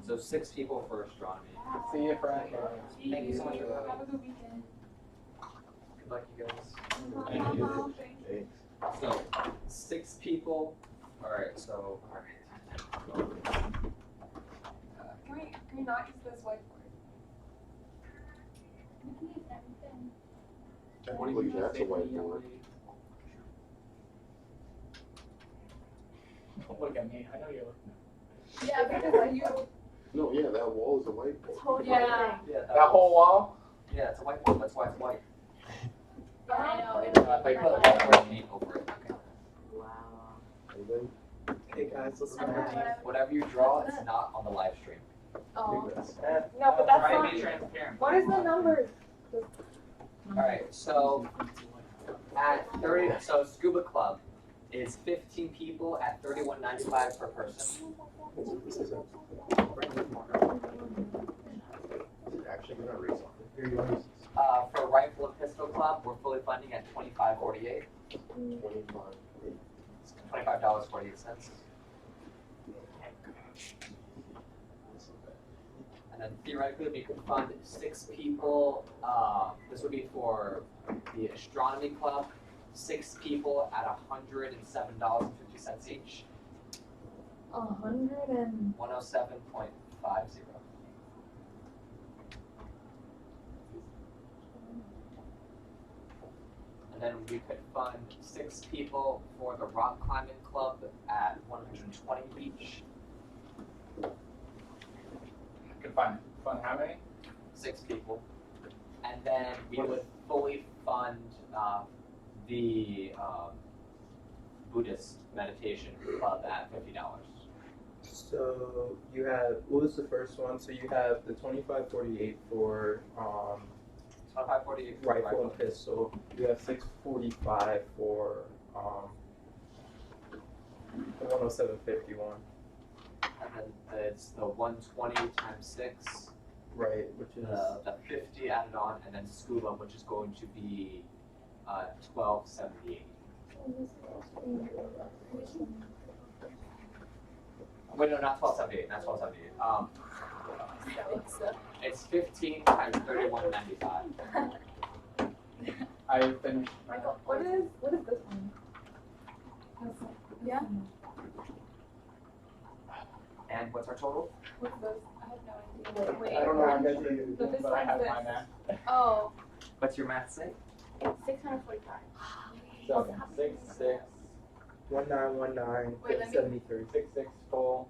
Speaker 4: So 6 people for astronomy.
Speaker 5: See you, Frank.
Speaker 4: Thank you so much for that.
Speaker 2: Have a good weekend.
Speaker 4: Good luck, you guys.
Speaker 5: Thank you.
Speaker 6: Thanks.
Speaker 4: So 6 people. All right. So all right.
Speaker 2: Can we not use this whiteboard?
Speaker 3: We can use everything.
Speaker 6: Technically, that's a whiteboard.
Speaker 5: Don't look at me. I know you're looking
Speaker 3: Yeah, because you
Speaker 6: No, yeah, that wall is a whiteboard.
Speaker 3: totally
Speaker 2: Yeah.
Speaker 4: Yeah.
Speaker 5: at me. That whole wall?
Speaker 4: Yeah, it's a whiteboard. That's why it's white.
Speaker 3: Yeah, I know.
Speaker 4: If I put a whiteboard paint over it. Okay.
Speaker 3: Wow.
Speaker 6: And then,
Speaker 7: Hey guys, let's
Speaker 4: Whatever you draw, it's not on the live stream.
Speaker 3: Oh.
Speaker 2: No, but that's
Speaker 5: Try and
Speaker 2: not.
Speaker 5: be transparent.
Speaker 2: What is the number?
Speaker 4: All right. So at 30, so Scuba Club is 15 people at $31.95 per person.
Speaker 6: actually gonna raise
Speaker 4: For Rifle and Pistol Club, we're fully funding at $25.48.
Speaker 6: 25.
Speaker 4: $25.48. And then theoretically, we could fund 6 people. This would be for the astronomy club. 6 people at $107.50 each. 107.50. And then we could fund 6 people for the rock climbing club at 120 each.
Speaker 5: Could fund how many?
Speaker 4: 6 people. And then we would fully fund the Buddhist meditation club at $50.
Speaker 1: So you have, what was the first one? So you have the 2548 for
Speaker 4: 2548 for
Speaker 1: rifle and pistol. You have 645 for the 10751.
Speaker 4: And then it's the 120 times 6.
Speaker 1: Right, which is
Speaker 4: The 50 added on, and then scuba, which is going to be 1278. Wait, no, not 1278. Not 1278. It's 15 times 3195.
Speaker 5: I finished.
Speaker 2: Michael, what is this one? Yeah.
Speaker 4: And what's our total?
Speaker 2: What's this? I have no idea. Wait,
Speaker 5: I don't know how
Speaker 2: wait.
Speaker 5: good you
Speaker 2: But this
Speaker 5: but I have
Speaker 2: one's
Speaker 5: my
Speaker 2: this.
Speaker 5: math.
Speaker 3: Oh,
Speaker 4: What's your math say?
Speaker 3: 645.
Speaker 5: So 6, 6,
Speaker 1: 1919
Speaker 3: Wait, let me-
Speaker 1: 73.
Speaker 5: 6, 6, full,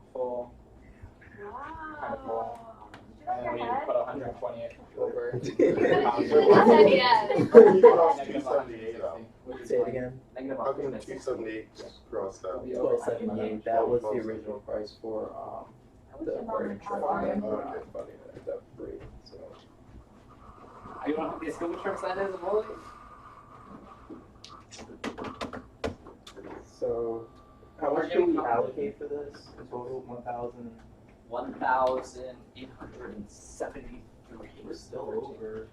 Speaker 5: kind of full.
Speaker 3: Wow. Did you know
Speaker 5: And
Speaker 3: your
Speaker 5: we
Speaker 3: head?
Speaker 5: put 128 over.
Speaker 3: You said yes.
Speaker 5: Negative 160.
Speaker 1: Say it again.
Speaker 4: Negative
Speaker 6: How come
Speaker 4: 160.
Speaker 6: 278 crossed out?
Speaker 1: 1278. That was the original price for the aquarium trip.
Speaker 6: Okay.
Speaker 1: The free. So
Speaker 4: You don't have the scuba trips that is, Wooly?
Speaker 1: So how much do we allocate for this? A total 1,000.
Speaker 4: 1,873.
Speaker 1: We're still over.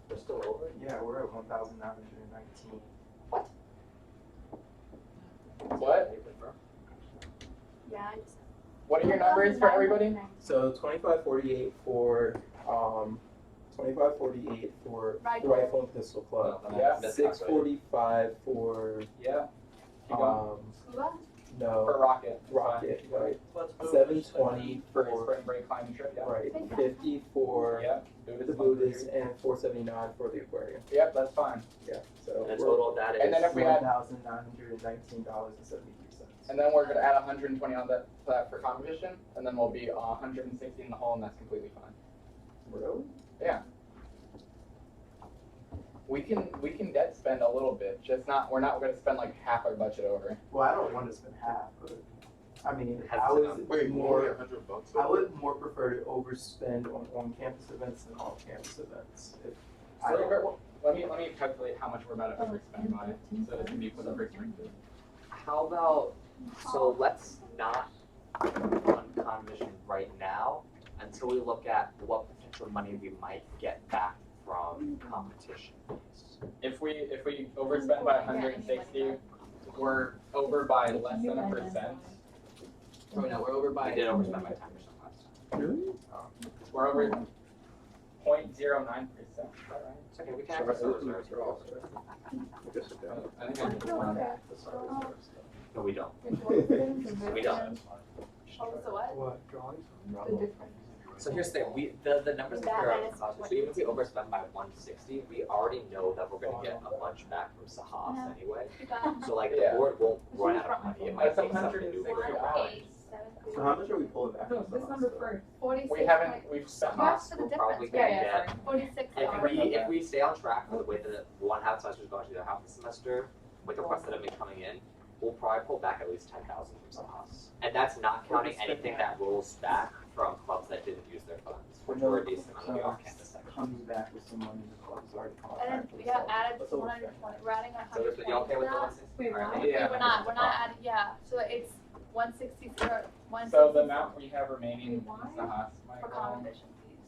Speaker 4: We're still over?
Speaker 1: Yeah, we're at 1,919.
Speaker 5: What?
Speaker 3: Yeah, I just.
Speaker 5: What are your numbers for everybody?
Speaker 1: So 2548 for 2548 for
Speaker 3: Rifle.
Speaker 1: rifle and pistol club.
Speaker 5: Yeah.
Speaker 1: 645 for
Speaker 5: Yeah. Keep going.
Speaker 3: Scuba?
Speaker 5: For
Speaker 1: no
Speaker 5: rocket.
Speaker 1: rocket,
Speaker 5: Keep going.
Speaker 1: right? 720
Speaker 5: For
Speaker 1: for
Speaker 5: spring break climbing trip, yeah.
Speaker 1: right. 50 for
Speaker 5: Yeah.
Speaker 1: the Buddhist and 479 for the aquarium.
Speaker 5: Yep, that's fine.
Speaker 1: Yeah. So
Speaker 4: And the total of that is.
Speaker 5: And then if we had,
Speaker 1: $1,919.73.
Speaker 5: and then we're gonna add 120 on that, to that for competition, and then we'll be 160 in the hole, and that's completely fine.
Speaker 1: Really?
Speaker 5: Yeah. We can debt spend a little bit, just not, we're not gonna spend like half our budget over.
Speaker 1: Well, I don't want to spend half, but I mean, I
Speaker 4: Hesitant.
Speaker 1: would
Speaker 6: Wait, more
Speaker 1: more.
Speaker 6: $100?
Speaker 1: I would more prefer to overspend on on-campus events than off-campus events. If I
Speaker 5: So
Speaker 1: don't-
Speaker 5: let me calculate how much we're about to overspend by, so it can be put in perspective.
Speaker 4: How about, so let's not fund commission right now until we look at what potential money we might get back from competition.
Speaker 5: If we overspend by 160, we're over by less than 1%.
Speaker 4: Oh, no, we're over by. We did overspend by 10% last time.
Speaker 1: Really?
Speaker 5: We're over 0.09%, is that right?
Speaker 4: It's okay, we can access the reserves.
Speaker 5: I think I did one.
Speaker 4: No, we don't. We
Speaker 2: We
Speaker 4: don't.
Speaker 3: Oh, so what?
Speaker 1: What, drawings?
Speaker 2: The difference.
Speaker 4: So here's the thing, the numbers that are so even if we overspend by 160, we already know that we're gonna get a bunch back from Sahas anyway. So like the
Speaker 5: Yeah.
Speaker 4: board won't run out of money, it might
Speaker 5: That's
Speaker 4: take something to do with it.
Speaker 1: So how much are we pulling back?
Speaker 2: No,
Speaker 1: from
Speaker 2: this
Speaker 1: Sahas?
Speaker 2: number first.
Speaker 3: 46.
Speaker 5: We've spent
Speaker 4: Sahas
Speaker 3: for the
Speaker 4: will probably
Speaker 3: difference.
Speaker 4: gonna
Speaker 2: Yeah,
Speaker 4: get,
Speaker 3: 46.
Speaker 4: if we stay on track for the way that one half semester is going to the half the semester, with the requests that have been coming in, we'll probably pull back at least 10,000 from Sahas. And that's not counting anything that rolls back from clubs that didn't use their funds, which were a decent amount of the off-campus sections.
Speaker 1: Coming back with some money the club's already
Speaker 3: And then, yeah, added 120, we're adding 120
Speaker 4: So is it, you okay with the
Speaker 3: to
Speaker 4: 160?
Speaker 2: Wait,
Speaker 4: Alright.
Speaker 2: what?
Speaker 5: Yeah.
Speaker 3: We're not adding, yeah, so it's 160, or 160.
Speaker 5: So the amount we have remaining in Sahas,
Speaker 3: For
Speaker 5: Michael,
Speaker 3: competition fees.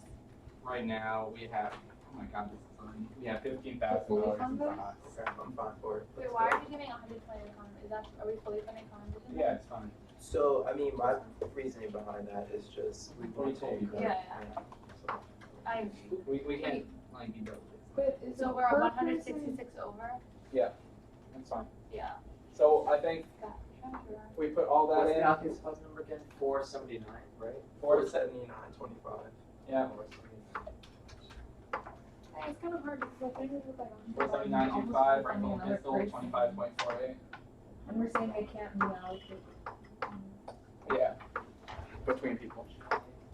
Speaker 5: right now, we have, oh my god, this is fun. We have $15,000 in Sahas.
Speaker 1: Okay, I'm fine for it.
Speaker 3: Wait, why are you giving 120 to competition? Is that, are we fully funding competition?
Speaker 5: Yeah, it's fine.
Speaker 7: So, I mean, my reasoning behind that is just, we
Speaker 5: What do you
Speaker 7: told
Speaker 5: think?
Speaker 7: them.
Speaker 2: Yeah. I agree.
Speaker 5: We can't like be both.
Speaker 8: But is
Speaker 3: So
Speaker 8: it
Speaker 3: we're
Speaker 8: per
Speaker 3: 166 over?
Speaker 5: That's fine.
Speaker 3: Yeah.
Speaker 5: So I think we put all that
Speaker 4: What's the
Speaker 5: in.
Speaker 4: Alkins Club number again? 479, right?
Speaker 7: 479.25.
Speaker 5: Yeah.
Speaker 8: It's kind of hard because I think it's like
Speaker 5: 479.25, rifle and pistol, 25.48.
Speaker 8: And we're saying they can't be allocated
Speaker 5: Yeah. Between people.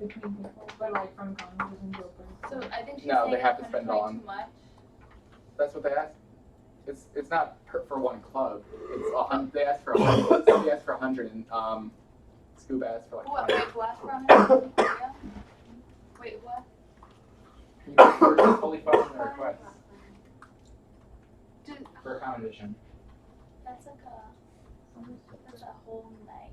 Speaker 8: between people, but like from competition to open.
Speaker 3: So I think she's
Speaker 5: No,
Speaker 3: saying
Speaker 5: they have to
Speaker 3: it's
Speaker 5: spend
Speaker 3: 120
Speaker 5: on-
Speaker 3: too much.
Speaker 5: That's what they asked. It's not for one club. It's they asked for 100. Somebody asked for 100 and Scuba asked for like
Speaker 3: What,
Speaker 5: 20.
Speaker 3: wait, what from it? Yeah? Wait, what?
Speaker 5: We're just fully funding the request
Speaker 3: Dude,
Speaker 5: for accommodation.
Speaker 3: that's like that's a whole night.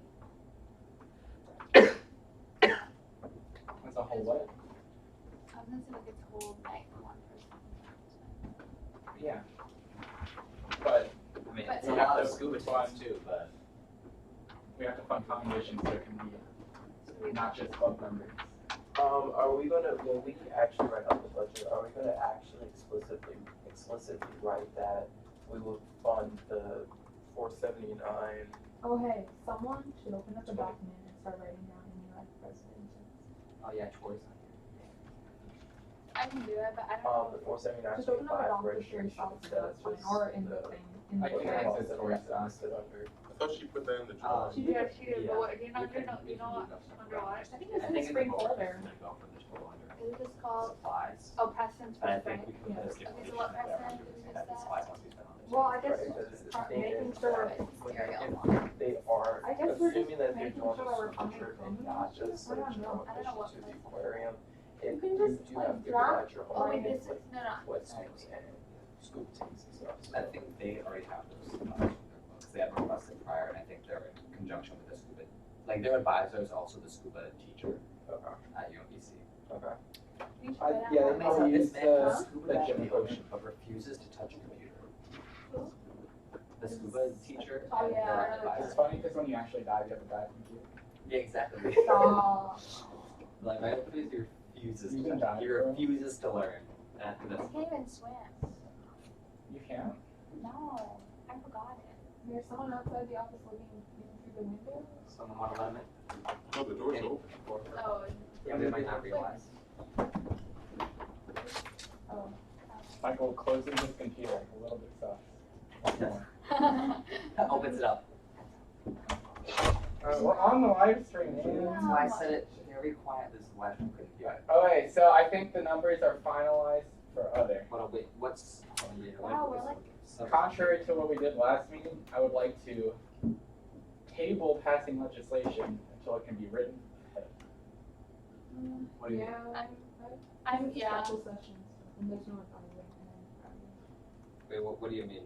Speaker 5: That's a whole what?
Speaker 3: I was gonna say like it's a whole night for one person.
Speaker 5: Yeah. But
Speaker 4: I mean,
Speaker 3: But-
Speaker 4: it's
Speaker 5: we
Speaker 4: a
Speaker 5: have
Speaker 4: lot
Speaker 5: to
Speaker 4: of scuba
Speaker 5: fund-
Speaker 4: tanks too, but.
Speaker 5: we have to fund accommodation so it can be not just club members.
Speaker 7: Are we gonna, when we actually write out the budget, are we gonna actually explicitly write that we will fund the 479?
Speaker 8: Oh hey, someone should open up a document and start writing down any like precedents.
Speaker 4: Oh yeah, Troy's on
Speaker 3: I can do it, but I don't
Speaker 7: The
Speaker 3: know.
Speaker 7: 479.25
Speaker 8: Just open up a document
Speaker 7: registration,
Speaker 8: yourself,
Speaker 7: that's
Speaker 8: fine,
Speaker 7: just
Speaker 8: or in the
Speaker 7: the
Speaker 8: thing, in the
Speaker 5: I can
Speaker 8: word.
Speaker 5: access
Speaker 7: that
Speaker 5: Troy's
Speaker 7: we have to
Speaker 5: doc.
Speaker 7: list it under.
Speaker 6: I thought she put that in the
Speaker 4: here.
Speaker 6: draft.
Speaker 8: She did.
Speaker 3: She did, but what, you're not,
Speaker 4: We can-
Speaker 3: you know what, under what?
Speaker 8: I think it's
Speaker 4: I
Speaker 8: in the
Speaker 4: think in the
Speaker 8: spring
Speaker 4: book,
Speaker 8: folder.
Speaker 4: it's gonna go for the total under
Speaker 3: Is it just called,
Speaker 4: supplies.
Speaker 3: oh, precedence for
Speaker 4: And I
Speaker 3: spring?
Speaker 4: think we can put a
Speaker 8: Yes.
Speaker 3: Okay, so
Speaker 4: stipulation
Speaker 3: what
Speaker 4: that
Speaker 3: precedent
Speaker 4: we're
Speaker 3: did we
Speaker 4: using
Speaker 3: just
Speaker 4: that the
Speaker 3: set?
Speaker 4: supplies must be spent on this.
Speaker 8: Well, I guess
Speaker 7: Right, because
Speaker 8: just
Speaker 7: the thing
Speaker 8: making
Speaker 7: is
Speaker 8: sure.
Speaker 7: that
Speaker 3: It's stereo.
Speaker 7: they are
Speaker 8: I guess we're just
Speaker 7: assuming that they're
Speaker 8: making
Speaker 7: doing
Speaker 8: sure
Speaker 7: a
Speaker 8: we're
Speaker 7: scuba
Speaker 8: funding
Speaker 7: trip
Speaker 8: from
Speaker 7: and
Speaker 8: it.
Speaker 7: not just
Speaker 8: I
Speaker 7: like
Speaker 8: don't know.
Speaker 3: I don't know what
Speaker 7: admission to the
Speaker 3: that's
Speaker 7: aquarium.
Speaker 8: You
Speaker 7: And
Speaker 8: can
Speaker 7: you
Speaker 8: just,
Speaker 7: do
Speaker 8: like,
Speaker 7: have to figure
Speaker 8: draft,
Speaker 7: out your
Speaker 3: Oh,
Speaker 7: own
Speaker 3: wait, this is,
Speaker 7: like
Speaker 3: no, no.
Speaker 7: wetsuits and scuba tanks and stuff.
Speaker 4: I think they already have those in their books. They have requested prior, and I think they're in conjunction with the scuba. Like their advisor is also the scuba teacher
Speaker 7: Okay.
Speaker 4: at UMBC.
Speaker 7: Okay.
Speaker 3: You should
Speaker 5: I-
Speaker 3: put it
Speaker 5: yeah,
Speaker 3: on.
Speaker 5: they probably
Speaker 4: This
Speaker 5: use
Speaker 4: man can
Speaker 5: the
Speaker 4: scuba dive in
Speaker 5: gym
Speaker 4: the ocean, but refuses to touch a computer. The scuba teacher
Speaker 3: Oh,
Speaker 4: and
Speaker 3: yeah,
Speaker 4: their
Speaker 3: I know
Speaker 5: It's
Speaker 4: advisor.
Speaker 5: funny because when you actually dive, you have to dive computer.
Speaker 4: Yeah, exactly.
Speaker 8: Stop.
Speaker 4: Like my please refuses
Speaker 5: You
Speaker 4: to
Speaker 5: can
Speaker 4: touch.
Speaker 5: dive,
Speaker 4: He
Speaker 5: bro.
Speaker 4: refuses to learn. And after
Speaker 3: I
Speaker 4: this,
Speaker 3: can't even swim.
Speaker 5: You can't.
Speaker 3: No, I forgot it.
Speaker 8: There's someone outside the office looking in through the window.
Speaker 4: someone want to let him in?
Speaker 6: No, the door's open.
Speaker 3: Oh,
Speaker 4: Yeah, they might not realize.
Speaker 8: Oh.
Speaker 5: Michael closing his computer a little bit soft. One more.
Speaker 4: Opens it up.
Speaker 5: We're on the live stream, man.
Speaker 4: That's why I said it very quietly so the live stream couldn't hear it.
Speaker 5: Okay, so I think the numbers are finalized for other.
Speaker 4: Hold on, wait, what's? Oh, yeah,
Speaker 3: Wow, we're like-
Speaker 5: Contrary to what we did last meeting, I would like to table passing legislation until it can be written. What do you think?
Speaker 8: Yeah.
Speaker 3: I'm, yeah.
Speaker 8: Special sessions, and there's no evaluating.
Speaker 4: Wait, what do you mean?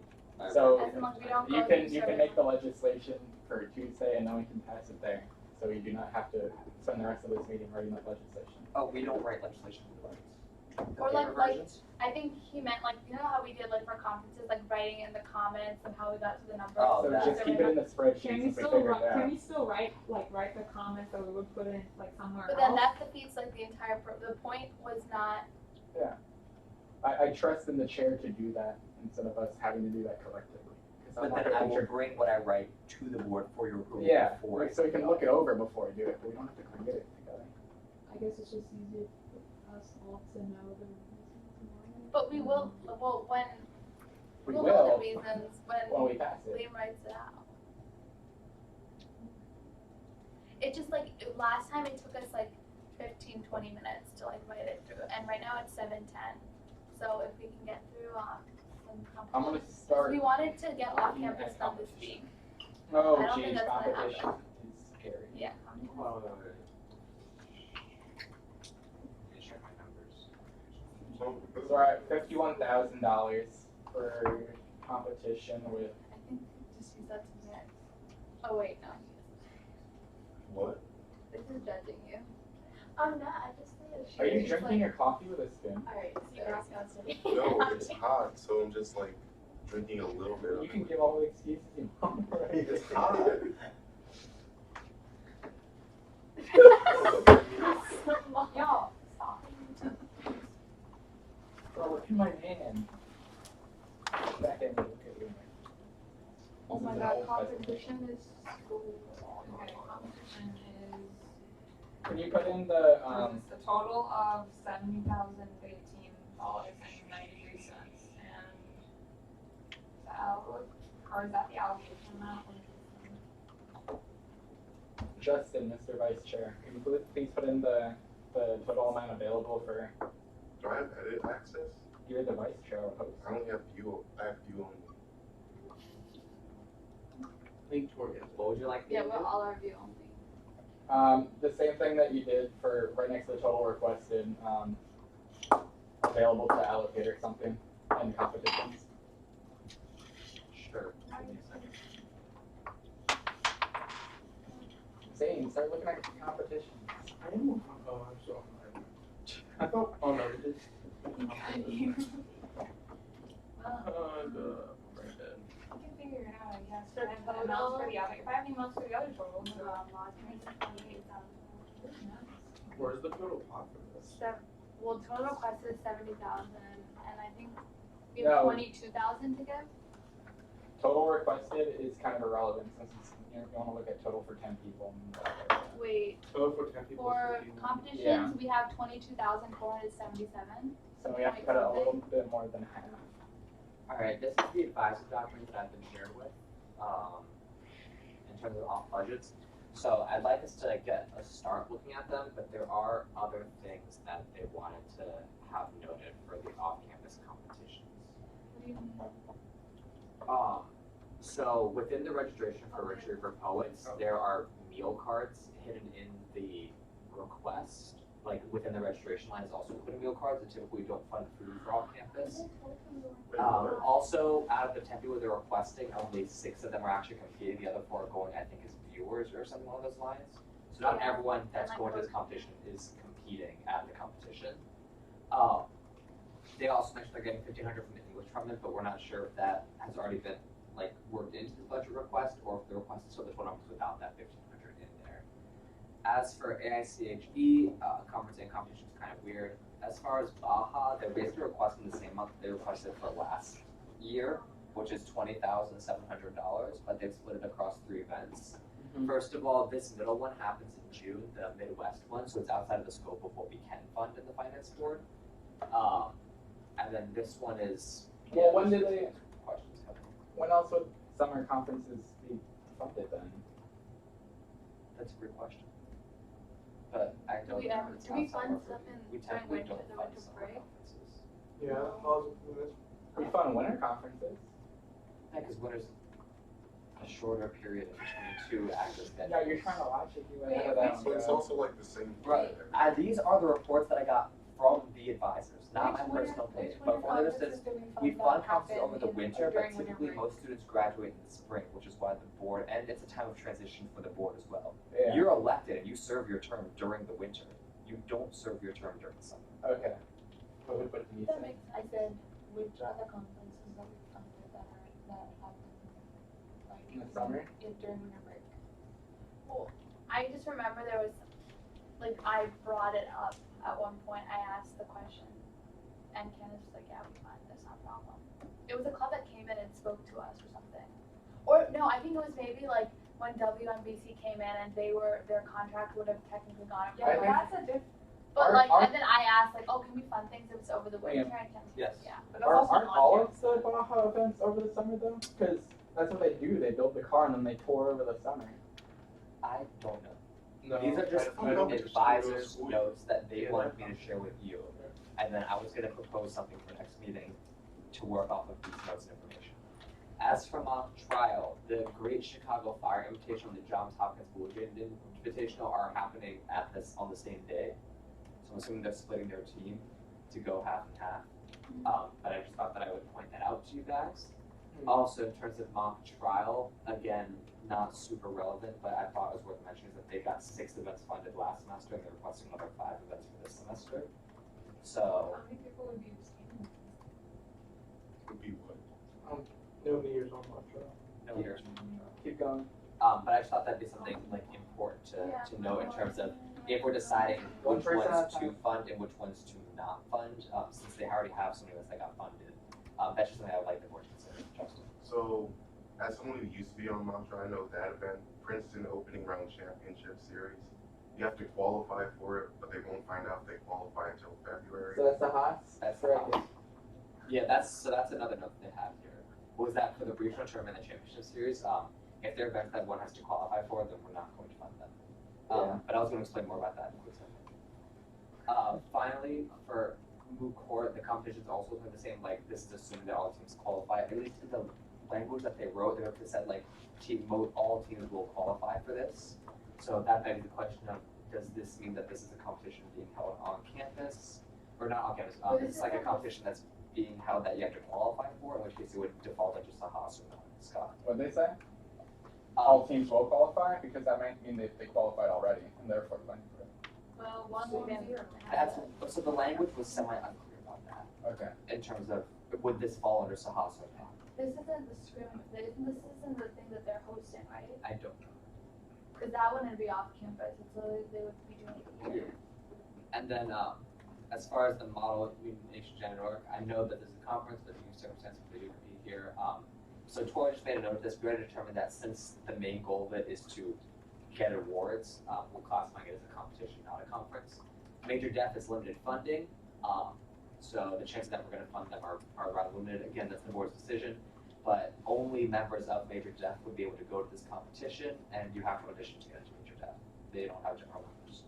Speaker 5: So
Speaker 3: As long as we don't
Speaker 5: you
Speaker 3: go
Speaker 5: can
Speaker 3: through
Speaker 5: you can make the legislation for Tuesday and then we can pass it there. So you do not have to spend the rest of this meeting writing that legislation.
Speaker 4: Oh, we don't write legislation for the budgets.
Speaker 3: Or
Speaker 4: The
Speaker 3: like-
Speaker 4: paper
Speaker 3: like-
Speaker 4: versions?
Speaker 3: I think he meant like, you know how we did like for conferences, like writing in the comments of how we got to the numbers?
Speaker 4: Oh,
Speaker 5: So
Speaker 4: that.
Speaker 5: just keep it in the spreadsheet
Speaker 8: Can we
Speaker 5: since we
Speaker 8: still
Speaker 5: figured
Speaker 8: write,
Speaker 5: it
Speaker 8: can
Speaker 5: out.
Speaker 8: we still write the comments that we would put in like somewhere
Speaker 3: But then
Speaker 8: else?
Speaker 3: that defeats like the entire, the point was not,
Speaker 5: I trust in the chair to do that instead of us having to do that collectively. 'Cause I'm
Speaker 4: But
Speaker 5: not
Speaker 4: then
Speaker 5: gonna
Speaker 4: I will
Speaker 5: contribute.
Speaker 4: bring what I write to the board for your approval
Speaker 5: Yeah,
Speaker 4: before I
Speaker 5: so we can look it over before we do it, but we don't have to create it together.
Speaker 8: I guess it's just easier for us all to know the reasons why.
Speaker 3: but we will, well, when,
Speaker 5: We
Speaker 3: we'll know the
Speaker 5: will
Speaker 3: reasons
Speaker 5: when
Speaker 3: when
Speaker 5: we pass it.
Speaker 3: Liam writes it out. It just like, last time it took us like 15, 20 minutes to like write it through, and right now it's 7:10. So if we can get through, some
Speaker 5: I'm gonna
Speaker 3: competitions.
Speaker 5: start.
Speaker 3: We wanted to get off campus stuff this week.
Speaker 5: Oh,
Speaker 3: I don't think
Speaker 5: geez,
Speaker 3: that's gonna
Speaker 5: competition is scary.
Speaker 3: Yeah.
Speaker 4: Hold on, wait. Let me check my numbers.
Speaker 6: So,
Speaker 5: So we're at $51,000 for competition with.
Speaker 3: I think just use that to mix. Oh wait, no.
Speaker 6: what?
Speaker 3: This is judging you. I'm not, I just think it
Speaker 5: Are you drinking your coffee with a spoon?
Speaker 3: Alright, see your responsibility.
Speaker 6: No, it's hot, so I'm just like drinking a little bit of
Speaker 5: You
Speaker 6: it.
Speaker 5: can give all the excuses you want.
Speaker 6: It's hot.
Speaker 2: Y'all, stop.
Speaker 5: Bro, look at my hand. Back in, look at you.
Speaker 8: Oh my god, competition is school.
Speaker 2: Okay, competition is,
Speaker 5: Can you put in the,
Speaker 2: it's a total of $70,018.93, and the outlook, or is that the allocation amount?
Speaker 5: Justin, Mr. Vice Chair, can you please put in the total amount available for,
Speaker 6: Do I have edit access?
Speaker 5: you're the Vice Chair, I would hope.
Speaker 6: I only have view, I have view only.
Speaker 1: Victoria.
Speaker 4: What would you like? me
Speaker 8: Yeah,
Speaker 4: to
Speaker 8: we're
Speaker 4: do?
Speaker 8: all our view only.
Speaker 5: The same thing that you did for right next to the total requested, available to allocate or something in competitions.
Speaker 4: Sure. Give me a second.
Speaker 5: Zane, start looking at competitions.
Speaker 1: I didn't. Oh, I'm so. I thought. Oh no, it is. Brandon.
Speaker 2: I can figure it out, yes.
Speaker 8: So
Speaker 2: I have the amounts for the other, if I have the amounts for the other totals,
Speaker 1: Where's the total pot for this?
Speaker 3: Well, total request is 70,000, and I think we
Speaker 5: No.
Speaker 3: have 22,000 to give.
Speaker 5: Total requested is kind of irrelevant since it's, you want to look at total for 10 people.
Speaker 3: Wait,
Speaker 1: Total for 10 people.
Speaker 3: for
Speaker 1: 15.
Speaker 3: competitions,
Speaker 5: Yeah.
Speaker 3: we have 22,477.
Speaker 5: So we have to cut it a little bit more than half.
Speaker 4: Alright, this is the advisory document that I've been shared with, in terms of off budgets. So I'd like us to get a start looking at them, but there are other things that they wanted to have noted for the off-campus competitions. So within the registration for Retreat for Poets, there are meal cards hidden in the request. Like within the registration line is also included meal cards, and typically we don't fund food for off-campus. Also, out of the 10 people they're requesting, only 6 of them are actually competing. The other 4 are going, I think, as viewers or something along those lines. So not everyone that's going to this competition is competing at the competition. They also mentioned they're getting $1,500 from the English from it, but we're not sure if that has already been like worked into the budget request, or if the request is so the total numbers without that $1,500 in there. As for AICHE, conference and competition is kind of weird. As far as Baja, they're basically requesting the same amount they requested for last year, which is $20,700, but they've split it across 3 events. First of all, this middle one happens in June, the Midwest one, so it's outside of the scope of what we can fund in the finance board. And then this one is.
Speaker 5: Well, when do they?
Speaker 4: Questions coming.
Speaker 5: When else would summer conferences be funded then?
Speaker 4: That's a great question. But I
Speaker 3: Do
Speaker 4: don't
Speaker 3: we,
Speaker 4: know. It's
Speaker 3: do we
Speaker 4: not
Speaker 3: fund
Speaker 4: summer
Speaker 3: stuff
Speaker 4: for-
Speaker 3: in
Speaker 4: we
Speaker 3: during
Speaker 4: typically
Speaker 3: winter,
Speaker 4: don't
Speaker 3: the
Speaker 4: fund
Speaker 3: winter
Speaker 4: summer
Speaker 3: break?
Speaker 4: conferences.
Speaker 1: Yeah,
Speaker 5: We fund winter conferences.
Speaker 4: Yeah, because winter's a shorter period in between 2 active schedules.
Speaker 5: Yeah, you're trying to watch it. You
Speaker 2: Wait,
Speaker 5: ahead of that
Speaker 6: So
Speaker 5: one,
Speaker 6: it's
Speaker 5: bro.
Speaker 6: also like the same.
Speaker 4: Right. These are the reports that I got from the advisors, not my personal opinion. But for the instance, we fund conferences over the winter, but typically most students graduate in the spring, which is why the board, and it's a time of transition for the board as well.
Speaker 5: Yeah.
Speaker 4: You're elected and you serve your term during the winter. You don't serve your term during the summer.
Speaker 5: Okay. What did you
Speaker 8: That
Speaker 5: say?
Speaker 8: makes, I said, which other conferences that we funded that happen, like.
Speaker 5: In the summer?
Speaker 8: During winter break.
Speaker 3: Well, I just remember there was, like, I brought it up at one point. I asked the question, and Candace was like, "Yeah, we fund. That's not a problem." It was a club that came in and spoke to us or something. Or no, I think it was maybe like when WMBC came in and their contract would have technically gone up.
Speaker 2: Yeah,
Speaker 5: think-
Speaker 2: that's a different,
Speaker 3: But
Speaker 5: Aren't-
Speaker 3: like,
Speaker 5: aren't-
Speaker 3: and then I asked like, "Oh, can we fund things if it's over the winter?" And Candace was
Speaker 4: Yes.
Speaker 3: like, "Yeah."
Speaker 2: but that's also
Speaker 5: Aren't all
Speaker 2: non-campus.
Speaker 5: of the Baja events over the summer though? Because that's what they do. They build the car and then they tour over the summer.
Speaker 4: I don't know.
Speaker 1: no.
Speaker 4: These are just
Speaker 6: I don't know.
Speaker 4: advisors' notes that they wanted me to share with you. And then I was gonna propose something for next meeting to work off of these notes and information. As for mock trial, the Great Chicago Fire Invitational and the Johns Hopkins Blue Jay Invitational are happening on the same day. So I'm assuming they're splitting their team to go half and half. But I just thought that I would point that out to you guys. Also, in terms of mock trial, again, not super relevant, but I thought it was worth mentioning is that they got 6 events funded last semester and they're requesting another 5 events for this semester. So,
Speaker 2: How many people would be abstaining?
Speaker 6: Would be what?
Speaker 1: No New Year's on my trial.
Speaker 4: no years.
Speaker 5: Keep going.
Speaker 4: But I just thought that'd be something like important
Speaker 3: Yeah.
Speaker 4: to note in terms of if we're deciding
Speaker 1: One
Speaker 4: which
Speaker 1: person
Speaker 4: ones
Speaker 1: at a
Speaker 4: to
Speaker 1: time.
Speaker 4: fund and which ones to not fund, since they already have so many of us that got funded, that's just something I would like the board to consider. Justin.
Speaker 6: So, as someone who used to be on Mantra, I know that event, Princeton Opening Round Championship Series, you have to qualify for it, but they won't find out if they qualify until February.
Speaker 1: So that's the Haas?
Speaker 4: That's
Speaker 1: correct.
Speaker 4: Yeah, that's another note they have here. Was that for the brief tournament and the championship series? If they're events that one has to qualify for, then we're not going to fund them.
Speaker 1: Yeah.
Speaker 4: But I was going to explain more about that in a quick second. Finally, for moot court, the competition's also been the same. Like, this is assuming that all teams qualify. At least in the language that they wrote, they said like all teams will qualify for this. So that begs the question of, does this mean that this is a competition being held on campus, or not on campus? It's like a competition that's being held that you have to qualify for, in which case it would default to just a Haas or not. Scott.
Speaker 5: What'd they say? All teams will qualify, because that might mean that they qualified already and therefore playing for it.
Speaker 3: Well, one
Speaker 2: So
Speaker 3: will
Speaker 4: That's so the language was semi-unclear about that
Speaker 5: Okay.
Speaker 4: in terms of would this fall under Sahas or not.
Speaker 3: This isn't the this isn't the thing that they're hosting, right?
Speaker 4: I don't know.
Speaker 3: Because that wouldn't be off campus, so they would be doing it here.
Speaker 4: And then as far as the model Nation Gen Org, I know that there's a conference, but in circumstances they would be here. So Tori just made a note of this. We already determined that since the main goal of it is to get awards, we're classifying it as a competition, not a conference. Major Deaf is limited funding, so the chances that we're going to fund them are rather limited. Again, that's the board's decision, but only members of Major Deaf would be able to go to this competition, and you have to audition to get into Major Deaf. They don't have general members.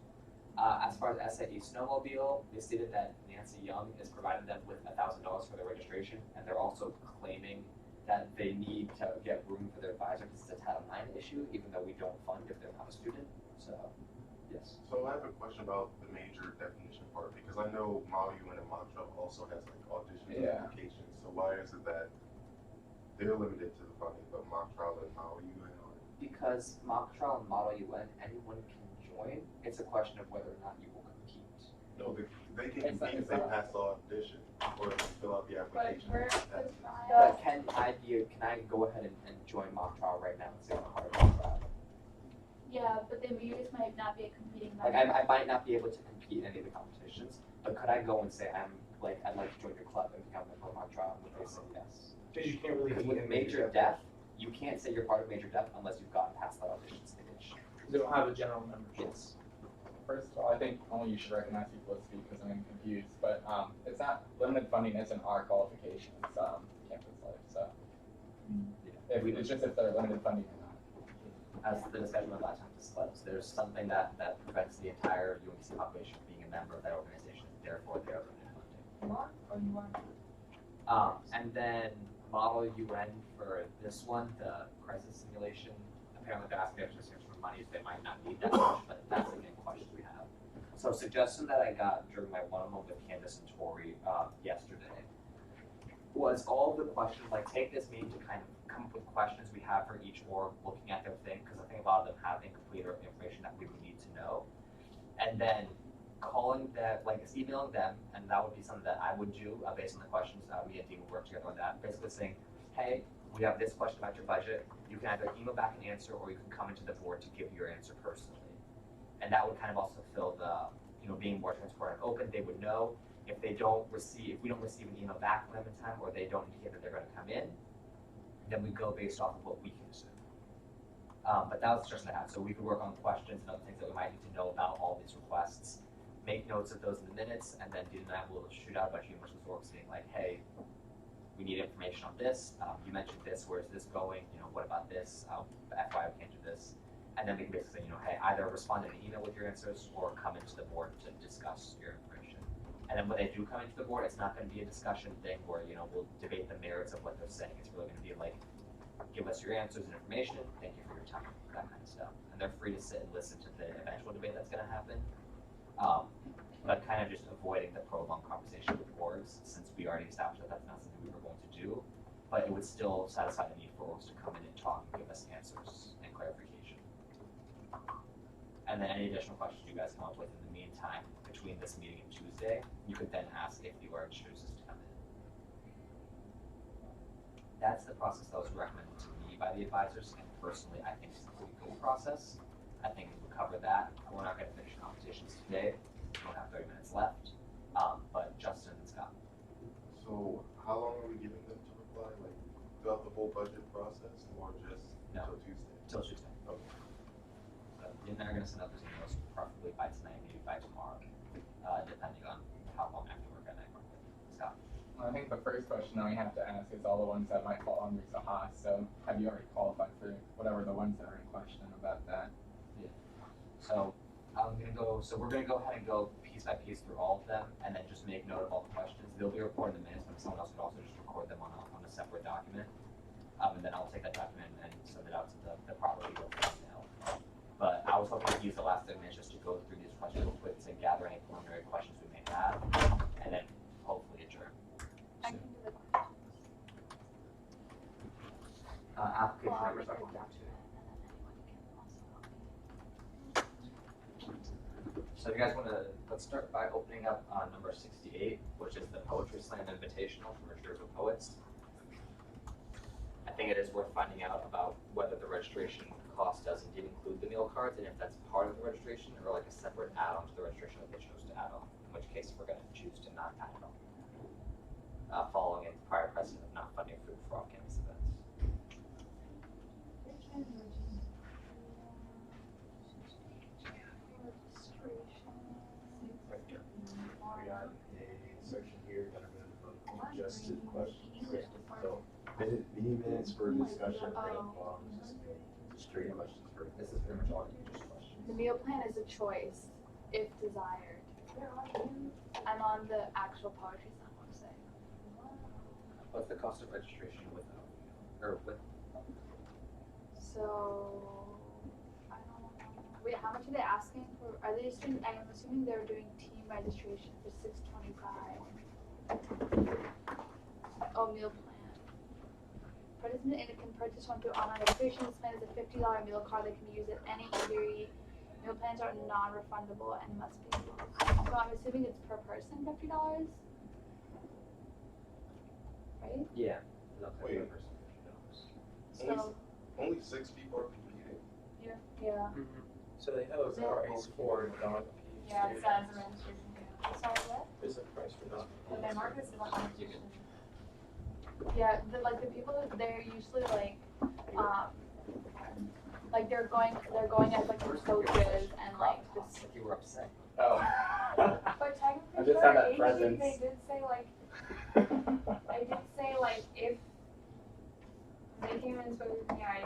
Speaker 4: As far as SAE Snowmobile, they stated that Nancy Young is providing them with $1,000 for their registration, and they're also claiming that they need to get room for their advisor because it's a Title IX issue, even though we don't fund if they're not a student. So, yes.
Speaker 6: So I have a question about the major definition part, because I know Model UN and Mantra also has like audition applications. So why is it that they're limited to the funding, but Mantra and Model UN aren't?
Speaker 4: Because mock trial and Model UN, anyone can join. It's a question of whether or not you will compete.
Speaker 6: No, they can compete if they pass the audition or fill out the application.
Speaker 3: Where's
Speaker 6: That's-
Speaker 3: the trial?
Speaker 4: But can I go ahead and join mock trial right now and say I'm a part of mock trial?
Speaker 3: Yeah, but then you just might not be a competing
Speaker 4: Like
Speaker 3: member.
Speaker 4: I might not be able to compete in any of the competitions, but could I go and say I'd like to join your club and become a member of mock trial? And would they say yes?
Speaker 9: Because you can't really
Speaker 4: Because
Speaker 9: be
Speaker 4: with
Speaker 9: in
Speaker 4: Major Deaf, you can't say you're part of Major Deaf unless you've gotten past that audition stage.
Speaker 1: They don't have a general membership.
Speaker 4: Yes.
Speaker 5: First of all, I think only you should recognize people to speak because I'm confused. But it's not limited funding isn't our qualification. It's campus life. So it's just if they're limited funding or not.
Speaker 4: As the discussion of last time disclosed, there's something that prevents the entire UMBC population from being a member of that organization. Therefore, they are limited funding. And then Model UN for this one, the crisis simulation. Apparently, they're asking extra for money, so they might not need that much, but that's again questions we have. So, a suggestion that I got during my one-on-one with Candace and Tori yesterday was all of the questions. Like, take this meeting to kind of come up with questions we have for each org, looking at their thing, because I think a lot of them have incomplete or information that we would need to know, and then calling that, like, emailing them, and that would be something that I would do based on the questions. Me and Dean would work together on that. Basically saying, hey, we have this question about your budget. You can either email back an answer, or you can come into the board to give your answer personally. And that would kind of also fill the, being more transparent and open. They would know if we don't receive an email back from them in time, or they don't indicate that they're going to come in, then we go based off of what we can assume. But that was just that. So we could work on questions and other things that we might need to know about all these requests. Make notes of those in the minutes, and then Dean and I will shoot out a bunch of emails to orgs saying like, hey, we need information on this. You mentioned this. Where's this going? What about this? FYI, we can't do this. And then we can basically say, hey, either respond in an email with your answers or come into the board to discuss your information. And then when they do come into the board, it's not going to be a discussion thing where, we'll debate the merits of what they're saying. It's really going to be like, give us your answers and information. Thank you for your time, that kind of stuff. And they're free to sit and listen to the eventual debate that's going to happen. But kind of just avoiding the prolonged conversation with orgs, since we already established that that's not something we were going to do. But it would still satisfy the need for orgs to come in and talk and give us answers and clarification. And then any additional questions you guys come up with in the meantime, between this meeting and Tuesday, you could then ask if the org chooses to come in. That's the process that was recommended to me by the advisors, and personally, I think it's a pretty good process. I think we covered that. We're not gonna finish competitions today. We don't have 30 minutes left. But Justin and Scott.
Speaker 6: So how long are we giving them to reply? Like throughout the whole budget process, or just
Speaker 4: No.
Speaker 6: until Tuesday?
Speaker 4: Till Tuesday.
Speaker 6: Okay.
Speaker 4: And they're gonna send out those emails preferably by tonight, maybe by tomorrow, depending on how long after we're gonna work with. Scott.
Speaker 5: Well, I think the first question that we have to ask is all the ones that might fall under Sahas. So have you already qualified for whatever the ones that are in question about that?
Speaker 4: So we're gonna go ahead and go piece by piece through all of them, and then just make note of all the questions. They'll be recorded in the minutes, but someone else could also just record them on a separate document. And then I'll take that document and send it out to the proper people for email. But I was hoping to use the last 30 minutes just to go through these questions real quick to gather any preliminary questions we may have, and then hopefully adjourn.
Speaker 3: I can do the questions.
Speaker 4: Application
Speaker 3: Well,
Speaker 4: numbers are
Speaker 3: I'll
Speaker 4: one
Speaker 3: read
Speaker 4: and two.
Speaker 3: it, and then anyone can also help me.
Speaker 4: So you guys let's start by opening up number 68, which is the Poetry Slam Invitational from a group of poets. I think it is worth finding out about whether the registration cost does indeed include the meal cards, and if that's part of the registration or like a separate add-on to the registration that they chose to add on, in which case we're going to choose to not add it on, following a prior precedent of not funding food for off-campus events.
Speaker 9: We got a section here that I'm gonna congested questions. So meeting minutes for discussion of just straight questions for.
Speaker 4: This is pretty much all just questions.
Speaker 3: The meal plan is a choice, if desired. I'm on the actual poetry slam website.
Speaker 4: What's the cost of registration without, or with?
Speaker 3: So, I don't know. Wait, how much are they asking for? Are they just doing, I'm assuming they're doing team registration for $625. Oh, meal plan. Participant can purchase one through online registration. This plan is a $50 meal card that can be used at any eatery. Meal plans are non-refundable and must be. So I'm assuming it's per person $50, right?
Speaker 4: Yeah. No,
Speaker 6: Wait.
Speaker 3: So
Speaker 6: Only 6 people are competing.
Speaker 3: yeah.
Speaker 7: So they have a price for non-compete
Speaker 2: Yeah, it
Speaker 7: students.
Speaker 2: says registration.
Speaker 3: Sorry, what?
Speaker 7: There's a price for
Speaker 2: But
Speaker 7: non-compete.
Speaker 2: then Marcus is like competition.
Speaker 3: Yeah, the people that they're usually like they're going as like the coaches and like this.
Speaker 4: Like you were upset.
Speaker 5: Oh.
Speaker 2: But
Speaker 5: I
Speaker 2: technically
Speaker 5: just
Speaker 2: for
Speaker 5: have that
Speaker 2: AG,
Speaker 5: presence.
Speaker 2: they did say like, if they came and spoke with me, I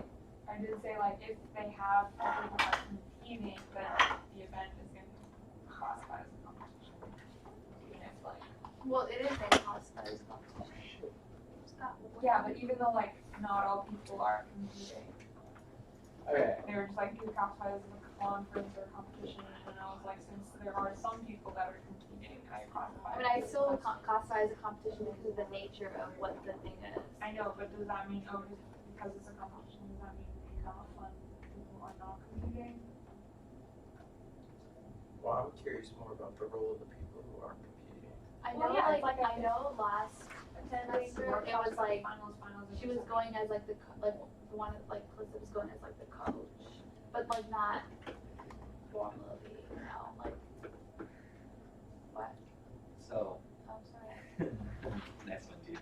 Speaker 2: did say like if they have people that are competing, then the event is gonna be classified as a competition. Even if like,
Speaker 3: Well, it is a classified competition.
Speaker 2: yeah, but even though like not all people are competing,
Speaker 5: Okay.
Speaker 2: they were just like you classify as a conference or competition, and I was like, since there are some people that are competing, I classify.
Speaker 3: I mean, I still classify as a competition because of the nature of what the thing is.
Speaker 2: I know, but does that mean, just because it's a competition, does that mean we cannot fund people who are not competing?
Speaker 7: Well, I'm curious more about the role of the people who aren't competing.
Speaker 3: I know,
Speaker 2: Well, yeah, it's
Speaker 3: like
Speaker 2: like
Speaker 3: I know last semester it was like
Speaker 2: finals.
Speaker 3: she was going as like the the one like Calista was going as like the coach, but like not formally, like what?
Speaker 4: So.
Speaker 3: I'm sorry.
Speaker 4: Nice one, dude.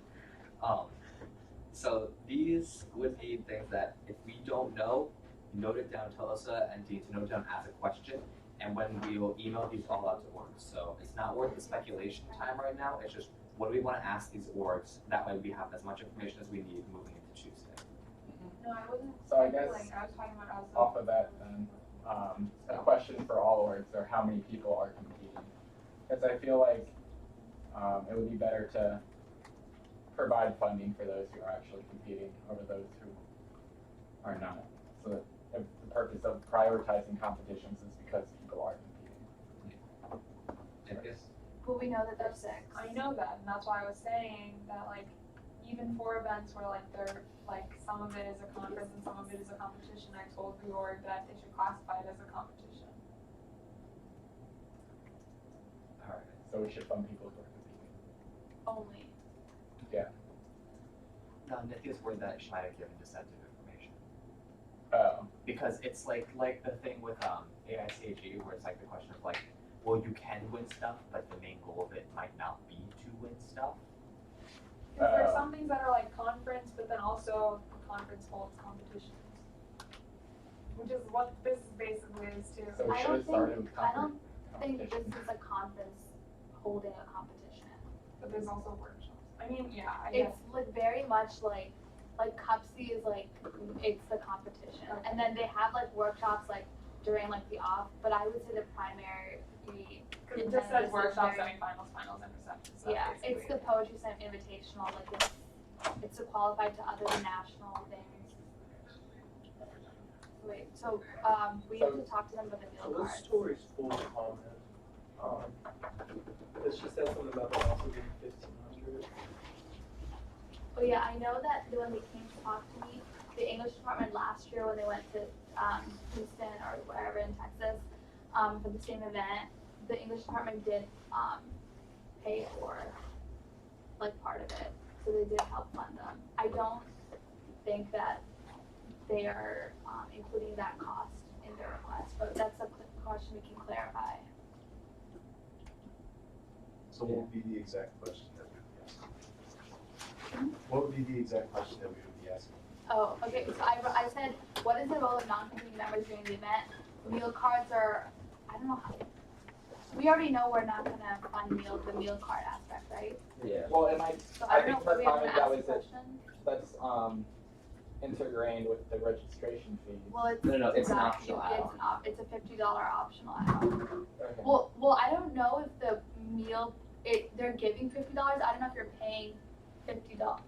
Speaker 4: So these would be things that if we don't know, note it down to Alyssa and Dean to note down as a question, and when we will email these all out to orgs. So it's not worth the speculation time right now. It's just what do we want to ask these orgs? That way we have as much information as we need moving into Tuesday.
Speaker 2: No, I wasn't.
Speaker 5: So I guess
Speaker 2: Like, I was talking about as
Speaker 5: off of that then, a question for all orgs are how many people are competing? Because I feel like it would be better to provide funding for those who are actually competing over those who are not. So that if the purpose of prioritizing competitions is because people are competing.
Speaker 4: Yes.
Speaker 3: Well, we know that there's 6.
Speaker 2: I know that, and that's why I was saying that like even for events where like they're like some of it is a conference and some of it is a competition, I told the org that they should classify it as a competition.
Speaker 4: All right.
Speaker 5: So we should fund people who are competing.
Speaker 3: Only.
Speaker 4: Now, Nithia's worried that she might have given deceptive information.
Speaker 5: Oh.
Speaker 10: because it's like the thing with AICAG where it's like the question of like, well, you can win stuff, but the main goal of it might not be to win stuff.
Speaker 2: Because there's some things that are like conference, but then also the conference holds competitions. Which is what this basically is too.
Speaker 5: So we
Speaker 3: I
Speaker 5: should
Speaker 3: don't
Speaker 5: have started
Speaker 3: think,
Speaker 5: with
Speaker 3: I don't think this
Speaker 5: competition.
Speaker 3: is a conference holding a competition.
Speaker 2: But there's also workshops. I mean, yeah, I guess.
Speaker 3: It's like very much like Cupsy is like, it's the competition.
Speaker 2: Okay.
Speaker 3: And then they have like workshops like during like the off, but I would say the primary,
Speaker 2: Because it just says workshops, semifinals, finals, and receptions. So
Speaker 3: yeah, it's
Speaker 2: basically-
Speaker 3: the Poetry Slam Invitational, like it's to qualify to other national things. Wait, so, we have to talk to them about the
Speaker 1: So
Speaker 3: meal
Speaker 1: this
Speaker 3: cards.
Speaker 1: story's full of comment. It's just says something about them also being 1,500.
Speaker 3: Oh yeah, I know that when they came to talk to me, the English department last year when they went to Houston or wherever in Texas for the same event, the English department did pay for like part of it, so they did help fund them. I don't think that they are including that cost in their request, but that's a question we can clarify.
Speaker 9: So what would be the exact question that we would be asking? What would be the exact question that we would be asking?
Speaker 3: Oh, okay, so I said, what is the role of non-competing members during the event? Meal cards are, I don't know how, we already know we're not gonna fund the meal card aspect, right?
Speaker 4: Yeah.
Speaker 5: Well, and
Speaker 3: So
Speaker 5: I
Speaker 3: I don't
Speaker 5: think
Speaker 3: know,
Speaker 5: her
Speaker 3: we have to
Speaker 5: comment
Speaker 3: ask
Speaker 5: that
Speaker 3: the
Speaker 5: was it,
Speaker 3: question.
Speaker 5: that's integrated with the registration fees.
Speaker 3: Well, it's.
Speaker 4: No, it's an
Speaker 3: not-
Speaker 4: optional
Speaker 3: It's
Speaker 4: add-on.
Speaker 3: it's a $50 optional add-on.
Speaker 5: Okay.
Speaker 3: Well, I don't know if the meal, they're giving $50, I don't know if you're paying $50.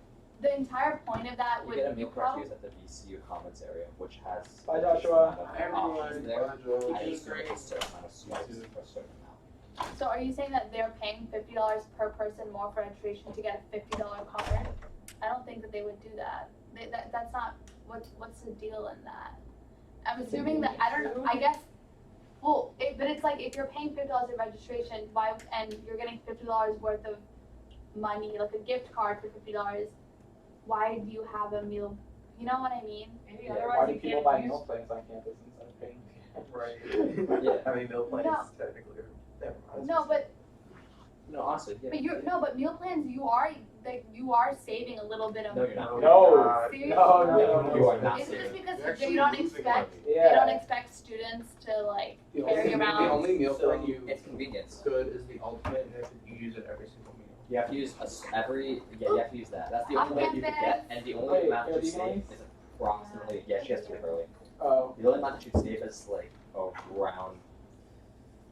Speaker 3: The entire point of that
Speaker 4: You
Speaker 3: would.
Speaker 4: get a meal card
Speaker 3: probably-
Speaker 4: to use at the VCU Commons area, which has.
Speaker 5: Bye, Joshua.
Speaker 4: Options there. I
Speaker 1: Which is
Speaker 4: just think
Speaker 1: great.
Speaker 4: it's a certain amount of students for a certain amount.
Speaker 3: So are you saying that they're paying $50 per person more for registration to get a $50 card? I don't think that they would do that. That's not, what's the deal in that? I'm assuming that, I don't know, I guess, well, but it's like, if you're paying $50 in registration, why, and you're getting $50 worth of money, like a gift card for $50, why do you have a meal, you know what I mean?
Speaker 2: Maybe
Speaker 4: Yeah,
Speaker 2: otherwise
Speaker 5: Why do
Speaker 2: you
Speaker 5: people
Speaker 2: can't
Speaker 5: buy
Speaker 2: use.
Speaker 5: meal plans on campus instead of paying?
Speaker 1: Right.
Speaker 4: Yeah.
Speaker 1: I mean, meal plans
Speaker 3: No.
Speaker 1: technically are, never mind.
Speaker 3: No, but
Speaker 4: No, honestly, yeah.
Speaker 3: but meal plans, you are saving a little bit of.
Speaker 4: No, you're not.
Speaker 5: No.
Speaker 3: Seriously?
Speaker 5: No.
Speaker 4: You are not
Speaker 3: Is it just
Speaker 4: saving.
Speaker 3: because
Speaker 6: You're
Speaker 3: they
Speaker 6: actually
Speaker 3: don't
Speaker 6: losing
Speaker 3: expect,
Speaker 6: money.
Speaker 3: they
Speaker 5: Yeah.
Speaker 3: don't expect students to like
Speaker 1: The
Speaker 3: carry
Speaker 1: only,
Speaker 3: around?
Speaker 1: the only meal
Speaker 4: So
Speaker 1: plan you
Speaker 4: it's convenience.
Speaker 1: good is the ultimate, and you use it every single meal.
Speaker 4: You have to use you have to use that. That's the only way you can get, and the only
Speaker 5: Wait,
Speaker 4: amount
Speaker 5: are
Speaker 4: you
Speaker 5: these
Speaker 4: save
Speaker 5: mine?
Speaker 4: is approximately, yeah, she has to leave early.
Speaker 5: Oh,
Speaker 4: The only amount that you save is like around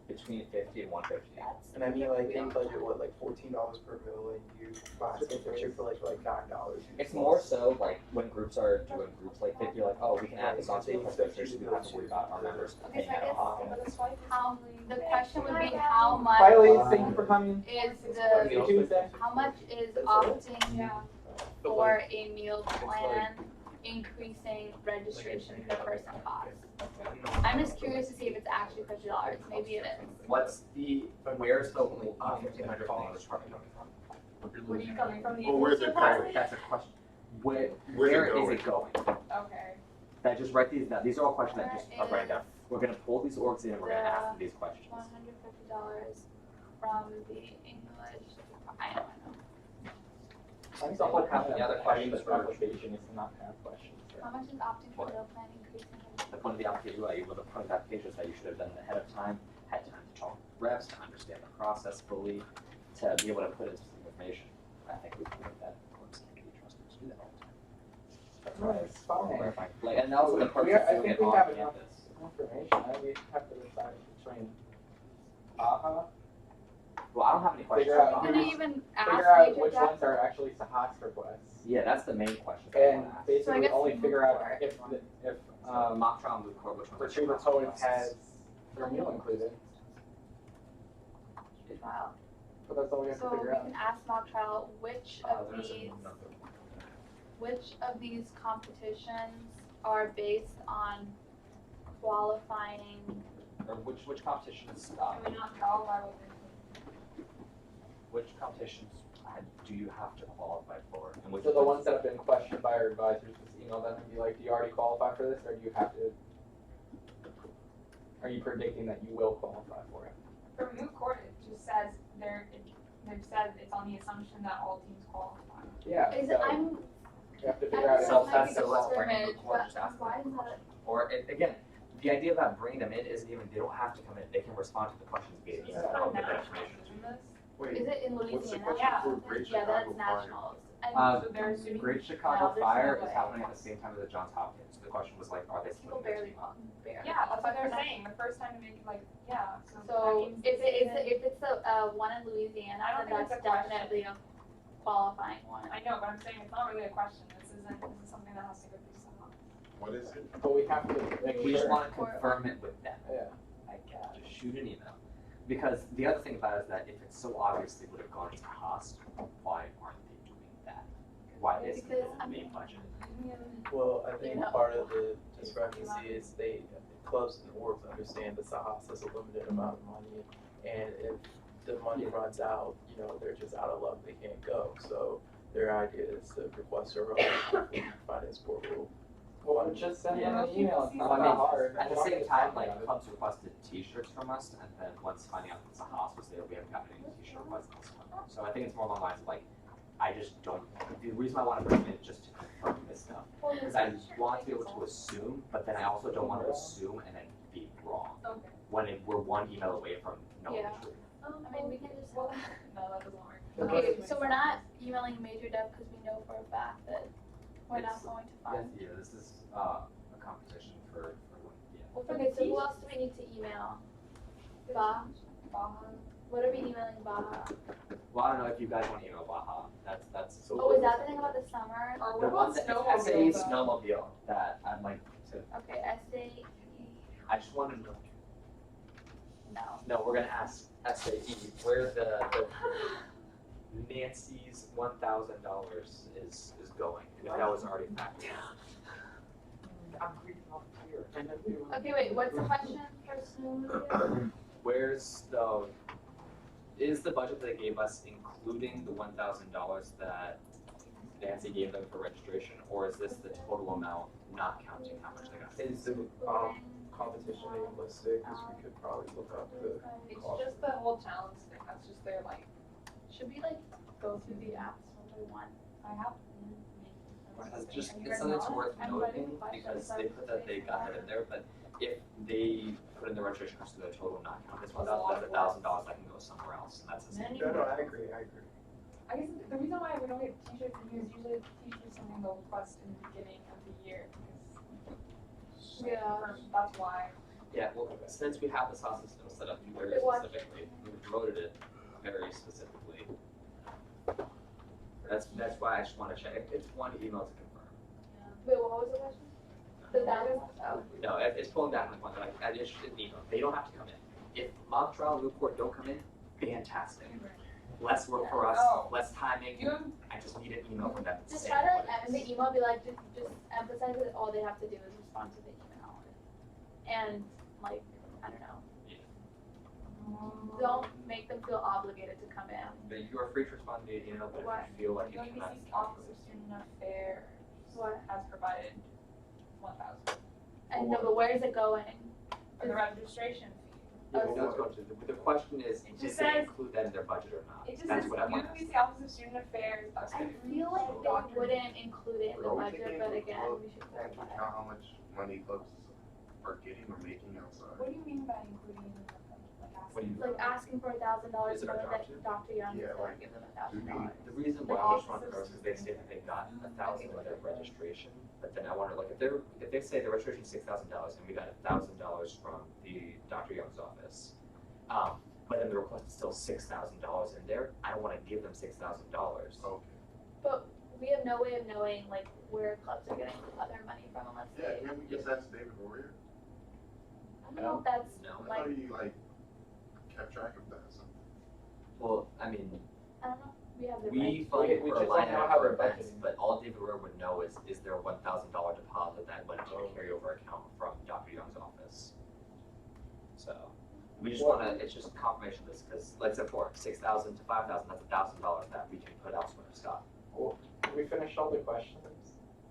Speaker 4: between 50 and 150.
Speaker 3: That's
Speaker 1: And I mean, like,
Speaker 3: we
Speaker 1: they
Speaker 3: don't
Speaker 1: budget,
Speaker 3: have.
Speaker 1: what, like $14 per meal, and you buy a picture for like $9.
Speaker 4: It's more so like when groups are doing groups like 50, like, oh, we can add this on to the pictures, we don't have to worry about our members
Speaker 3: Okay,
Speaker 4: paying
Speaker 3: so I
Speaker 4: out
Speaker 3: guess
Speaker 4: of pocket.
Speaker 3: how, the question would be how much
Speaker 5: bye, Lee. Thank you for coming.
Speaker 3: is
Speaker 5: See you
Speaker 3: the,
Speaker 5: Tuesday.
Speaker 3: how much is
Speaker 1: That's it.
Speaker 3: opting
Speaker 2: Yeah.
Speaker 1: But
Speaker 3: for
Speaker 1: like,
Speaker 3: a meal plan increasing registration per person cost? I'm just curious to see if it's actually $50, maybe it is.
Speaker 4: What's the, where's the $1,500 coming from?
Speaker 2: Where are you coming from? The
Speaker 6: Well, where's it
Speaker 2: department?
Speaker 6: going?
Speaker 4: That's a question. Where
Speaker 6: Where's it
Speaker 4: is
Speaker 6: going?
Speaker 4: it going?
Speaker 2: Okay.
Speaker 4: That just write these down. These are all questions that just
Speaker 3: Where
Speaker 4: are written down.
Speaker 3: is
Speaker 4: We're gonna pull these orgs in and we're gonna ask them these questions.
Speaker 3: $150 from the English, I know.
Speaker 5: I think the whole point
Speaker 4: The other
Speaker 5: of
Speaker 4: questions
Speaker 5: the
Speaker 4: for-
Speaker 5: application is to not have questions.
Speaker 3: How much is opting for meal plan increasing?
Speaker 4: The point of the application, right, well, the point of the application is that you should have done it ahead of time, had time to talk with reps, to understand the process fully, to be able to put in some information. I think we can make that, orgs can be trusted to do that all the time. That's why
Speaker 5: Right, it's fine.
Speaker 4: clarifying. Like, and also the purpose
Speaker 5: We are-
Speaker 4: of
Speaker 5: I
Speaker 4: doing
Speaker 5: think
Speaker 4: it
Speaker 5: we
Speaker 4: on
Speaker 5: have enough
Speaker 4: campus.
Speaker 5: information, we have to decide between AHA,
Speaker 4: Well, I don't have any questions.
Speaker 5: Figure out
Speaker 3: We didn't even ask
Speaker 5: figure out
Speaker 3: major
Speaker 5: which
Speaker 3: depth.
Speaker 5: ones are actually Sahak's requests.
Speaker 4: Yeah, that's the main question.
Speaker 5: And
Speaker 3: So I
Speaker 5: basically
Speaker 3: guess
Speaker 5: only
Speaker 3: moot
Speaker 5: figure out
Speaker 3: court.
Speaker 5: if
Speaker 4: mock trial and moot court, which one?
Speaker 5: Retriever Poets has their meal included,
Speaker 3: Wow.
Speaker 5: but that's all we have to
Speaker 3: So we
Speaker 5: figure out.
Speaker 3: can ask mock trial, which of
Speaker 4: There's
Speaker 3: these,
Speaker 4: another.
Speaker 3: which of these competitions are based on qualifying?
Speaker 4: Or which competitions,
Speaker 2: Can we not tell why we
Speaker 4: which competitions do you have to qualify for? And which
Speaker 5: So the ones that have been questioned by our advisors, just email them and be like, do you already qualify for this, or do you have to are you predicting that you will qualify for it?
Speaker 2: For moot court, it just says they've said it's on the assumption that all teams qualify.
Speaker 5: Yeah.
Speaker 3: Is
Speaker 5: so
Speaker 3: it, I'm,
Speaker 5: you have to
Speaker 3: I
Speaker 5: figure
Speaker 3: don't
Speaker 5: out.
Speaker 3: know,
Speaker 4: So
Speaker 3: it might be
Speaker 4: that's so let's
Speaker 3: the
Speaker 4: bring in
Speaker 3: scrimmage,
Speaker 4: the court,
Speaker 3: but
Speaker 4: just ask
Speaker 3: why
Speaker 4: them.
Speaker 3: is that?
Speaker 4: Or again, the idea about bringing them in isn't even, they don't have to come in, they can respond to the questions via
Speaker 2: It's
Speaker 4: email.
Speaker 2: not
Speaker 4: with that
Speaker 2: national,
Speaker 4: information.
Speaker 2: isn't this?
Speaker 6: Wait,
Speaker 3: Is it in
Speaker 6: what's the
Speaker 3: Louisiana?
Speaker 6: question
Speaker 2: Yeah.
Speaker 6: for Great
Speaker 3: Yeah, that's
Speaker 6: Chicago Fire?
Speaker 3: nationals. And
Speaker 4: Uh,
Speaker 2: So they're assuming.
Speaker 4: Great
Speaker 3: No,
Speaker 4: Chicago
Speaker 3: there's no
Speaker 4: Fire is
Speaker 3: way.
Speaker 4: happening at the same time as the Johns Hopkins. The question was like, are they
Speaker 3: people
Speaker 4: splitting their
Speaker 3: barely,
Speaker 4: team?
Speaker 3: barely.
Speaker 2: Yeah, that's what
Speaker 3: But
Speaker 2: they're
Speaker 3: for
Speaker 2: saying, the first time to make it like, yeah, so that
Speaker 3: So
Speaker 2: means
Speaker 3: if
Speaker 2: this season-
Speaker 3: if it's the one in Louisiana,
Speaker 2: I don't
Speaker 3: then
Speaker 2: think
Speaker 3: that's
Speaker 2: it's a question.
Speaker 3: definitely a qualifying one.
Speaker 2: I know, but I'm saying it's not really a question, this is something that has to go through somehow,
Speaker 6: What is it?
Speaker 5: But we have to make
Speaker 4: We just
Speaker 5: sure.
Speaker 4: wanna confirm it with them.
Speaker 5: Yeah.
Speaker 2: I guess.
Speaker 4: Just shoot an email. Because the other thing about it is that if it so obviously would have gone to Haas, why aren't they doing that? Why isn't
Speaker 3: Because,
Speaker 4: it
Speaker 3: I
Speaker 4: the main
Speaker 3: mean,
Speaker 4: budget?
Speaker 1: Well, I think
Speaker 3: You know.
Speaker 1: part of the discrepancy is clubs and orgs understand that Sahas has a limited amount of money, and if the money runs out, they're just out of luck, they can't go. So their idea is to request a finance board will.
Speaker 5: Well, just send them
Speaker 2: Yeah.
Speaker 5: an email. It's not
Speaker 4: Well, I
Speaker 5: that
Speaker 4: mean,
Speaker 5: hard.
Speaker 4: At the
Speaker 5: We don't
Speaker 4: same
Speaker 5: have to
Speaker 4: time,
Speaker 5: talk
Speaker 4: like
Speaker 5: about it.
Speaker 4: clubs requested T-shirts from us, and then once finding out that Sahas was there, we haven't gotten any T-shirt requests. So I think it's more along the lines of like, I just don't. The reason I want to bring it in is just to confirm this stuff, because I want to be able to assume, but then I also don't want to assume and then be wrong
Speaker 2: Okay.
Speaker 4: when we're one email away from knowing
Speaker 3: Yeah.
Speaker 4: the truth.
Speaker 3: I mean, we can just.
Speaker 2: Well, no, that doesn't work.
Speaker 3: Okay, so we're not emailing Major Dev because we know for a fact that we're not
Speaker 4: It's-
Speaker 3: going to
Speaker 4: Yes,
Speaker 3: fund.
Speaker 4: yeah, this is a competition for yeah.
Speaker 2: Well, for
Speaker 3: Okay,
Speaker 2: the
Speaker 3: so who
Speaker 2: team,
Speaker 3: else do we need to email? Baja? What are we emailing Baja?
Speaker 4: Well, I don't know if you guys want to email Baja. That's.
Speaker 3: Oh, is that the thing about the summer?
Speaker 2: or
Speaker 4: The
Speaker 2: what
Speaker 4: one
Speaker 2: about
Speaker 4: that
Speaker 2: snowmobile?
Speaker 4: it's SAE snowmobile that I'd like to.
Speaker 3: Okay, SAE,
Speaker 4: I just want to know.
Speaker 3: no.
Speaker 4: No, we're gonna ask SAE where the Nancy's $1,000 is going. If that was already factored. I'm reading off here.
Speaker 3: Okay, wait, what's the question for snowmobile?
Speaker 4: Where's is the budget they gave us including the $1,000 that Nancy gave them for registration, or is this the total amount not counting how much they got?
Speaker 1: Is the competition even listed? Because we could probably look up the
Speaker 2: It's
Speaker 1: cost.
Speaker 2: just the whole challenge thing, that's just their like,
Speaker 3: Should we like go through the apps one by one?
Speaker 2: I have.
Speaker 4: It's something that's worth noting because they put that they got that in there, but if they put in the registration cost to the total not count this $1,000, that's $1,000 that can go somewhere else, and that's the same.
Speaker 1: No, I agree.
Speaker 2: I guess the reason why we don't get t-shirts is because usually t-shirts is something they'll request in the beginning of the year, because.
Speaker 3: Yeah.
Speaker 2: That's why.
Speaker 4: Yeah, well, since we have the sauce system set up very
Speaker 3: Wait, what?
Speaker 4: specifically, we promoted it very specifically. That's why I just want to check. It's one email to confirm.
Speaker 3: Wait, what was the question? The that is, oh.
Speaker 4: No, it's pulling back on the one that I just didn't email. They don't have to come in. If mock trial and Newport don't come in, fantastic. Less work for us,
Speaker 2: Oh.
Speaker 4: less timing.
Speaker 2: You have,
Speaker 4: I just need an email from them.
Speaker 3: Just
Speaker 4: saying
Speaker 3: try to
Speaker 4: what
Speaker 3: like
Speaker 4: it
Speaker 3: in the
Speaker 4: is.
Speaker 3: email be like just emphasize that all they have to do is respond to the email. And like, I don't know. Don't make them feel obligated to come in.
Speaker 4: But you are free to respond via email, but
Speaker 3: What?
Speaker 4: if you feel like you
Speaker 2: UMBC
Speaker 4: cannot.
Speaker 2: Office of Student Affairs has provided 1,000
Speaker 3: And no, but where is it going?
Speaker 2: for the registration fee.
Speaker 4: Yeah, but that's going to, the question is,
Speaker 2: It
Speaker 4: did
Speaker 2: just
Speaker 4: they
Speaker 2: says-
Speaker 4: include that in their budget or not?
Speaker 2: It just
Speaker 4: That's
Speaker 2: says
Speaker 4: what I want.
Speaker 2: UMBC Office of Student Affairs.
Speaker 3: I feel like they wouldn't include it in the
Speaker 6: Are we
Speaker 3: budget,
Speaker 6: taking
Speaker 3: but
Speaker 6: into
Speaker 3: again,
Speaker 6: account-
Speaker 3: we should
Speaker 6: into
Speaker 3: clarify.
Speaker 6: account how much money clubs are getting or making outside?
Speaker 2: What do you mean by including in the budget?
Speaker 4: What do you-
Speaker 3: Like asking for $1,000,
Speaker 4: Is it our
Speaker 3: knowing that
Speaker 4: job
Speaker 3: Dr. Young is
Speaker 6: Yeah,
Speaker 3: gonna
Speaker 6: like,
Speaker 3: give them
Speaker 6: do we-
Speaker 3: $1,000.
Speaker 4: The reason why I just want to know is because they say that they got 1,000 with their registration, but then I wonder, like, if they say the registration is $6,000 and we got $1,000 from the Dr. Young's office, but then the request is still $6,000 in there, I don't want to give them $6,000.
Speaker 6: Okay.
Speaker 3: But we have no way of knowing like where clubs are getting other money from unless
Speaker 6: Yeah,
Speaker 3: they,
Speaker 6: can we just ask David Warrior?
Speaker 3: I don't know if that's
Speaker 4: No.
Speaker 6: I
Speaker 3: like,
Speaker 6: thought he kept track of that or something.
Speaker 4: Well, I mean,
Speaker 3: I don't know, we have the
Speaker 4: we
Speaker 3: right.
Speaker 4: fund
Speaker 5: We
Speaker 4: for a
Speaker 5: just
Speaker 4: line
Speaker 5: don't know
Speaker 4: item
Speaker 5: how
Speaker 4: for
Speaker 5: they're
Speaker 4: events,
Speaker 5: budgeting.
Speaker 4: but all David Rowe would know is there a $1,000 deposit that went to a carryover account from Dr. Young's office? So, we just want to, it's just confirmation of this, because like I said before, 6,000 to 5,000, that's $1,000 that we can put elsewhere. Scott,
Speaker 5: Did we finish all the questions?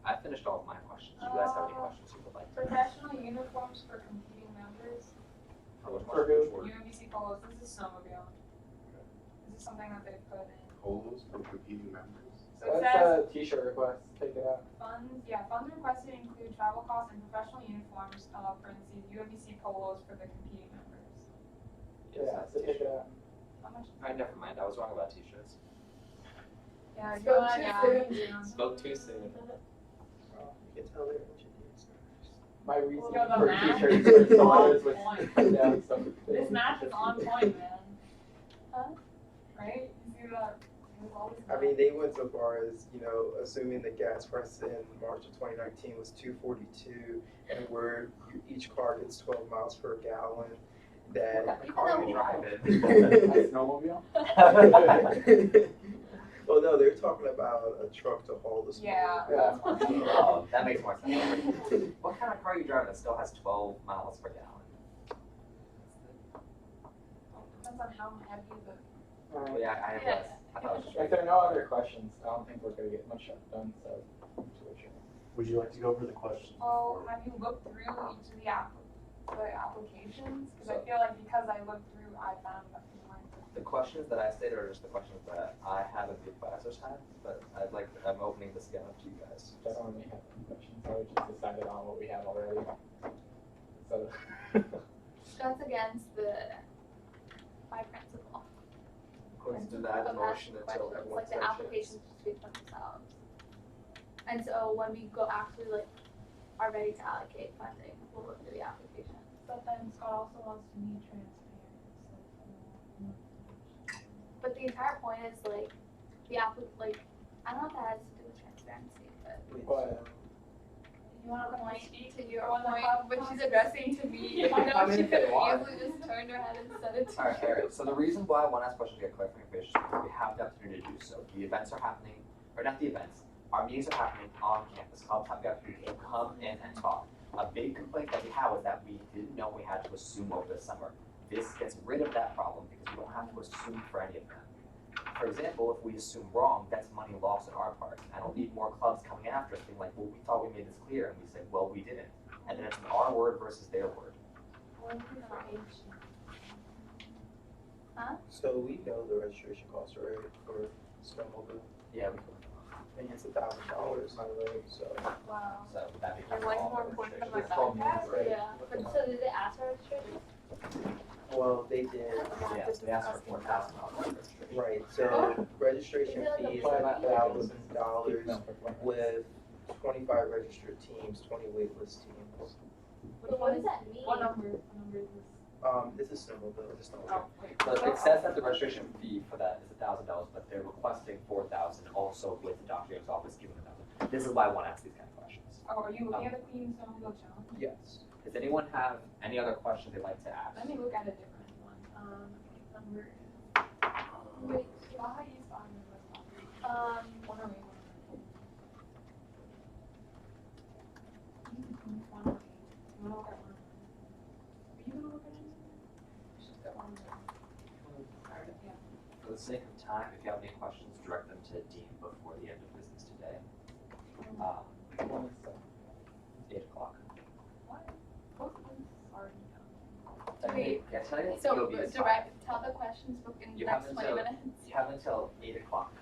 Speaker 4: I finished all of my questions. Do you guys have any questions you would like to ask?
Speaker 2: Professional uniforms for competing members.
Speaker 4: For which
Speaker 5: For
Speaker 4: one?
Speaker 5: who?
Speaker 2: UMBC Polos, this is snowmobile. This is something that they put in.
Speaker 6: Polos for competing members.
Speaker 2: So it
Speaker 5: That's
Speaker 2: says,
Speaker 5: a t-shirt request, take it out.
Speaker 2: funds requested include travel costs and professional uniforms, parentheses, UMBC Polos for the competing members.
Speaker 5: Yeah, so take it out.
Speaker 2: How much?
Speaker 4: Alright, never mind, I was wrong about t-shirts.
Speaker 2: Yeah,
Speaker 3: Spoke
Speaker 2: Joanna,
Speaker 3: too
Speaker 2: yeah.
Speaker 7: Spoke too soon.
Speaker 6: You can tell they're engineers.
Speaker 5: My reason
Speaker 2: Yo, the
Speaker 5: for
Speaker 2: math
Speaker 5: t-shirts
Speaker 2: is
Speaker 5: for
Speaker 2: on
Speaker 5: starters was
Speaker 2: point.
Speaker 5: yeah, so
Speaker 2: This math is on point, man.
Speaker 3: Huh?
Speaker 2: Right? You see that? It was always
Speaker 7: I mean, they went so far as, you know, assuming the gas price in March of 2019 was $2.42, and where each car gets 12 miles per gallon, that.
Speaker 4: What kind of car you
Speaker 5: a
Speaker 4: driving?
Speaker 5: snowmobile.
Speaker 7: Well, no, they're talking about a truck to haul the snow.
Speaker 2: Yeah.
Speaker 5: Yeah.
Speaker 4: Oh, that makes more sense. What kind of car are you driving that still has 12 miles per gallon?
Speaker 2: Depends on how heavy the.
Speaker 4: Well, yeah, I
Speaker 3: Yeah.
Speaker 4: thought it was just
Speaker 5: If there are no other questions, I don't think we're gonna get much done, so.
Speaker 9: Would you like to go over the questions?
Speaker 2: Oh, have you looked through each of the applications? Because I feel like because I looked through, I found a few more.
Speaker 4: The questions that I stated are just the questions that I have and the advisors have, but I'm opening this again up to you guys.
Speaker 5: I don't really have any questions, I just decided on what we have already. So.
Speaker 3: That's against my principle.
Speaker 7: Let's deny the
Speaker 3: Of
Speaker 7: motion
Speaker 3: asking
Speaker 7: until
Speaker 3: questions,
Speaker 7: everyone
Speaker 3: like the
Speaker 7: says yes.
Speaker 3: applications just speak for themselves. And so when we go actually like are ready to allocate funding, we'll look through the application.
Speaker 8: But then Scott also wants to be transparent, so.
Speaker 3: But the entire point is like I don't know if that has to do with transparency, but
Speaker 5: What?
Speaker 3: you want to point to your
Speaker 2: Go on the
Speaker 3: point,
Speaker 2: cloud
Speaker 3: but she's addressing to me.
Speaker 4: They can
Speaker 3: I
Speaker 4: come
Speaker 3: know
Speaker 4: in
Speaker 3: she
Speaker 4: if they
Speaker 3: could have
Speaker 4: want.
Speaker 3: easily just turned her head and said it to me.
Speaker 4: Alright, so the reason why I want to ask questions to get clarification is because we have the opportunity to do so. The events are happening, or not the events, our meetings are happening on campus. Clubs have the opportunity to come in and talk. A big complaint that we had was that we didn't know we had to assume over the summer. This gets rid of that problem because we don't have to assume for any of them. For example, if we assume wrong, that's money lost on our part. I don't need more clubs coming after us being like, well, we thought we made this clear, and we say, well, we didn't. And then it's an our word versus their word.
Speaker 7: So we know the registration costs, right, for snowmobile?
Speaker 4: Yeah,
Speaker 7: I think it's $1,000 on the road, so.
Speaker 2: Wow.
Speaker 4: so that becomes
Speaker 2: And what's
Speaker 4: all
Speaker 2: more
Speaker 4: the
Speaker 2: important than
Speaker 4: restrictions.
Speaker 2: my backpack?
Speaker 5: Right.
Speaker 3: Yeah, but so did they ask for registration?
Speaker 7: Well, they did,
Speaker 4: Yeah, they asked for $4,000 registration.
Speaker 7: right, so registration
Speaker 3: Is it like a
Speaker 7: fee is
Speaker 5: Why not
Speaker 7: $1,000
Speaker 5: No, for what?
Speaker 7: with 25 registered teams, 20 waitlist teams.
Speaker 3: But what does that mean?
Speaker 2: What number is this?
Speaker 7: This is snowmobile.
Speaker 2: Oh, wait.
Speaker 4: So it says that the registration fee for that is $1,000, but they're requesting $4,000 also with the doctor's office giving $1,000. This is why I want to ask these kind of questions.
Speaker 2: Oh, are you looking at the Queen Snowmobile challenge?
Speaker 7: Yes.
Speaker 4: Does anyone have any other questions they'd like to ask?
Speaker 2: Let me look at a different one. Number.
Speaker 3: Wait,
Speaker 2: Why is on the list? 108. You wanna look at 108? Are you gonna look at it? She's got 108. Yeah.
Speaker 4: For the sake of time, if you have any questions, direct them to Dean before the end of business today. 8 o'clock.
Speaker 2: What? What was already done?
Speaker 3: Wait,
Speaker 4: Yeah, tonight
Speaker 3: so
Speaker 4: you'll be fine.
Speaker 3: tell the questions book in the
Speaker 4: You
Speaker 3: next
Speaker 4: have
Speaker 3: 20
Speaker 4: until-
Speaker 3: minutes.
Speaker 4: You have until 8 o'clock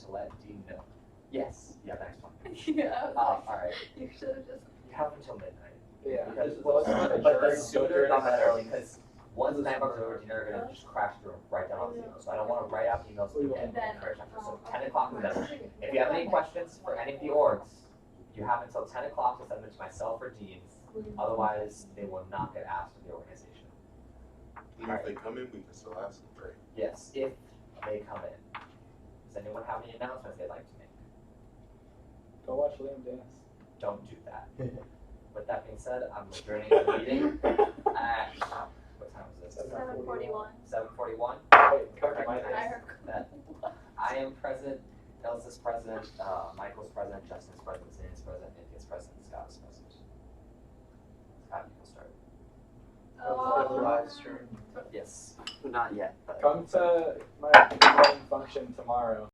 Speaker 4: to let Dean know. Yes, yeah, the next one.
Speaker 3: Yeah, I was like,
Speaker 4: Alright,
Speaker 3: you should have just.
Speaker 4: you have until midnight.
Speaker 5: Yeah.
Speaker 4: Because,
Speaker 5: Well, it's not a
Speaker 4: but the
Speaker 5: jury,
Speaker 4: sooner
Speaker 5: so
Speaker 4: the better, because once the night books are over, Dean are gonna just crash through and write down all the emails. So I don't wanna write out emails to
Speaker 5: We
Speaker 4: and
Speaker 3: will.
Speaker 4: encourage them. So 10 o'clock is better. If you have any questions for any of the orgs, you have until 10 o'clock to send them to myself or Dean. Otherwise, they will not get asked in the organization.
Speaker 6: Even if they come in, we can still ask them, right?
Speaker 4: Yes, if they come in. Does anyone have any announcements they'd like to make?
Speaker 5: Go watch Liam dance.
Speaker 4: Don't do that. With that being said, I'm adjourning the meeting at, what time is this?
Speaker 3: 7:41.
Speaker 4: 7:41.
Speaker 5: Wait, cover my
Speaker 3: I
Speaker 5: eyes.
Speaker 3: heard.
Speaker 4: That I am present, Elsa's present, Michael's present, Justin's present, Zane's present, Nick's present, Scott is present. Scott, you can start.
Speaker 3: Oh.
Speaker 7: Live stream.
Speaker 4: Yes, not yet, but.
Speaker 5: Come to my function tomorrow.